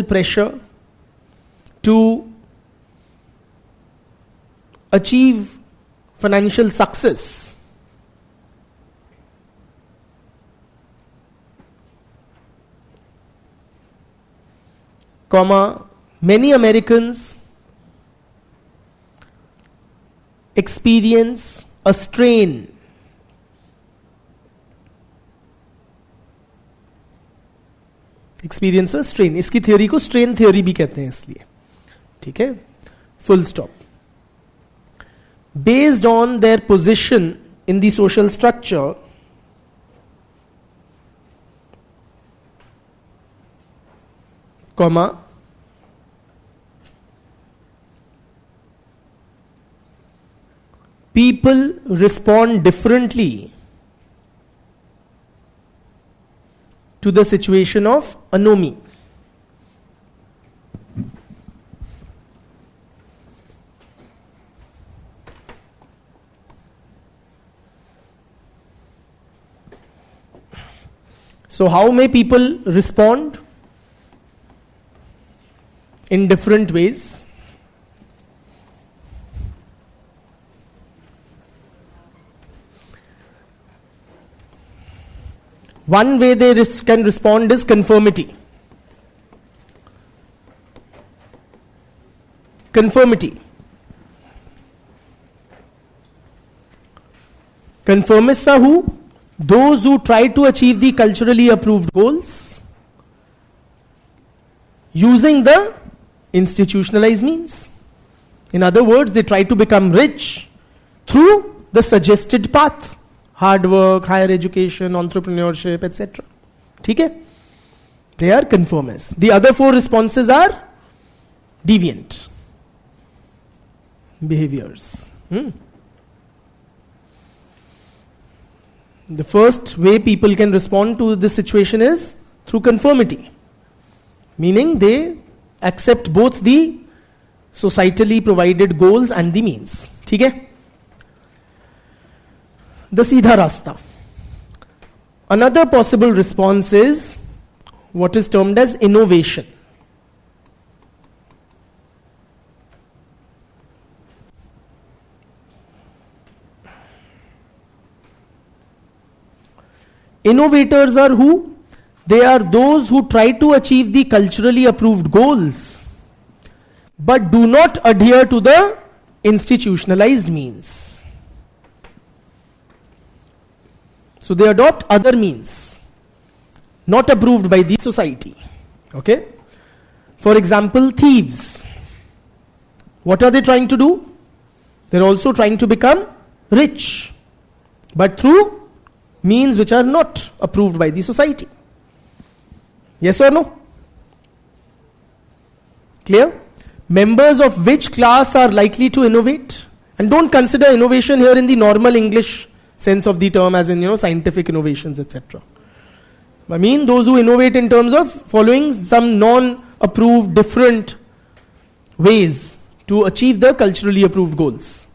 pressure, to achieve financial success, many Americans experience a strain इसकी theory को strain theory भी कहते हैं इसलिए. ठीक है, full stop. Based on their position in the social structure, people respond differently to the situation of anomy. So how may people respond? In different ways. One way they can respond is conformity. Conformists are who? Those who try to achieve the culturally approved goals using the institutionalized means. In other words, they try to become rich through the suggested path. Hard work, higher education, entrepreneurship, etc. Okay? They are conformists. The other four responses are deviant behaviors. The first way people can respond to this situation is through conformity, meaning they accept both the societally provided goals and the means. ठीक है? The सीधा रास्ता. Another possible response is what is termed as innovation. Innovators are who? They are those who try to achieve the culturally approved goals but do not adhere to the institutionalized means. So they adopt other means not approved by the society. Okay? For example, thieves. What are they trying to do? They're also trying to become rich, but through means which are not approved by the society. Yes or no? Clear? Members of which class are likely to innovate? And don't consider innovation here in the normal English sense of the term, as in, scientific innovations, etc. I mean those who innovate in terms of following some non-approved, different ways to achieve the culturally approved goals.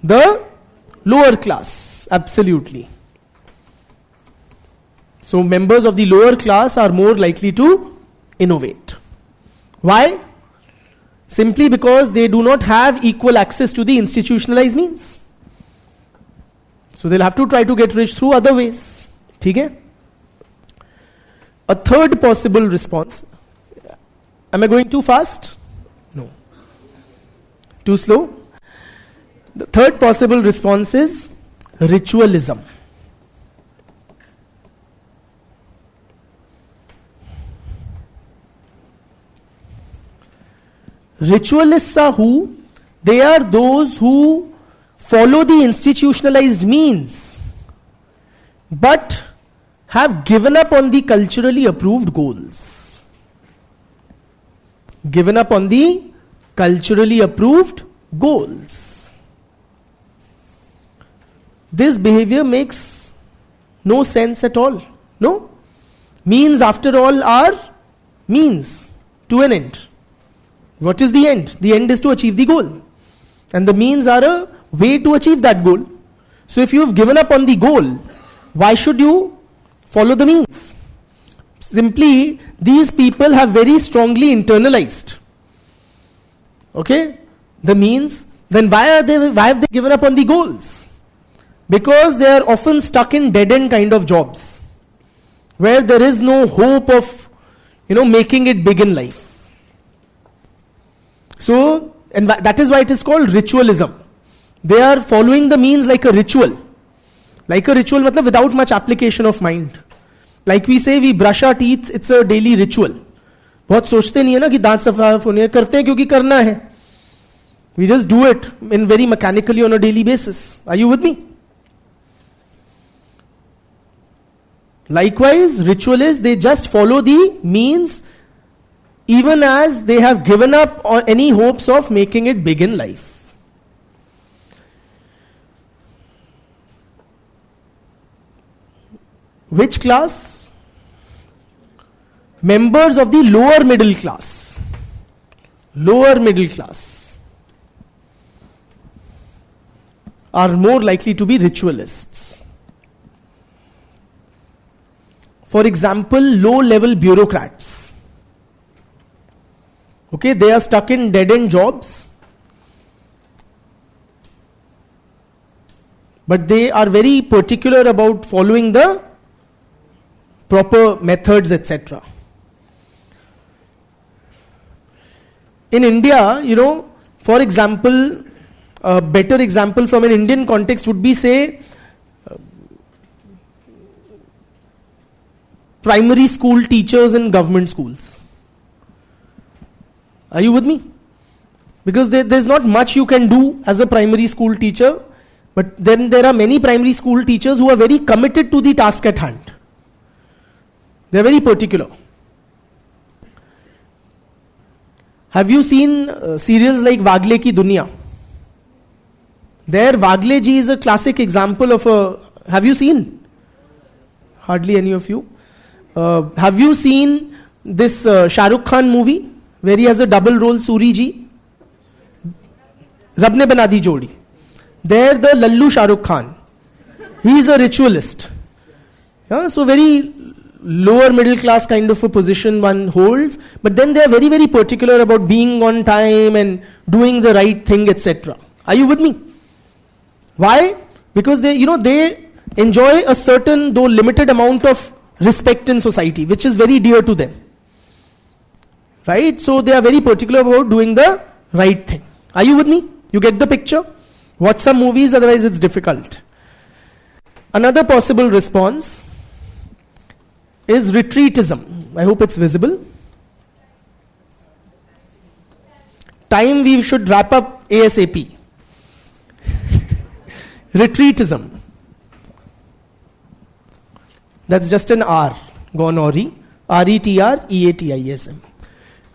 The lower class, absolutely. So members of the lower class are more likely to innovate. Why? Simply because they do not have equal access to the institutionalized means. So they'll have to try to get rich through other ways. ठीक है? A third possible response. Am I going too fast? No. Too slow? The third possible response is ritualism. Ritualists are who? They are those who follow the institutionalized means but have given up on the culturally approved goals. Given up on the culturally approved goals. This behavior makes no sense at all. No? Means, after all, are means to an end. What is the end? The end is to achieve the goal. And the means are a way to achieve that goal. So if you have given up on the goal, why should you follow the means? Simply, these people have very strongly internalized, okay, the means. Then why have they given up on the goals? Because they are often stuck in dead-end kind of jobs, where there is no hope of, making it big in life. So, and that is why it is called ritualism. They are following the means like a ritual. Like a ritual, matlab without much application of mind. Like we say, we brush our teeth, it's a daily ritual. बहुत सोचते नहीं है ना कि दांत साफ होने हैं, करते हैं क्योंकि करना है. We just do it in very mechanically on a daily basis. Are you with me? Likewise, ritualists, they just follow the means even as they have given up on any hopes of making it big in life. Which class? Members of the lower middle class. Lower middle class are more likely to be ritualists. For example, low-level bureaucrats. Okay, they are stuck in dead-end jobs, but they are very particular about following the proper methods, etc. In India, for example, a better example from an Indian context would be, say, primary school teachers in government schools. Are you with me? Because there's not much you can do as a primary school teacher, but then there are many primary school teachers who are very committed to the task at hand. They're very particular. Have you seen serials like Wagle Ki Duniya? There, Wagle ji is a classic example of a Have you seen? Hardly any of you. Have you seen this Shah Rukh Khan movie where he has a double role, Suri ji? Rab ne bana di jodi. There the Lallu Shah Rukh Khan. He is a ritualist. Yeah, so very lower middle class kind of a position one holds. But then they are very, very particular about being on time and doing the right thing, etc. Are you with me? Why? Because they enjoy a certain, though limited amount of respect in society, which is very dear to them. Right? So they are very particular about doing the right thing. Are you with me? You get the picture? Watch some movies, otherwise it's difficult. Another possible response is retreatism. I hope it's visible. Time, we should wrap up ASAP. Retreatism. That's just an R. Gone Ori. R-E-T-R-E-A-T-I-S-M.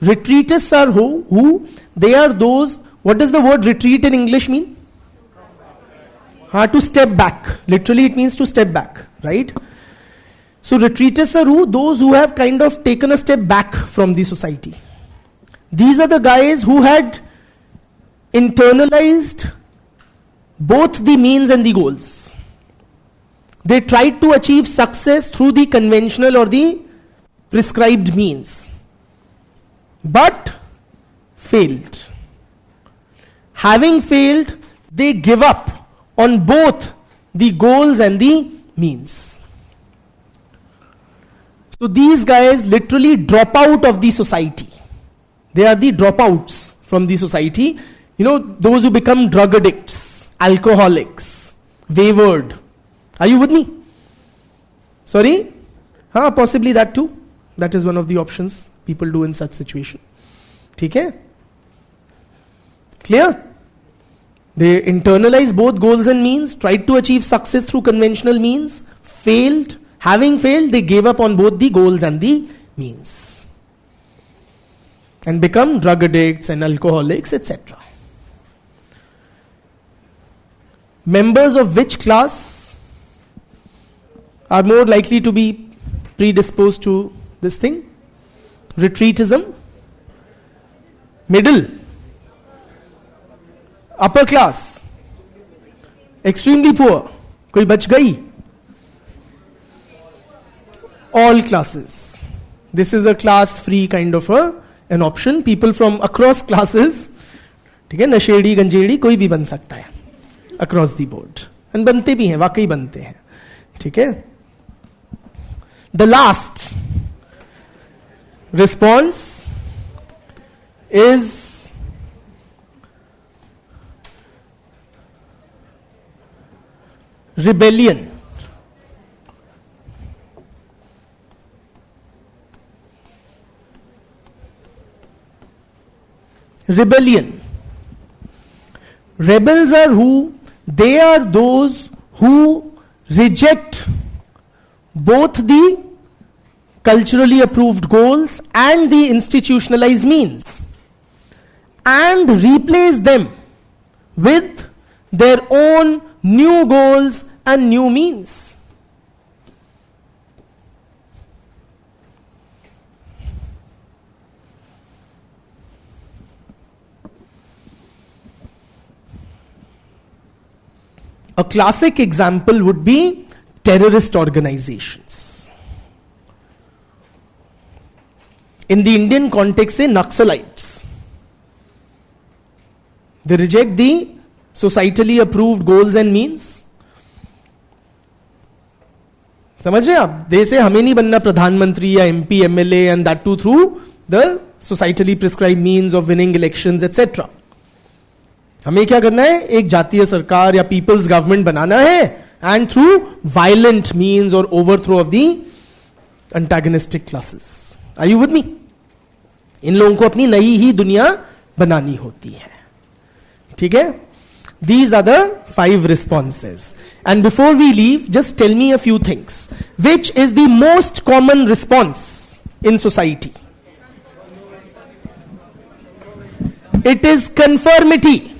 Retreatists are who? They are those. What does the word retreat in English mean? To step back. Literally it means to step back. Right? So retreatists are who? Those who have kind of taken a step back from the society. These are the guys who had internalized both the means and the goals. They tried to achieve success through the conventional or the prescribed means, but failed. Having failed, they give up on both the goals and the means. So these guys literally drop out of the society. They are the dropouts from the society. Those who become drug addicts, alcoholics, wayward. Are you with me? Sorry? Possibly that too. That is one of the options people do in such situation. Okay? Clear? They internalize both goals and means, tried to achieve success through conventional means, failed. Having failed, they gave up on both the goals and the means. And become drug addicts and alcoholics, etc. Members of which class are more likely to be predisposed to this thing? Retreatism. Middle. Upper class. Extremely poor. Koi bach gayi? All classes. This is a class free kind of an option. People from across classes. ठीक है, नशेड़ी गंजेड़ी कोई भी बन सकता है across the board. And बनते भी हैं, वाकई बनते हैं. ठीक है. The last response is rebellion. Rebellion. Rebels are who? They are those who reject both the culturally approved goals and the institutionalized means and replace them with their own new goals and new means. A classic example would be terrorist organizations. In the Indian context, say Naxalites. They reject the societally approved goals and means. समझ रहे आप? They say हमें नहीं बनना प्रधानमंत्री या MP, MLA and that too through the societally prescribed means of winning elections, etc. हमें क्या करना है? एक जातीय सरकार या पीपल्स गवर्नमेंट बनाना है एंड थ्रू वायलेंट मीन्स और overthrow of the antagonistic classes. Are you with me? इन लोगों को अपनी नई ही दुनिया बनानी होती है. ठीक है? These are the 5 responses. And before we leave, just tell me a few things. Which is the most common response in society? It is conformity.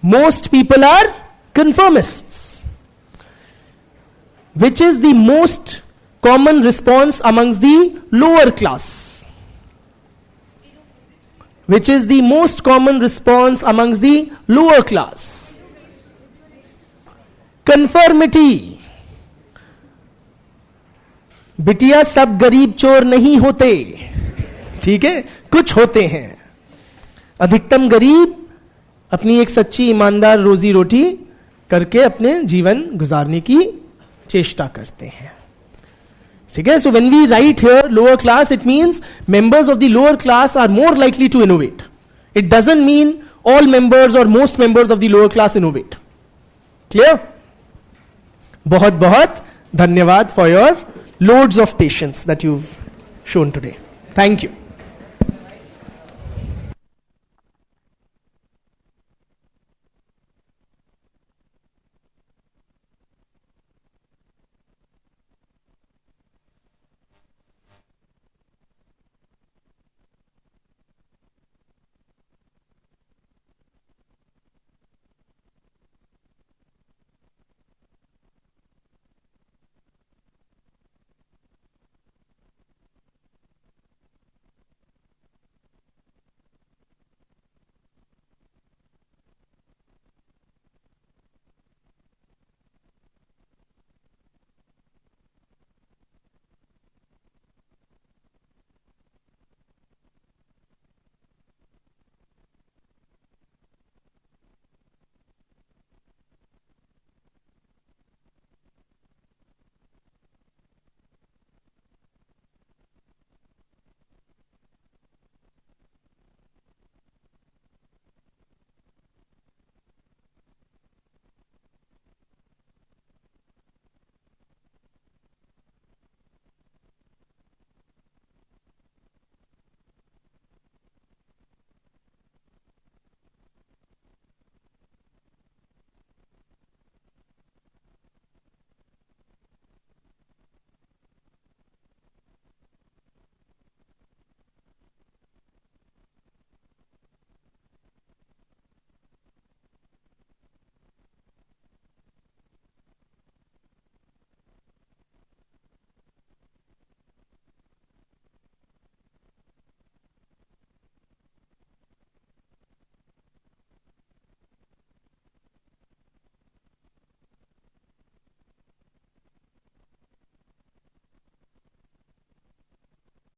Most people are conformists. Which is the most common response amongst the lower class? Which is the most common response amongst the lower class? Conformity. बिटिया सब गरीब चोर नहीं होते, ठीक है, कुछ होते हैं. अधिकतम गरीब अपनी एक सच्ची ईमानदार रोजी रोटी करके अपने जीवन गुजारने की चेष्टा करते हैं. ठीक है. So when we write here lower class, it means members of the lower class are more likely to innovate. It doesn't mean all members और most members of the lower class innovate. Clear? बहुत बहुत धन्यवाद for your loads of patience that you've shown today. Thank you.